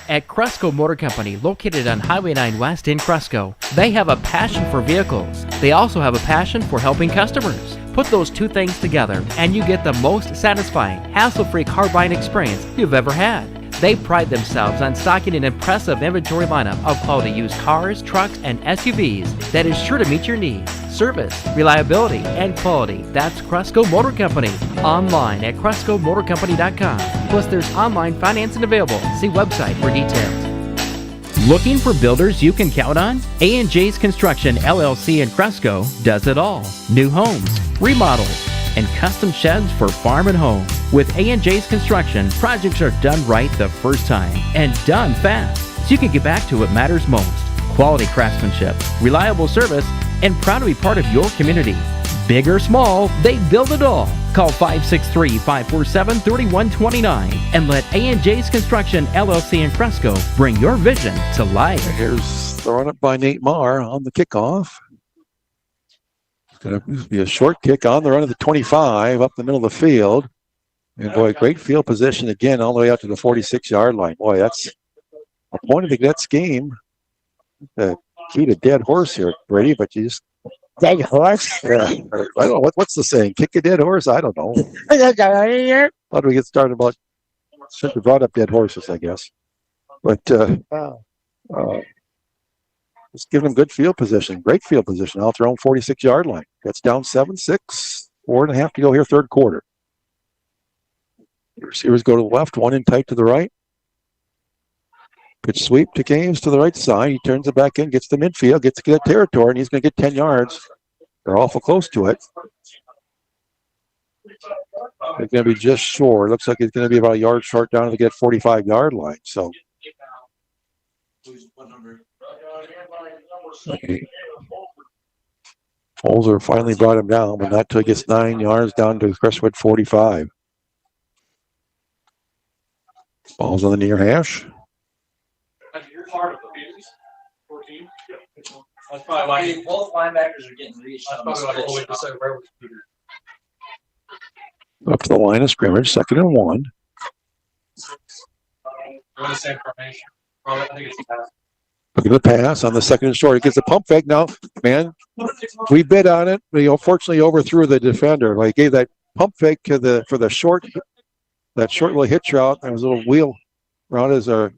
At Cresco Motor Company, located on Highway 9 West in Cresco, they have a passion for vehicles. They also have a passion for helping customers. Put those two things together, and you get the most satisfying, hassle-free car buying experience you've ever had. They pride themselves on stocking an impressive inventory lineup of quality used cars, trucks, and SUVs that is sure to meet your needs. Service, reliability, and quality. That's Cresco Motor Company. Online at CrescoMotorCompany.com. Plus, there's online financing available. See website for details. Looking for builders you can count on? A&J's Construction LLC in Cresco does it all. New homes, remodels, and custom sheds for farm and home. With A&J's Construction, projects are done right the first time and done fast, so you can get back to what matters most. Quality craftsmanship, reliable service, and proud to be part of your community. Big or small, they build it all. Call 563-547-3129 and let A&J's Construction LLC in Cresco bring your vision to life.
Here's the run up by Nate Marr on the kickoff. It's going to be a short kick on the run of the 25 up the middle of the field. And boy, great field position again all the way out to the 46-yard line. Boy, that's a point of the Cadets game. The key to dead horse here, Brady, but you just...
Dead horse?
Yeah. I don't know. What's the saying? Kick a dead horse? I don't know. How do we get started about... Since we brought up dead horses, I guess. But just give them good field position. Great field position out their own 46-yard line. That's down 7-6. 4.5 to go here, third quarter. The receivers go to the left, one in tight to the right. Pitch sweep to Gaines to the right side. He turns it back in, gets to midfield, gets to get territory, and he's going to get 10 yards. They're awful close to it. They're going to be just short. Looks like it's going to be about a yard short down to the get 45-yard line. So. Holzer finally brought him down, but not till he gets 9 yards down to Crestwood 45. Ball's on the near hash.
That's probably why both linebackers are getting reached. Up
to the line of scrimmage, 2nd and 1.
The same formation. I think it's a pass.
Look at the pass on the 2nd and short. He gets a pump fake. Now, man, we bid on it. We unfortunately overthrew the defender. He gave that pump fake to for the short, that short little hitch route. There was a little wheel around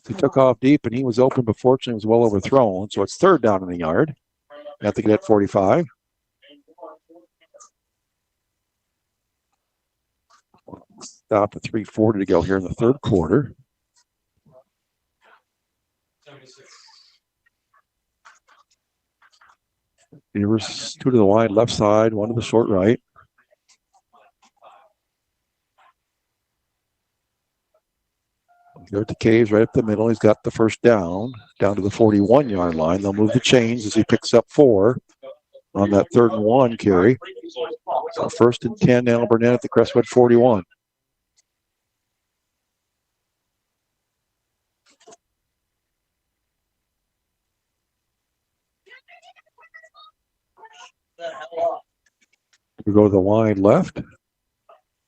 he took off deep, and he was open, but fortunately was well overthrown. So it's 3rd down in the yard at the Cadet 45. Stop at 3:40 to go here in the third quarter. Beavers 2 to the wide left side, 1 to the short right. Here at the Caves, right up the middle. He's got the first down to the 41-yard line. They'll move the chains as he picks up 4 on that 3rd and 1 carry. So 1st and 10, Alburnett at the Crestwood 41. We go to the wide left,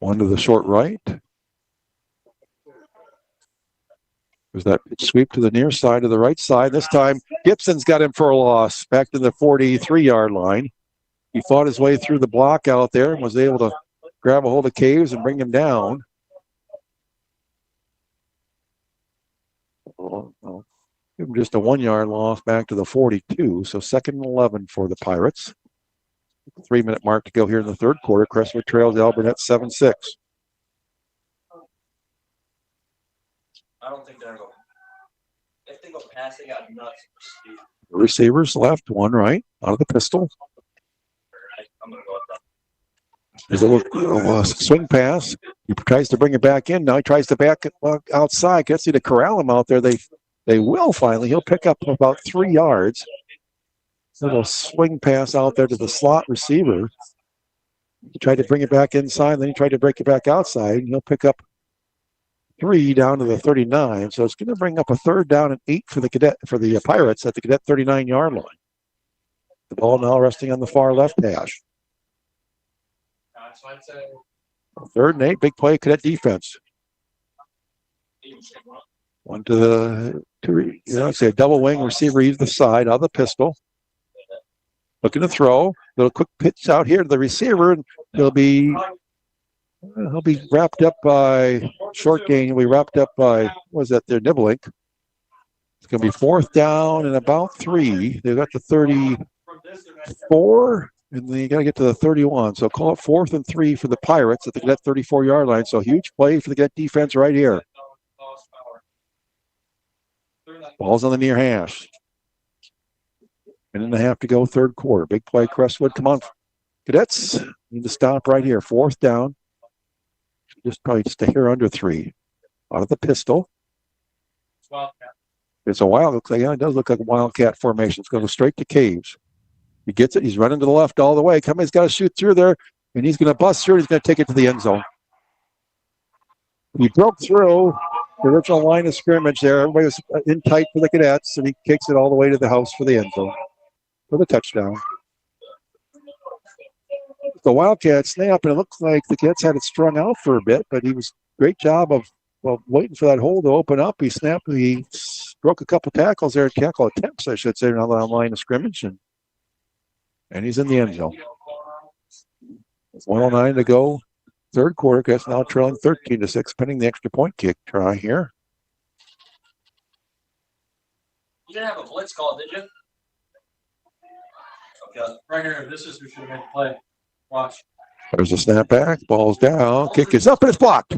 1 to the short right. There's that sweep to the near side to the right side. This time, Gibson's got him for a loss back to the 43-yard line. He fought his way through the block out there and was able to grab a hold of Caves and bring him down. Well, give them just a 1 yard loss back to the 42. So 2nd and 11 for the Pirates. 3-minute mark to go here in the third quarter. Crestwood trails Alburnett 7-6.
I don't think they're going. If they go past, they got nuts.
The receivers left, one right, out of the pistol.
I'm going to go with that.
There's a little swing pass. He tries to bring it back in. Now he tries to back it outside. Gets you to corral him out there. They will finally. He'll pick up about 3 yards. Little swing pass out there to the slot receiver. He tried to bring it back inside, then he tried to break it back outside, and he'll pick up 3 down to the 39. So it's going to bring up a 3rd down and 8 for the Pirates at the Cadet 39-yard line. The ball now resting on the far left hash.
So I'd say
3rd and 8, big play, Cadet defense. One to the, I'd say a double wing receiver either side out of the pistol. Looking to throw. Little quick pitch out here to the receiver, and he'll be wrapped up by short gain. He'll be wrapped up by, what was that there, Nibblink. It's going to be 4th down and about 3. They've got the 34, and then you got to get to the 31. So call it 4th and 3 for the Pirates at the Cadet 34-yard line. So huge play for the Cadet defense right here. Ball's on the near hash. 1.5 to go, third quarter. Big play, Crestwood. Come on. Cadets need to stop right here. 4th down. Probably just a hair under 3. Out of the pistol. It's a wild. Looks like, it does look like a wildcat formation. It's going to go straight to Caves. He gets it. He's running to the left all the way. He's got to shoot through there, and he's going to bust through. He's going to take it to the end zone. He broke through the original line of scrimmage there. Everybody was in tight for the Cadets, and he kicks it all the way to the house for the end zone. For the touchdown. The Wildcat snap, and it looks like the Cadets had it strung out for a bit, but he was great job of waiting for that hole to open up. He broke a couple tackles there, tackle attempts, I should say, on the line of scrimmage, and he's in the end zone. 1:09 to go. Third quarter, Cadets now trailing 13-6, pending the extra point kick try here.
You didn't have a blitz call, did you? Okay, right here. This is who should have made the play. Watch.
There's a snap back. Ball's down. Kick is up and it's blocked.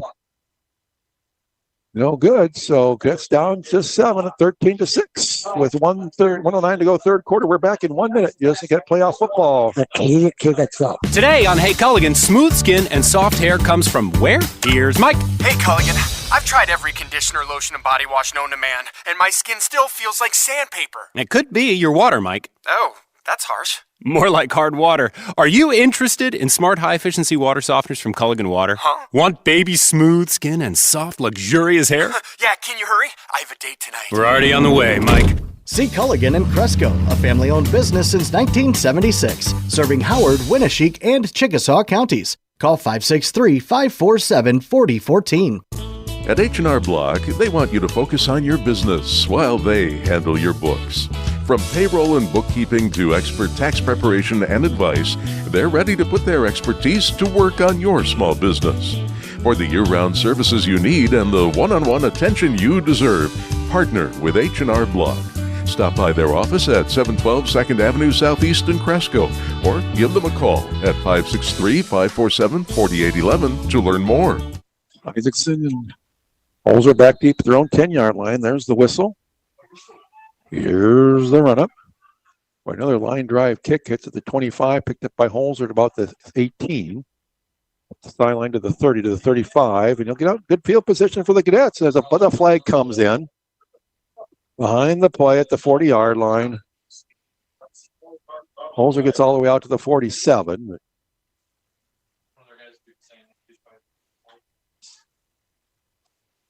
No good. So Cadets down to 7 at 13-6 with 1:09 to go third quarter. We're back in 1 minute. You just get playoff football.
Today on Hey Culligan, smooth skin and soft hair comes from where? Here's Mike.
Hey Culligan, I've tried every conditioner, lotion, and body wash known to man, and my skin still feels like sandpaper.
It could be your water, Mike.
Oh, that's harsh.
More like hard water. Are you interested in smart, high-efficiency water softeners from Culligan Water?
Huh?
Want baby smooth skin and soft, luxurious hair?
Yeah, can you hurry? I have a date tonight.
We're already on the way, Mike.
See Culligan and Cresco, a family-owned business since 1976, serving Howard, Winneshiek, and Chickasaw counties. Call 563-547-4014.
At H&R Block, they want you to focus on your business while they handle your books. From payroll and bookkeeping to expert tax preparation and advice, they're ready to put their expertise to work on your small business. For the year-round services you need and the one-on-one attention you deserve, partner with H&R Block. Stop by their office at 712 2nd Avenue Southeast in Cresco, or give them a call at 563-547-4811 to learn more.
Isaacson and Holzer back deep at their own 10-yard line. There's the whistle. Here's the run-up. Another line drive kick hits at the 25, picked up by Holzer at about the 18. The sideline to the 30 to the 35, and you'll get out good field position for the Cadets as a flag comes in. Behind the play at the 40-yard line. Holzer gets all the way out to the 47.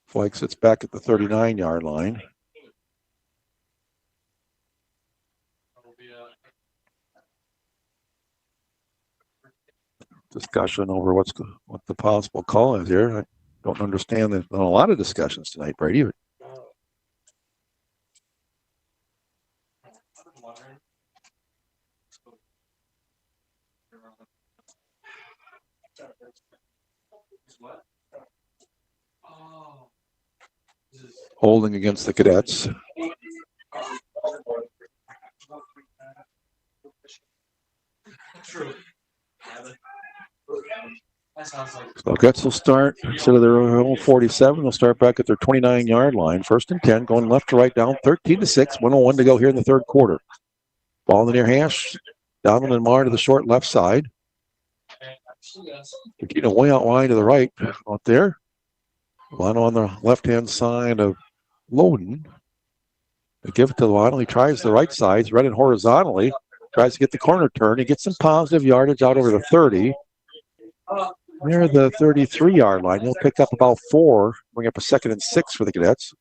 Flag sits back at the 39-yard line. Discussion over what the possible call is here. I don't understand. There's been a lot of discussions tonight, Brady. Holding against the Cadets. So Cadets will start, instead of their own 47, they'll start back at their 29-yard line. 1st and 10, going left to right, down 13-6. 1:01 to go here in the third quarter. Ball in the near hash. Donald and Marr to the short left side. Regina way out wide to the right out there. Lano on the left-hand side of Loden. They give it to Lano. He tries the right side. He's running horizontally. Tries to get the corner turn. He gets some positive yardage out over the 30. Near the 33-yard line. He'll pick up about 4. Bring up a 2nd and 6 for the Cadets.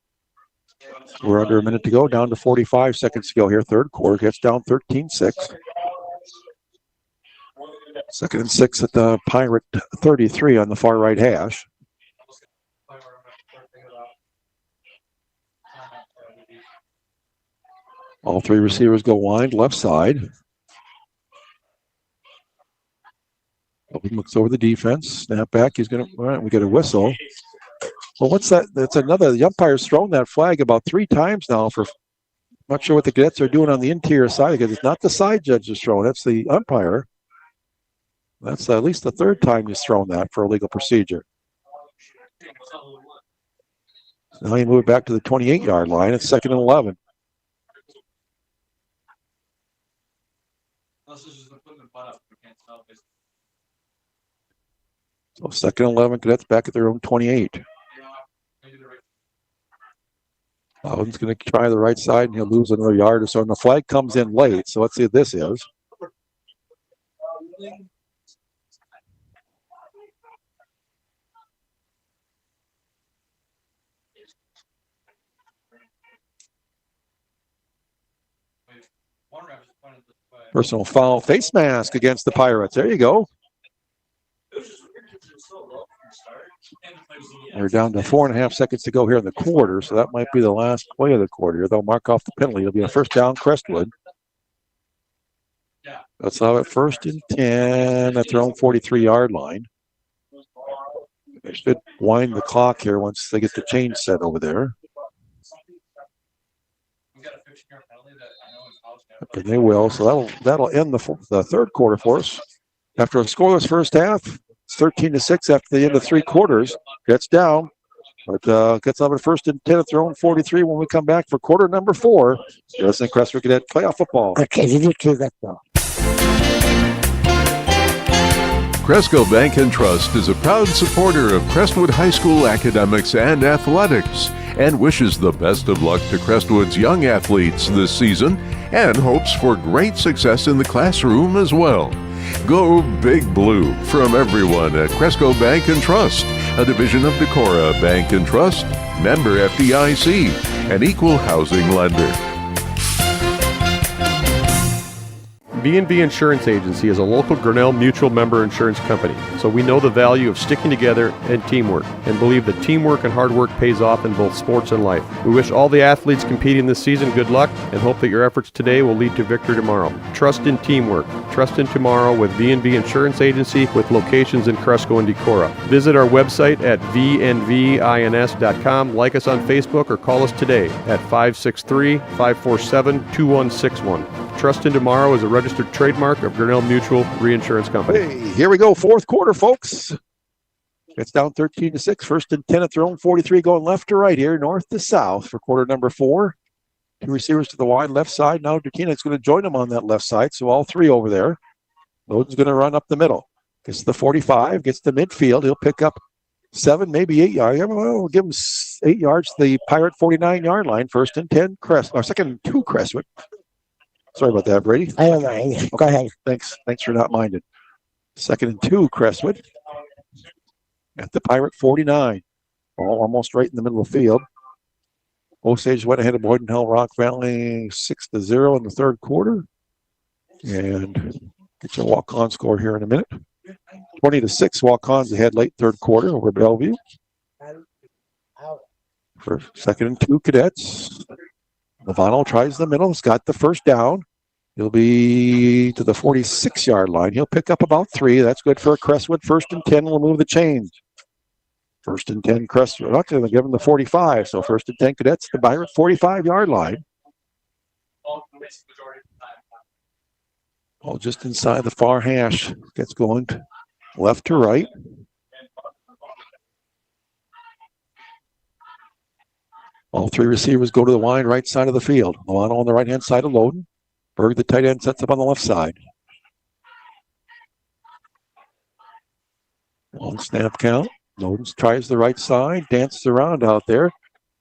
We're under a minute to go. Down to 45 seconds to go here. Third quarter. Gets down 13-6. 2nd and 6 at the Pirate 33 on the far right hash. All 3 receivers go wide, left side. He looks over the defense. Snap back. He's going to, all right, we get a whistle. Well, what's that? That's another, the umpire's thrown that flag about 3 times now for, not sure what the Cadets are doing on the interior side, because it's not the side judge that's thrown, that's the umpire. That's at least the 3rd time he's thrown that for illegal procedure. Now you move it back to the 28-yard line. It's 2nd and 11. So 2nd and 11, Cadets back at their own 28. Loudon's going to try the right side, and he'll lose another yard or so. And the flag comes in late, so let's see what this is. Personal foul, face mask against the Pirates. There you go. We're down to 4.5 seconds to go here in the quarter, so that might be the last play of the quarter. They'll mark off the penalty. It'll be a 1st down, Crestwood. That's how at 1st and 10 at their own 43-yard line. They should wind the clock here once they get the change set over there. And they will, so that'll end the third quarter for us. After a scoreless first half, it's 13-6 after the end of 3 quarters. Gets down, but gets up at 1st and 10 at their own 43 when we come back for quarter number 4. You're listening to Crestwood Cadet Playoff Football.
Okay, you do that though.
Cresco Bank and Trust is a proud supporter of Crestwood High School academics and athletics and wishes the best of luck to Crestwood's young athletes this season and hopes for great success in the classroom as well. Go Big Blue from everyone at Cresco Bank and Trust, a division of Decorah Bank and Trust, member FDIC, an equal housing lender.
B&B Insurance Agency is a local Grinnell Mutual member insurance company, so we know the value of sticking together and teamwork, and believe that teamwork and hard work pays off in both sports and life. We wish all the athletes competing this season good luck and hope that your efforts today will lead to victory tomorrow. Trust in teamwork. Trust in tomorrow with B&B Insurance Agency with locations in Cresco and Decorah. Visit our website at vnvins.com, like us on Facebook, or call us today at 563-547-2161. Trust in Tomorrow is a registered trademark of Grinnell Mutual Reinsurance Company.
Hey, here we go, fourth quarter, folks. It's down 13-6, 1st and 10 at their own 43, going left to right here, north to south for quarter number 4. 2 receivers to the wide left side. Now Dukina's going to join them on that left side, so all 3 over there. Loden's going to run up the middle. Gets to the 45, gets to midfield. He'll pick up 7, maybe 8 yards. We'll give him 8 yards to the Pirate 49-yard line. 1st and 10, 2nd and 2, Crestwood. Sorry about that, Brady.
I don't mind. Go ahead.
Thanks for not minding. 2nd and 2, Crestwood. At the Pirate 49. Ball almost right in the middle of the field. Osage went ahead of Boyden Hill Rock Valley 6-0 in the third quarter. And get your walk-on score here in a minute. 20-6 walk-ons ahead late third quarter over Bellevue. For 2nd and 2, Cadets. Lovano tries the middle. He's got the 1st down. He'll be to the 46-yard line. He'll pick up about 3. That's good for a Crestwood. 1st and 10 will move the chains. First and 10, Crestwood. Not going to give them the 45. So first and 10, Cadets, the Byron 45-yard line. All just inside the far hash. Gets going left to right. All three receivers go to the wide right side of the field. Milano on the right-hand side of Loden. Berg, the tight end, sets up on the left side. Long snap count. Loden tries the right side, dances around out there.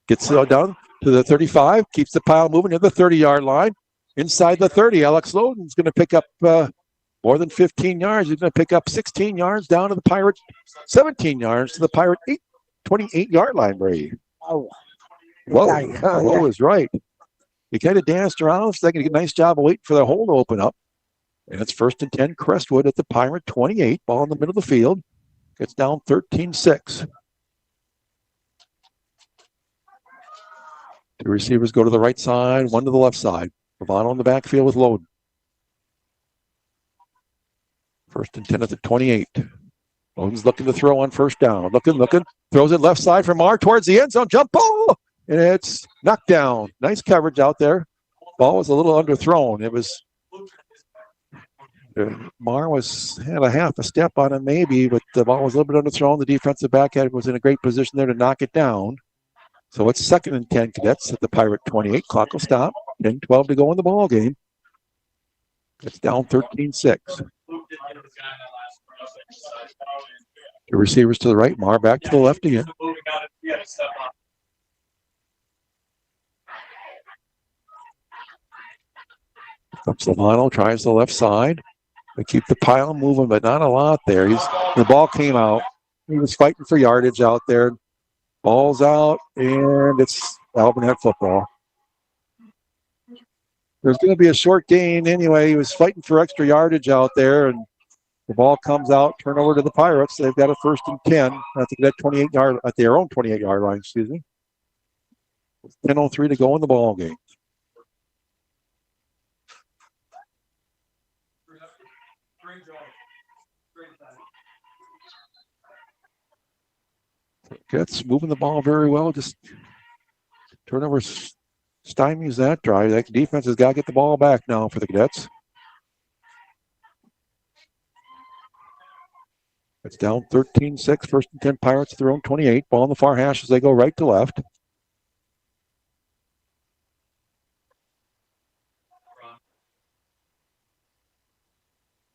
Gets it down to the 35, keeps the pile moving to the 30-yard line. Inside the 30, Alex Loden's going to pick up more than 15 yards. He's going to pick up 16 yards down to the Pirate, 17 yards to the Pirate 28-yard line, Brady.
Oh.
Whoa is right. He kind of danced around, so they can get a nice job of waiting for the hole to open up. And it's first and 10, Crestwood at the Pirate 28, ball in the middle of the field. Gets down 13-6. Two receivers go to the right side, one to the left side. Ravano on the backfield with Loden. First and 10 at the 28. Loden's looking to throw on first down. Looking. Throws it left side for Marr towards the end zone. Jump ball! And it's knocked down. Nice coverage out there. Ball was a little underthrown. It was... Marr had a half a step on him maybe, but the ball was a little bit underthrown. The defensive back was in a great position there to knock it down. So it's second and 10, Cadets at the Pirate 28. Clock will stop. 10-12 to go in the ball game. It's down 13-6. The receivers to the right, Marr back to the left again. Lavano tries the left side. They keep the pile moving, but not a lot there. The ball came out. He was fighting for yardage out there. Ball's out, and it's Alburnett football. There's going to be a short gain anyway. He was fighting for extra yardage out there, and the ball comes out. Turnover to the Pirates. They've got a first and 10 at the 28-yard at their own 28-yard line. 10:03 to go in the ball game. Cadets moving the ball very well. Just turnover stymies that drive. That defense has got to get the ball back now for the Cadets. It's down 13-6. First and 10 Pirates at their own 28. Ball on the far hash as they go right to left.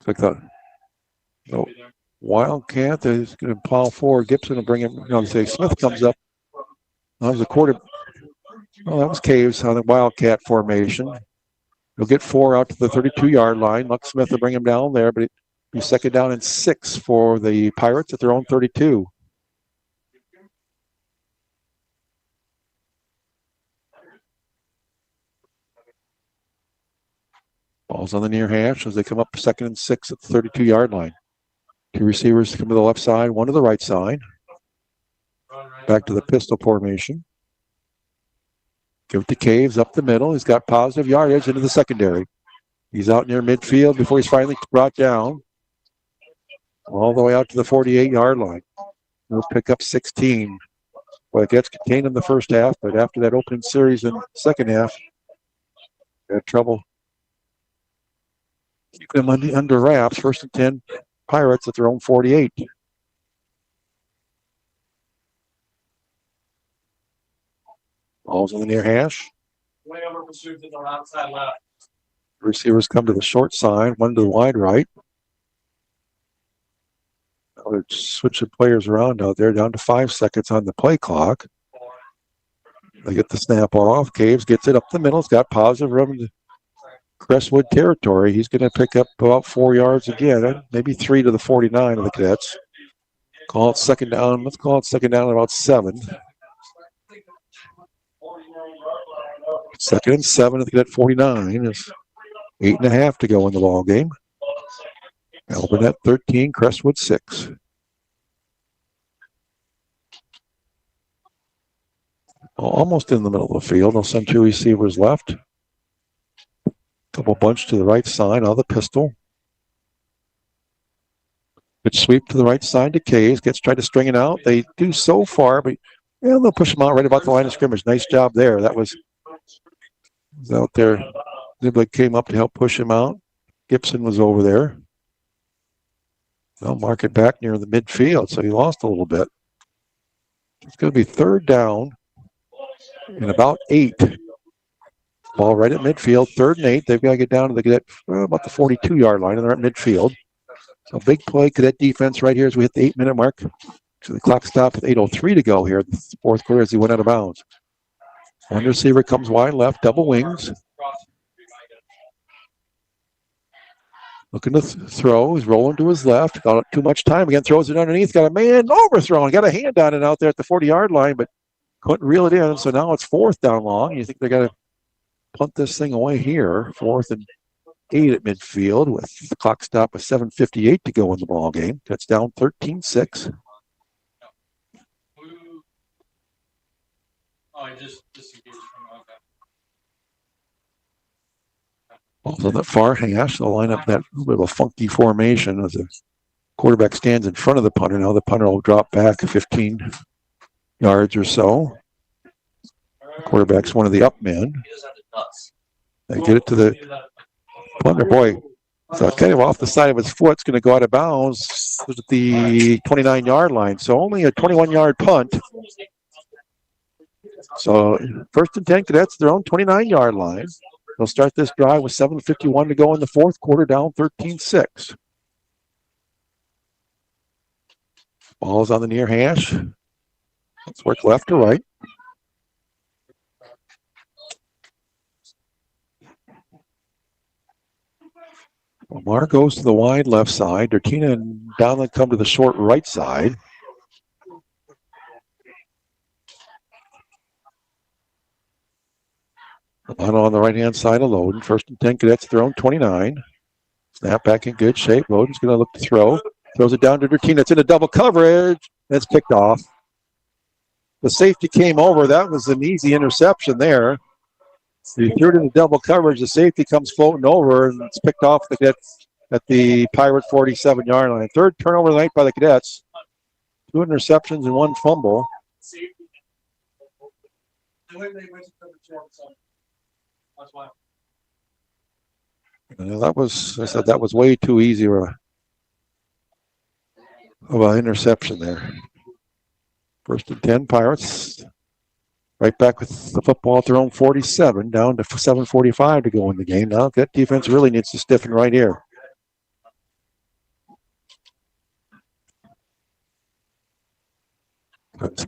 Looks like the Wildcat is going to plow forward. Gibson will bring him. Smith comes up. That was a quarter. Well, that was Caves on the Wildcat formation. He'll get 4 out to the 32-yard line. Luck Smith will bring him down there, but it'll be second down and 6 for the Pirates at their own 32. Ball's on the near hash as they come up second and 6 at the 32-yard line. Two receivers come to the left side, one to the right side. Back to the pistol formation. Give it to Caves up the middle. He's got positive yardage into the secondary. He's out near midfield before he's finally brought down. All the way out to the 48-yard line. He'll pick up 16. Well, it gets contained in the first half, but after that opening series in the second half, they had trouble keeping them under wraps. First and 10 Pirates at their own 48. Ball's in the near hash. Receivers come to the short side, one to the wide right. Now they're switching players around out there, down to 5 seconds on the play clock. They get the snap off. Caves gets it up the middle. It's got positive room to Crestwood territory. He's going to pick up about 4 yards again, maybe 3 to the 49 of the Cadets. Call it second down. Let's call it second down at about 7. Second and 7 at the Cadet 49. There's 8.5 to go in the ball game. Alburnett 13, Crestwood 6. Almost in the middle of the field. They'll send 2 receivers left. Couple bunch to the right side of the pistol. Good sweep to the right side to Kays. Gets tried to string it out. They do so far, but they'll push him out right about the line of scrimmage. Nice job there. That was out there. Ziblik came up to help push him out. Gibson was over there. They'll mark it back near the midfield, so he lost a little bit. It's going to be third down and about 8. Ball right at midfield, 3rd and 8. They've got to get down to the Cadet, about the 42-yard line, and they're at midfield. So big play, Cadet defense right here as we hit the 8-minute mark. So the clock stopped with 8:03 to go here in the fourth quarter as he went out of bounds. One receiver comes wide left, double wings. Looking to throw. He's rolling to his left. Got too much time. Again, throws it underneath. Got a man overthrown. Got a hand on it out there at the 40-yard line, but couldn't reel it in. So now it's 4th down long. You think they got to punt this thing away here. 4th and 8 at midfield with the clock stop with 7:58 to go in the ball game. That's down 13-6. Also, the far hash, they'll line up that little bit of a funky formation as the quarterback stands in front of the punter. Now the punter will drop back 15 yards or so. The quarterback's one of the up men. They get it to the punter. Boy, so kind of off the side of his foot. It's going to go out of bounds at the 29-yard line. So only a 21-yard punt. So 1st and 10 Cadets, their own 29-yard line. They'll start this drive with 7:51 to go in the fourth quarter, down 13-6. Ball's on the near hash. Let's work left to right. Omar goes to the wide left side. Dertina and Donlin come to the short right side. On the right-hand side of Loden. 1st and 10 Cadets, their own 29. Snap back in good shape. Loden's going to look to throw. Throws it down to Dertina. It's in a double coverage. It's kicked off. The safety came over. That was an easy interception there. He threw it in the double coverage. The safety comes floating over, and it's picked off the Cadets at the Pirate 47-yard line. 3rd turnover of the night by the Cadets. 2 interceptions and 1 fumble. That was, I said, that was way too easy of an interception there. 1st and 10 Pirates. Right back with the football at their own 47, down to 7:45 to go in the game. Now that defense really needs to stiffen right here.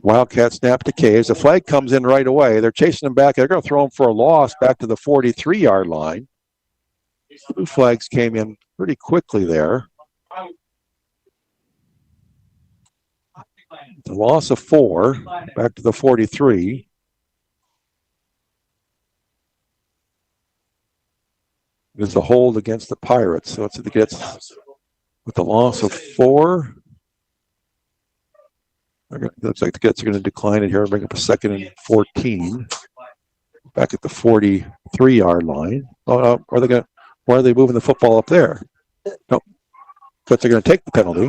Wildcat snap to Caves. The flag comes in right away. They're chasing him back. They're going to throw him for a loss back to the 43-yard line. 2 flags came in pretty quickly there. The loss of 4 back to the 43. There's a hold against the Pirates. So it gets with the loss of 4. Looks like the Cadets are going to decline it here and bring up a 2nd and 14. Back at the 43-yard line. Where are they moving the football up there? No. Cadets are going to take the penalty.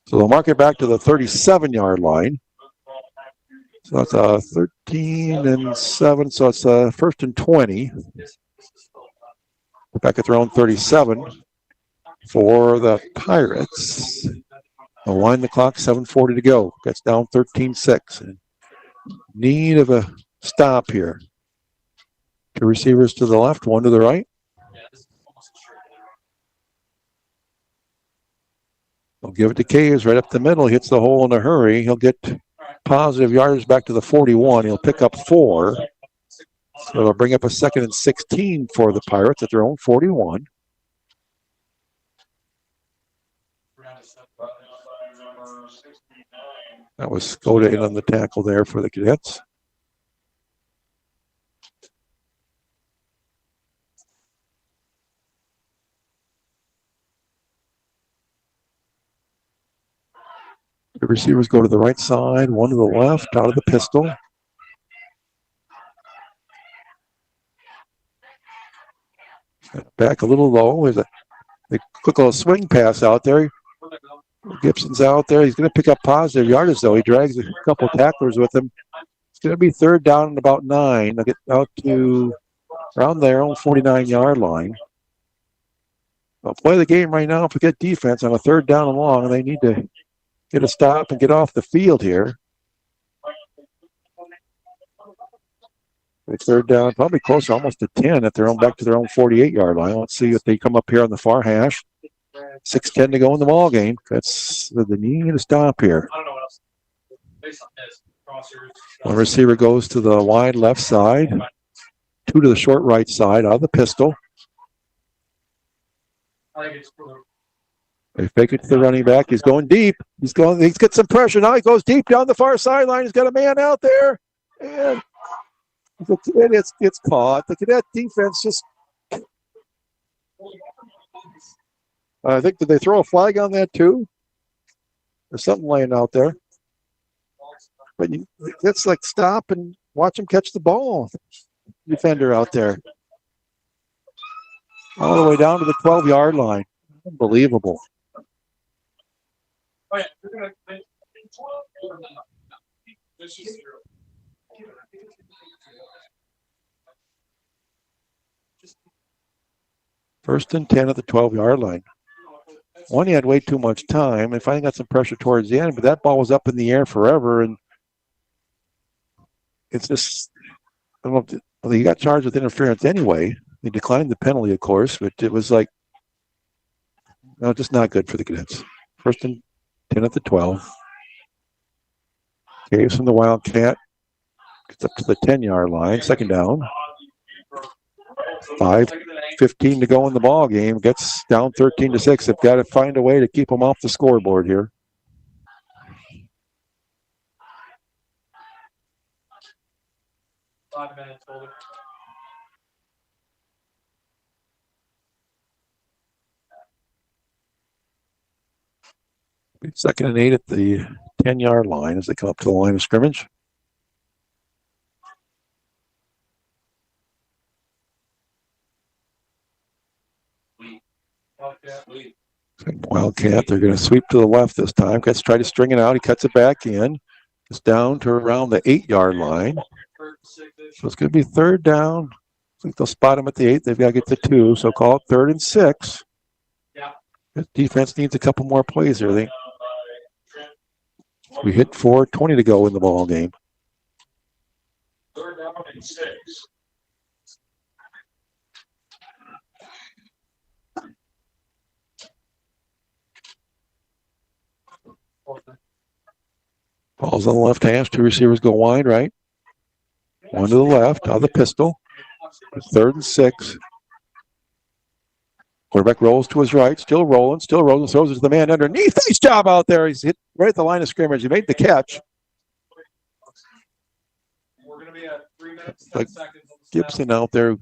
So they'll mark it back to the 37-yard line. So that's a 13 and 7. So it's a 1st and 20. Back at their own 37 for the Pirates. They'll wind the clock, 7:40 to go. Gets down 13-6. Need of a stop here. 2 receivers to the left, 1 to the right. They'll give it to Caves right up the middle. He hits the hole in a hurry. He'll get positive yardage back to the 41. He'll pick up 4. So they'll bring up a 2nd and 16 for the Pirates at their own 41. That was Skoda in on the tackle there for the Cadets. The receivers go to the right side, 1 to the left, out of the pistol. Back a little low. The quick little swing pass out there. Gibson's out there. He's going to pick up positive yardage, though. He drags a couple tacklers with him. It's going to be third down and about 9. They'll get out to around their own 49-yard line. They'll play the game right now. Forget defense on a third down and long, and they need to get a stop and get off the field here. It's third down, probably closer, almost to 10 at their own, back to their own 48-yard line. Let's see if they come up here on the far hash. 6:10 to go in the ball game. That's the need to stop here. One receiver goes to the wide left side, 2 to the short right side out of the pistol. They fake it to the running back. He's going deep. He's got some pressure now. He goes deep down the far sideline. He's got a man out there, and it's caught. The Cadet defense just. I think, did they throw a flag on that too? There's something laying out there. But it's like stop and watch him catch the ball. Defender out there. All the way down to the 12-yard line. Unbelievable. First and 10 at the 12-yard line. One, he had way too much time. They finally got some pressure towards the end, but that ball was up in the air forever, and it's just, I don't know, well, he got charged with interference anyway. He declined the penalty, of course, but it was like, no, just not good for the Cadets. First and 10 at the 12. Caves from the Wildcat. Gets up to the 10-yard line. Second down. 5:15 to go in the ball game. Gets down 13-6. They've got to find a way to keep them off the scoreboard here. Second and 8 at the 10-yard line as they come up to the line of scrimmage. Wildcat, they're going to sweep to the left this time. Let's try to string it out. He cuts it back in. It's down to around the 8-yard line. So it's going to be third down. I think they'll spot him at the 8. They've got to get to 2, so call it 3rd and 6. This defense needs a couple more plays here. We hit 4:20 to go in the ball game.
Third down and 6.
Ball's on the left hash. 2 receivers go wide right. 1 to the left out of the pistol. It's 3rd and 6. Quarterback rolls to his right, still rolling, throws it to the man underneath. Nice job out there. He's hit right at the line of scrimmage. He made the catch.
We're going to be at 3 minutes,
10 seconds. Gibson out there.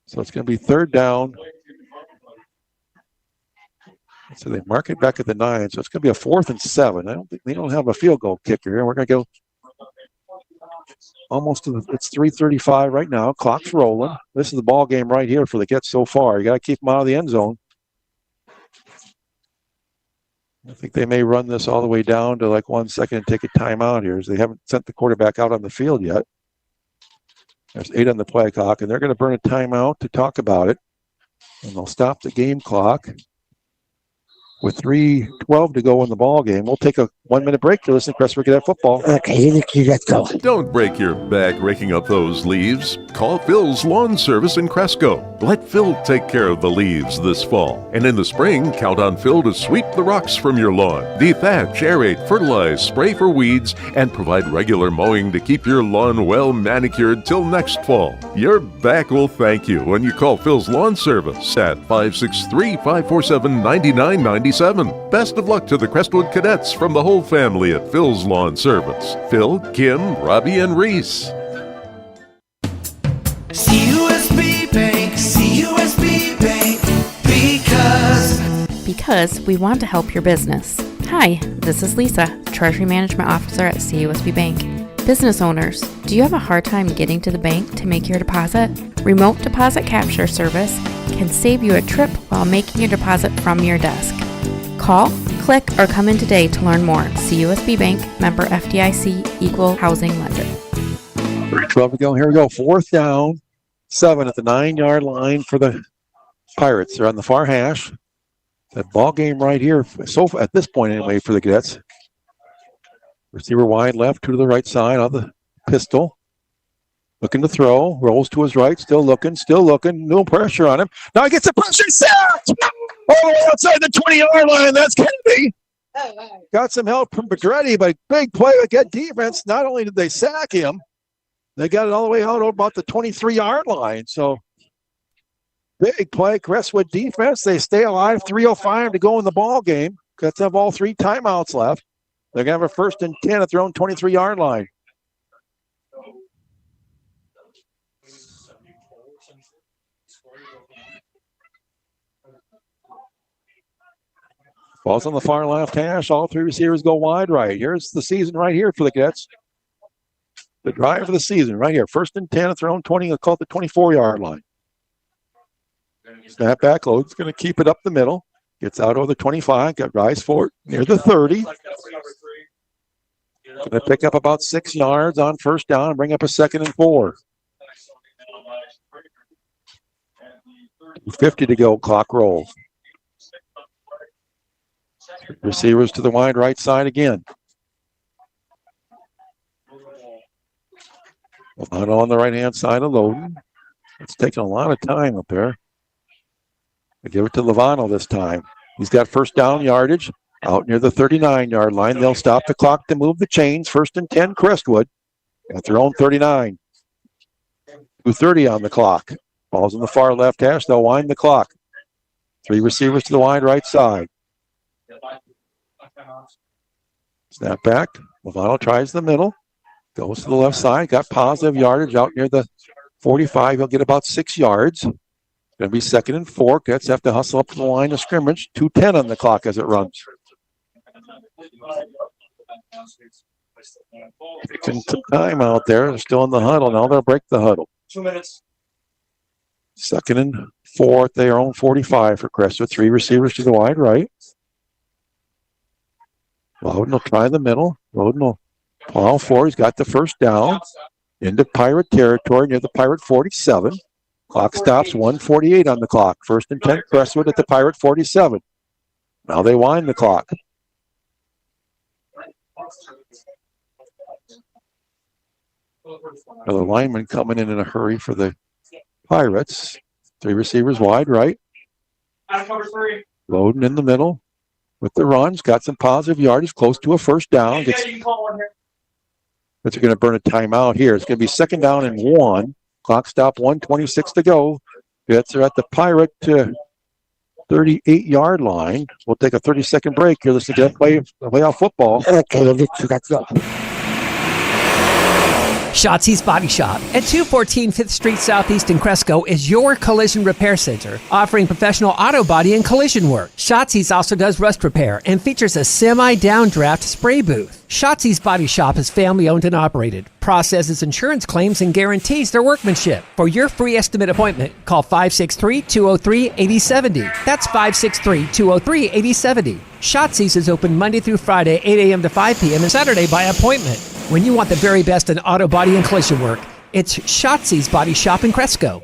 So it's going to be third down. So they mark it back at the 9. So it's going to be a 4th and 7. I don't think they don't have a field goal kicker here. We're going to go almost to it's 3:35 right now. Clock's rolling. This is the ball game right here for the Cadets so far. You got to keep them out of the end zone. I think they may run this all the way down to like 1 second and take a timeout here, as they haven't sent the quarterback out on the field yet. There's 8 on the play clock, and they're going to burn a timeout to talk about it. And they'll stop the game clock with 3:12 to go in the ball game. We'll take a 1-minute break to listen to Crestwood Cadet Football.
Okay, let's go.
Don't break your back raking up those leaves. Call Phil's Lawn Service in Cresco. Let Phil take care of the leaves this fall. And in the spring, count on Phil to sweep the rocks from your lawn, dethatch, aerate, fertilize, spray for weeds, and provide regular mowing to keep your lawn well manicured till next fall. Your back will thank you when you call Phil's Lawn Service at 563-547-9997. Best of luck to the Crestwood Cadets from the whole family at Phil's Lawn Service. Phil, Kim, Robbie, and Reese.
CUSB Bank, CUSB Bank, because we want to help your business. Hi, this is Lisa, Treasury Management Officer at CUSB Bank.
Business owners, do you have a hard time getting to the bank to make your deposit? Remote Deposit Capture Service can save you a trip while making your deposit from your desk. Call, click, or come in today to learn more. CUSB Bank, member FDIC, equal housing lender.
3:12 to go. Here we go. 4th down, 7 at the 9-yard line for the Pirates. They're on the far hash. That ball game right here, so at this point anyway, for the Cadets. Receiver wide left, 2 to the right side on the pistol. Looking to throw, rolls to his right, still looking, no pressure on him. Now he gets a pressure, sacked! All the way outside the 20-yard line, that's Kennedy. Got some help from Pedretti, but big play with good defense. Not only did they sack him, they got it all the way out about the 23-yard line. So big play, Crestwood defense. They stay alive, 3:05 to go in the ball game. Got to have all 3 timeouts left. They're going to have a 1st and 10 at their own 23-yard line. Ball's on the far left hash. All 3 receivers go wide right. Here's the season right here for the Cadets. The drive of the season right here. 1st and 10 at their own 20. They'll call it the 24-yard line. Snap back. Lode's going to keep it up the middle. Gets out over the 25. Got rise forward near the 30. Going to pick up about 6 yards on 1st down and bring up a 2nd and 4. 50 to go. Clock rolls. Receivers to the wide right side again. Not on the right-hand side of Loden. It's taking a lot of time up there. They give it to Lovano this time. He's got 1st down yardage out near the 39-yard line. They'll stop the clock to move the chains. 1st and 10, Crestwood at their own 39. 2:30 on the clock. Ball's in the far left hash. They'll wind the clock. 3 receivers to the wide right side. Snap back. Lovano tries the middle. Goes to the left side. Got positive yardage out near the 45. He'll get about 6 yards. Going to be 2nd and 4. Cadets have to hustle up to the line of scrimmage. 2:10 on the clock as it runs. Taking some time out there. They're still in the huddle. Now they'll break the huddle.
2 minutes.
2nd and 4 at their own 45 for Crestwood. 3 receivers to the wide right. Loden will try the middle. Loden will plow forward. He's got the 1st down into Pirate territory near the Pirate 47. Clock stops, 1:48 on the clock. 1st and 10, Crestwood at the Pirate 47. Now they wind the clock. Another lineman coming in a hurry for the Pirates. 3 receivers wide right. Loden in the middle with the runs. Got some positive yardage, close to a 1st down. But they're going to burn a timeout here. It's going to be 2nd down and 1. Clock stop, 1:26 to go. Cadets are at the Pirate 38-yard line. We'll take a 30-second break here. This is Cadet playoff football.
Shotzi's Body Shop at 214 5th Street Southeast in Cresco is your collision repair center, offering professional auto body and collision work. Shotzi's also does rust repair and features a semi-downdraft spray booth. Shotzi's Body Shop is family-owned and operated, processes insurance claims, and guarantees their workmanship. For your free estimate appointment, call 563-203-8070. That's 563-203-8070. Shotzi's is open Monday through Friday, 8 a.m. to 5 p.m. and Saturday by appointment. When you want the very best in auto body and collision work, it's Shotzi's Body Shop in Cresco.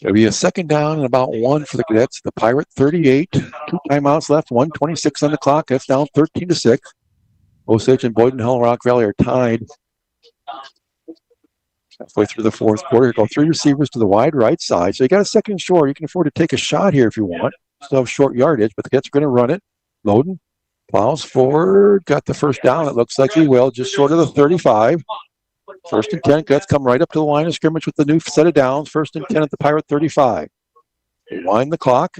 It'll be a 2nd down and about 1 for the Cadets. The Pirate 38. 2 timeouts left. 1:26 on the clock. That's down 13-6. Osage and Boyden Hill Rock Valley are tied. Halfway through the 4th quarter. Go 3 receivers to the wide right side. So you got a 2nd and short. You can afford to take a shot here if you want. Still have short yardage, but the Cadets are going to run it. Loden plows forward. Got the 1st down. It looks like he will. Just short of the 35. 1st and 10. Cadets come right up to the line of scrimmage with the new set of downs. 1st and 10 at the Pirate 35. They wind the clock.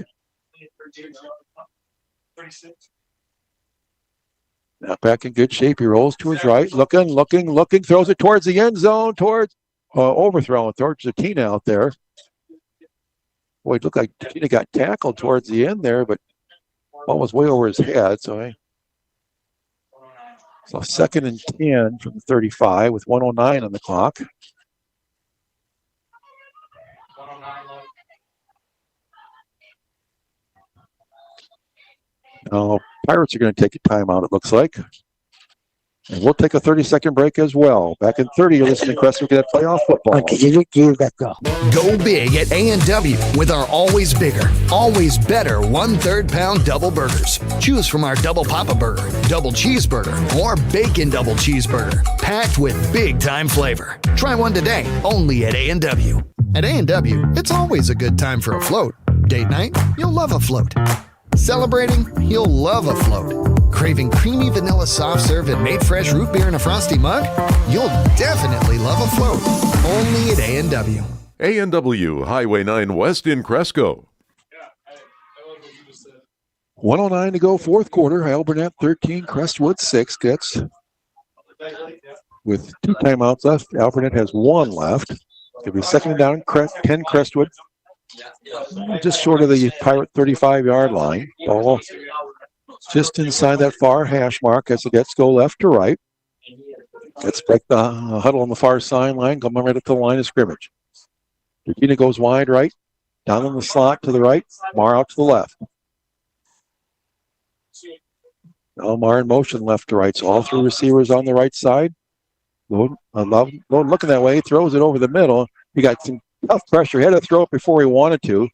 Now back in good shape. He rolls to his right. Looking. Throws it towards the end zone. Overthrown towards Zatina out there. Boy, it looked like Zatina got tackled towards the end there, but ball was way over his head. So So 2nd and 10 from the 35 with 1:09 on the clock. Now, Pirates are going to take a timeout, it looks like. And we'll take a 30-second break as well. Back in 30, you're listening to Crestwood Cadet Playoff Football.
Go big at A&W with our always bigger, always better 1/3 pound double burgers. Choose from our double Papa Burger, double cheeseburger, or bacon double cheeseburger, packed with big time flavor. Try one today, only at A&W. At A&W, it's always a good time for a float. Date night, you'll love a float. Celebrating, you'll love a float. Craving creamy vanilla soft serve and made fresh root beer in a frosty mug? You'll definitely love a float. Only at A&W.
A&W Highway 9 West in Cresco.
1:09 to go, fourth quarter. Alburnett 13, Crestwood 6. Gets with 2 timeouts left. Alburnett has 1 left. It'll be 2nd down, 10 Crestwood. Just short of the Pirate 35-yard line. Ball just inside that far hash mark as the Cadets go left to right. Let's break the huddle on the far sideline, come right up to the line of scrimmage. Regina goes wide right, down in the slot to the right, Mar out to the left. Now Mar in motion left to right, so all 3 receivers on the right side. Logan looking that way, throws it over the middle. He got some tough pressure. He had to throw it before he wanted to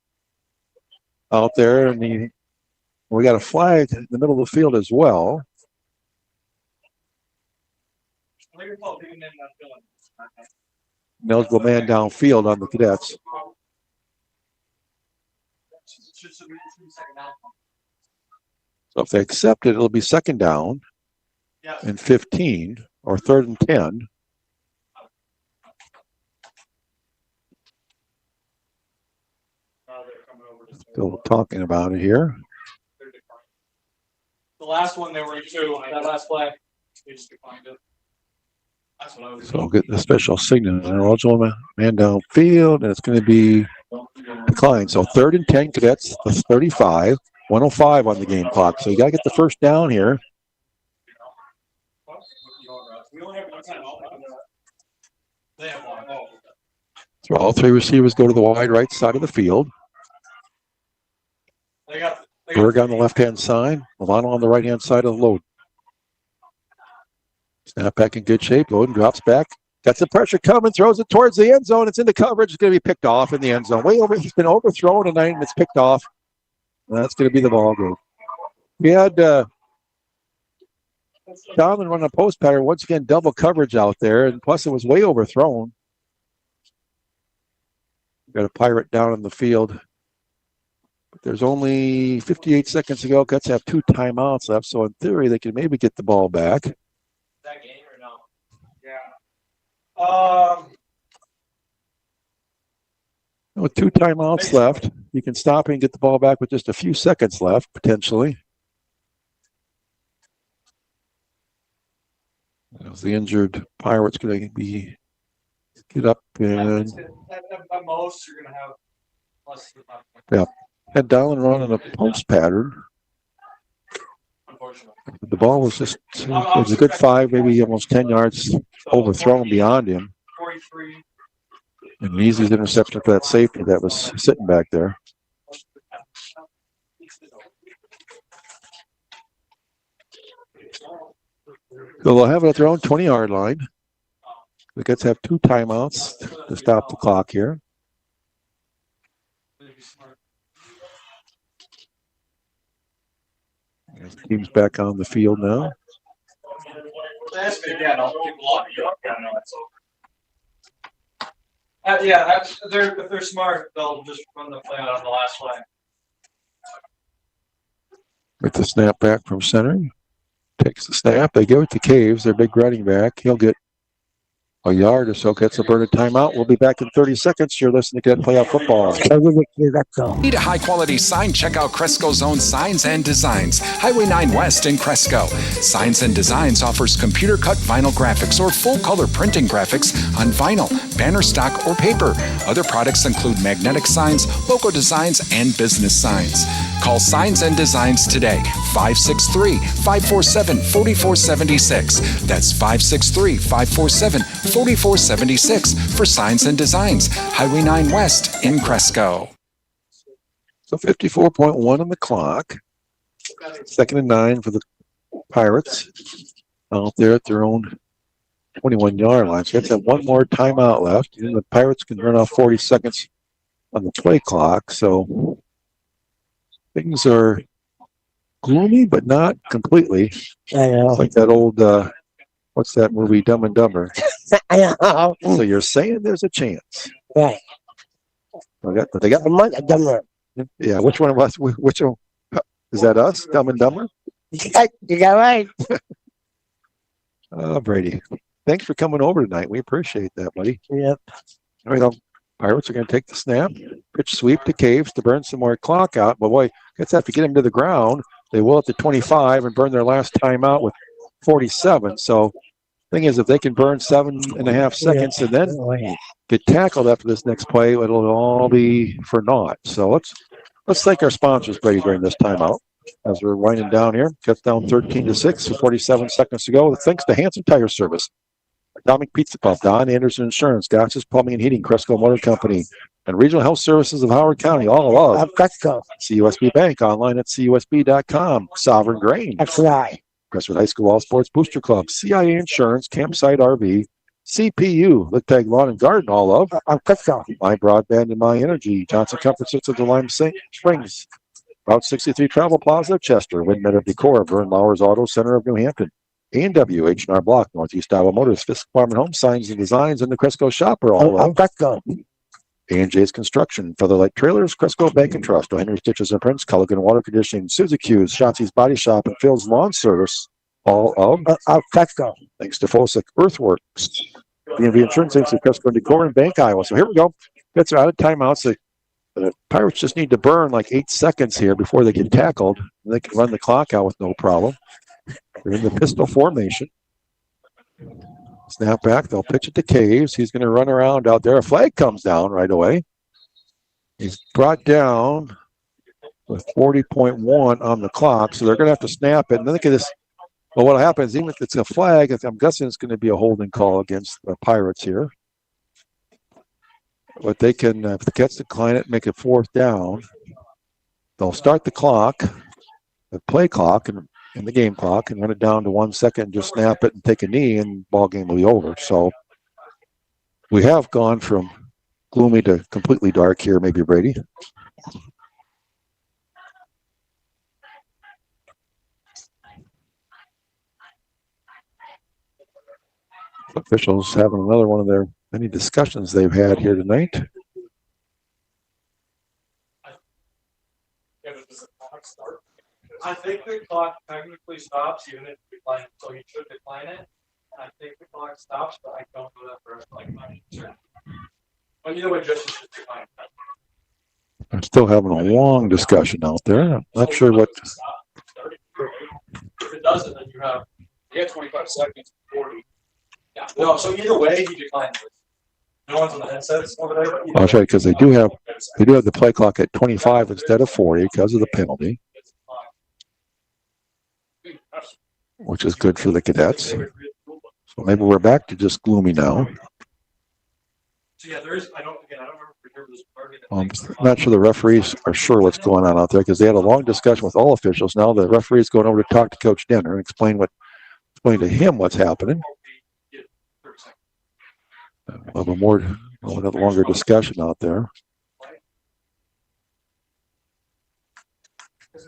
out there, and we got a flag in the middle of the field as well. Eligible man downfield on the Cadets. So if they accept it, it'll be 2nd down and 15 or 3rd and 10. Still talking about it here.
The last one they were 2, that last play, they just declined it. That's what I was
So get the special signal. Eligible man downfield, and it's going to be declined. So 3rd and 10, Cadets, that's 35, 1:05 on the game clock. So you got to get the first down here. So all 3 receivers go to the wide right side of the field. Berg on the left-hand side, Milano on the right-hand side of the load. Snap back in good shape. Loden drops back. Got some pressure coming, throws it towards the end zone. It's into coverage. It's going to be picked off in the end zone. Way over. He's been overthrown tonight, and it's picked off. And that's going to be the ball game. We had Donovan run a post pattern. Once again, double coverage out there, and plus it was way overthrown. Got a Pirate down in the field. But there's only 58 seconds to go. Cats have 2 timeouts left, so in theory they can maybe get the ball back.
That game or no? Yeah.
With 2 timeouts left, you can stop and get the ball back with just a few seconds left, potentially. As the injured Pirate's going to get up and
At most, you're going to have less.
Yeah. Had Dallin running a post pattern. The ball was just it was a good 5, maybe almost 10 yards overthrown beyond him. And an easy interception for that safety that was sitting back there. So they'll have it at their own 20-yard line. The Cadets have 2 timeouts to stop the clock here. The team's back on the field now.
If they're smart, they'll just run the play out on the last play.
With the snap back from center. Takes the snap. They give it to Caves, their big running back. He'll get a yard or so. Gets a burner timeout. We'll be back in 30 seconds. You're listening to Cadet Playoff Football.
Need a high-quality sign? Check out Cresco's own Signs and Designs, Highway 9 West in Cresco. Signs and Designs offers computer-cut vinyl graphics or full-color printing graphics on vinyl, banner stock, or paper. Other products include magnetic signs, logo designs, and business signs. Call Signs and Designs today, 563-547-4476. That's 563-547-4476 for Signs and Designs, Highway 9 West in Cresco.
So 54.1 on the clock. 2nd and 9 for the Pirates out there at their own 21-yard line. So let's have one more timeout left. And the Pirates can run off 40 seconds on the play clock. So things are gloomy, but not completely.
I know.
It's like that old, what's that movie, Dumb and Dumber?
I know.
So you're saying there's a chance.
Right.
They got
Dumber.
Yeah, which one of us? Which one? Is that us, Dumb and Dumber?
You got right.
Brady, thanks for coming over tonight. We appreciate that, buddy.
Yep.
All right, Pirates are going to take the snap, pitch sweep to Caves to burn some more clock out. But boy, gets have to get him to the ground. They will at the 25 and burn their last timeout with 47. So, thing is, if they can burn 7.5 seconds and then get tackled after this next play, it'll all be for naught. So let's thank our sponsors, Brady, during this timeout. As we're winding down here, cuts down 13-6 with 47 seconds to go. Thanks to Hanson Tire Service, Atomic Pizza Puff, Don Anderson Insurance, Gotch's Plumbing and Heating, Cresco Motor Company, and Regional Health Services of Howard County, all of
Cresco.
CUSB Bank, online at CUSB.com, Sovereign Grain.
That's right.
Crestwood High School All Sports Booster Club, CIA Insurance, Campsite RV, CPU, Lick Tag Lawn and Garden, all of
Cresco.
My Broadband and My Energy, Johnson Comfort Systems of Lime Springs, Route 63 Travel Plaza of Chester, Windmill of Decorah, Vern Lowers Auto Center of New Hampton, A&W, H&R Block, Northeast Iowa Motors, Fisk Farm and Home Signs and Designs, and the Cresco Shopper, all of
Cresco.
A&J's Construction, Featherlight Trailers, Cresco Bank and Trust, Henry Stitches and Prints, Culligan Water Conditioning, Suzy Q's, Shotzi's Body Shop, and Phil's Lawn Service, all of
Cresco.
Thanks to Fosick Earthworks, B&B Insurance, thanks to Cresco Decor and Bank, Iowa. So here we go. Gets out of timeouts. The Pirates just need to burn like 8 seconds here before they get tackled. They can run the clock out with no problem. They're in the pistol formation. Snap back. They'll pitch it to Caves. He's going to run around out there. A flag comes down right away. He's brought down with 40.1 on the clock, so they're going to have to snap it. And then look at this. Well, what happens, even if it's a flag, I'm guessing it's going to be a holding call against the Pirates here. But they can, if the Cats decline it, make it 4th down. They'll start the clock, the play clock, and the game clock, and run it down to 1 second, just snap it and take a knee, and ball game will be over. So we have gone from gloomy to completely dark here, maybe, Brady. Officials having another one of their many discussions they've had here tonight.
I think the clock technically stops even if you decline it, so you should decline it. I think the clock stops, but I don't know that for like I'm sure. But either way, just should decline it.
They're still having a long discussion out there. I'm not sure what.
If it doesn't, then you have 25 seconds, 40. Yeah. No, so either way, you decline it. No one's on the headsets over there.
I'll try because they do have the play clock at 25 instead of 40 because of the penalty, which is good for the Cadets. So maybe we're back to just gloomy now.
So yeah, there is. I don't remember for sure this party.
I'm not sure the referees are sure what's going on out there because they had a long discussion with all officials. Now the referee is going over to talk to Coach Denner and explain to him what's happening. A little longer discussion out there.
Because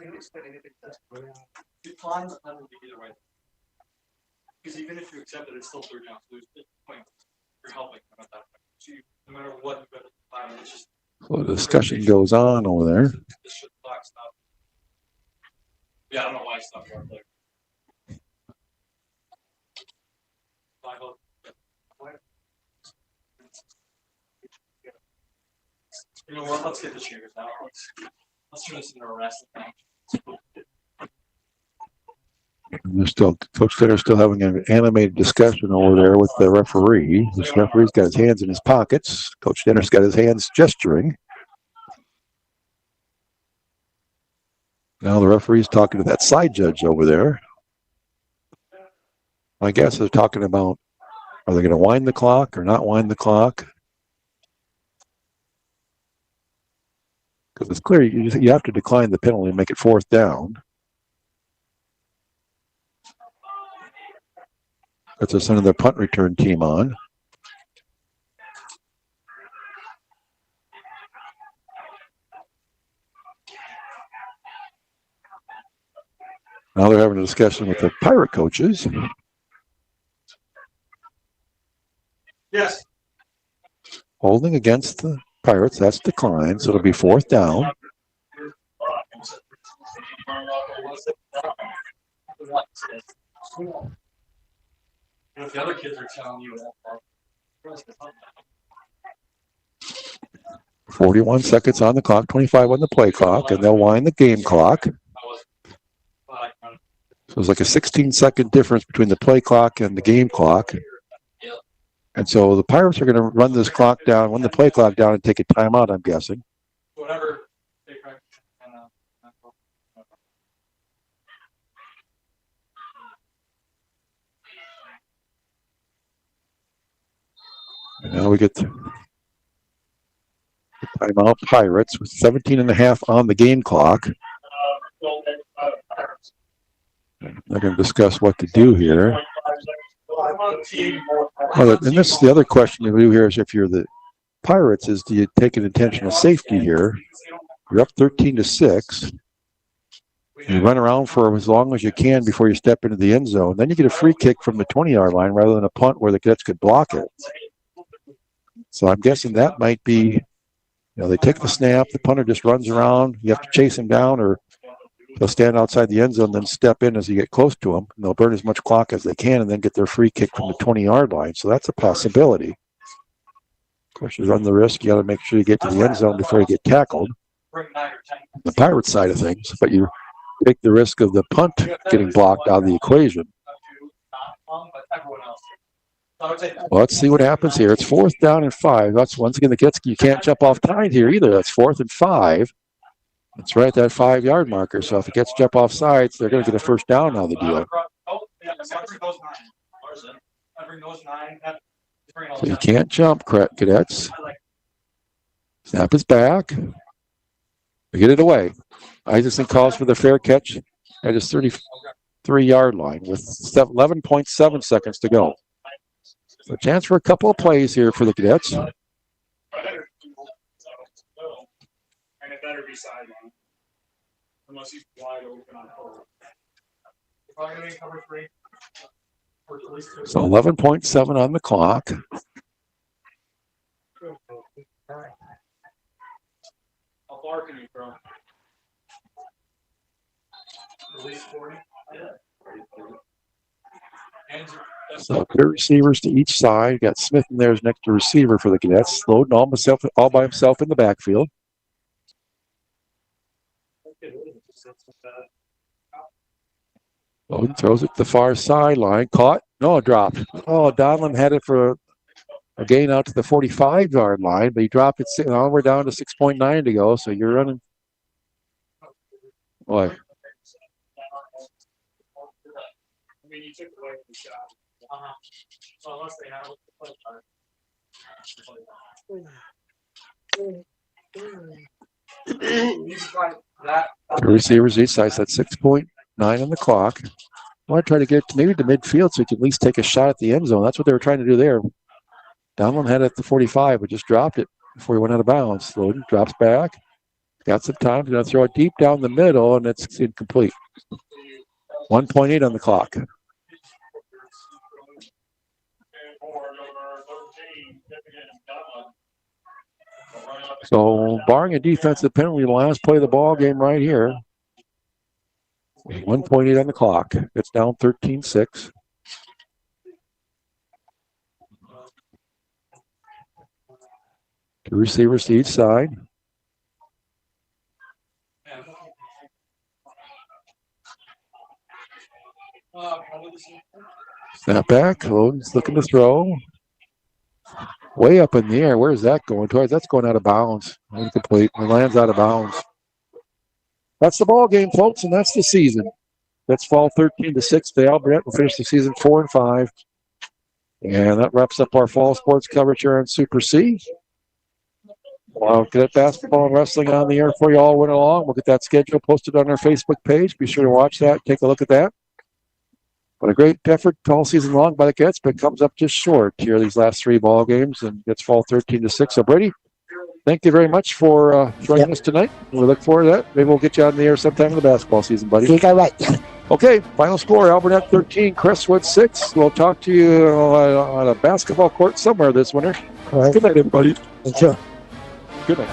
even if you accept it, it's still 3 down. So you're helping them at that point. So no matter what you got to decline, it's just.
So the discussion goes on over there.
This should clock stop. Yeah, I don't know why it stopped right there. You know what? Let's get the cheers now. Let's turn this into a wrestling match.
Coach Denner still having an animated discussion over there with the referee. This referee's got his hands in his pockets. Coach Denner's got his hands gesturing. Now the referee's talking to that side judge over there. I guess they're talking about, are they going to wind the clock or not wind the clock? Because it's clear you have to decline the penalty and make it 4th down. That's they're sending their punt return team on. Now they're having a discussion with the Pirate coaches.
Yes.
Holding against the Pirates, that's declined, so it'll be 4th down.
If the other kids are telling you that.
41 seconds on the clock, 25 on the play clock, and they'll wind the game clock. So it's like a 16-second difference between the play clock and the game clock. And so the Pirates are going to run this clock down, run the play clock down, and take a timeout, I'm guessing.
Whatever.
And now we get the timeout Pirates with 17 and a half on the game clock. They're going to discuss what to do here. Well, and this the other question you do here is if you're the Pirates is do you take an intentional safety here? You're up 13-6. You run around for as long as you can before you step into the end zone. Then you get a free kick from the 20-yard line rather than a punt where the Cadets could block it. So I'm guessing that might be, they take the snap, the punter just runs around. You have to chase him down, or they'll stand outside the end zone, then step in as you get close to them. And they'll burn as much clock as they can and then get their free kick from the 20-yard line. So that's a possibility. Of course, you run the risk. You got to make sure you get to the end zone before you get tackled. The Pirates side of things, but you take the risk of the punt getting blocked out of the equation. Well, let's see what happens here. It's 4th down and 5. That's once again the Cadets. You can't jump off tied here either. That's 4th and 5. It's right at that 5-yard marker. So if it gets jump off sides, they're going to get a first down out of the deal. So you can't jump, Cadets. Snap is back. We get it away. Isaacson calls for the fair catch at his 33-yard line with 11.7 seconds to go. So a chance for a couple of plays here for the Cadets.
And it better be sideline. Unless he's wide open on cover. If I'm going to be cover 3, or at least 2.
So 11.7 on the clock.
How far can you throw? At least 40.
So two receivers to each side. Got Smith in there as next to receiver for the Cadets. Loading all by himself in the backfield. Logan throws it to the far sideline. Caught. No, dropped. Oh, Donlin had it for a gain out to the 45-yard line, but he dropped it. We're down to 6.9 to go, so you're running. Boy.
You took away the shot. So unless they have
the receivers each side. That's 6.9 on the clock. I want to try to get maybe to midfield so you can at least take a shot at the end zone. That's what they were trying to do there. Donlin had it at the 45, but just dropped it before he went out of bounds. Sloden drops back. Got some time. He's going to throw it deep down the middle, and it's incomplete. 1.8 on the clock. So, barring a defensive penalty, the last play of the ball game right here. 1.8 on the clock. It's down 13-6. Two receivers to each side. Snap back. Loden's looking to throw. Way up in the air. Where is that going towards? That's going out of bounds. Incomplete. It lands out of bounds. that's the ball game, folks, and that's the season. That's fall 13-6. The Alburnett will finish the season 4-5. And that wraps up our fall sports coverage here on Super C. While Cadet basketball and wrestling on the air for you all went along. We'll get that schedule posted on our Facebook page. Be sure to watch that. Take a look at that. But a great effort all season long by the Cadets, but comes up just short here these last 3 ball games and gets fall 13-6. So, Brady, thank you very much for joining us tonight. We look forward to that. Maybe we'll get you on the air sometime in the basketball season, buddy.
You got right.
Okay, final score, Alburnett 13, Crestwood 6. We'll talk to you on a basketball court somewhere this winter.
All right.
Good night, everybody.
Thank you.
Good night.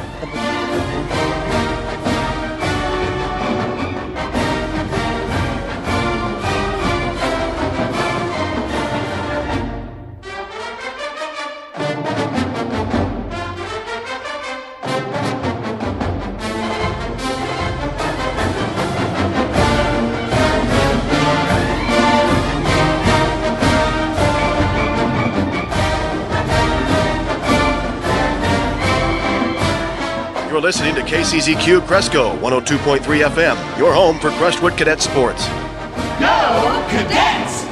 You're listening to KCZQ Cresco 102.3 FM, your home for Crestwood Cadet sports.
Go Cadets!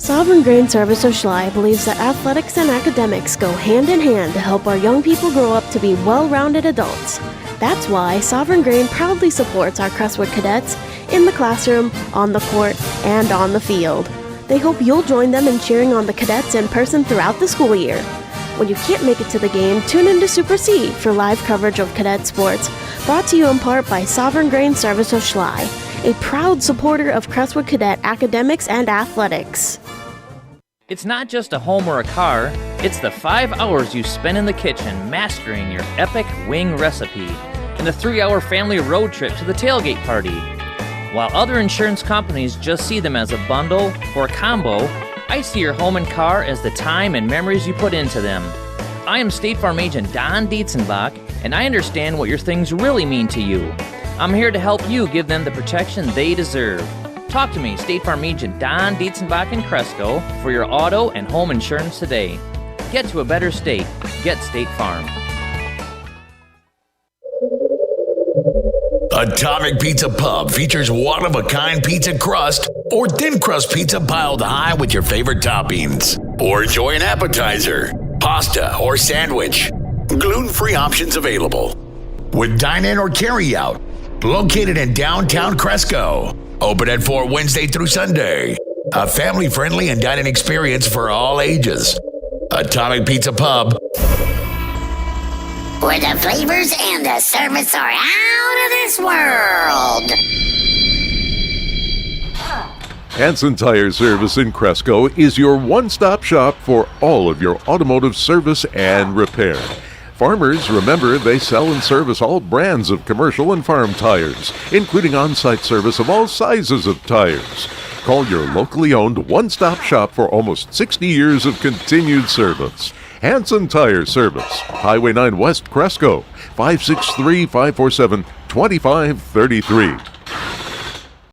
Sovereign Grain Service of Schley believes that athletics and academics go hand in hand to help our young people grow up to be well-rounded adults. That's why Sovereign Grain proudly supports our Crestwood Cadets in the classroom, on the court, and on the field. They hope you'll join them in cheering on the Cadets in person throughout the school year. When you can't make it to the game, tune into Super C for live coverage of Cadet sports, brought to you in part by Sovereign Grain Service of Schley, a proud supporter of Crestwood Cadet academics and athletics.
It's not just a home or a car, it's the 5 hours you spend in the kitchen mastering your epic wing recipe, and the 3-hour family road trip to the tailgate party. While other insurance companies just see them as a bundle or combo, I see your home and car as the time and memories you put into them. I am State Farm Agent Don Dietzenbach, and I understand what your things really mean to you. I'm here to help you give them the protection they deserve. Talk to me, State Farm Agent Don Dietzenbach in Cresco, for your auto and home insurance today. Get to a better state. Get State Farm.
Atomic Pizza Pub features one-of-a-kind pizza crust or thin crust pizza piled high with your favorite toppings. Or enjoy an appetizer, pasta, or sandwich. Gluten-free options available. With dine-in or carry-out. Located in downtown Cresco. Open at 4 Wednesday through Sunday. A family-friendly and dining experience for all ages. Atomic Pizza Pub.
Where the flavors and the service are out of this world.
Hanson Tire Service in Cresco is your one-stop shop for all of your automotive service and repair. Farmers, remember, they sell and service all brands of commercial and farm tires, including on-site service of all sizes of tires. Call your locally owned one-stop shop for almost 60 years of continued service. Hanson Tire Service, Highway 9 West, Cresco, 563-547-2533.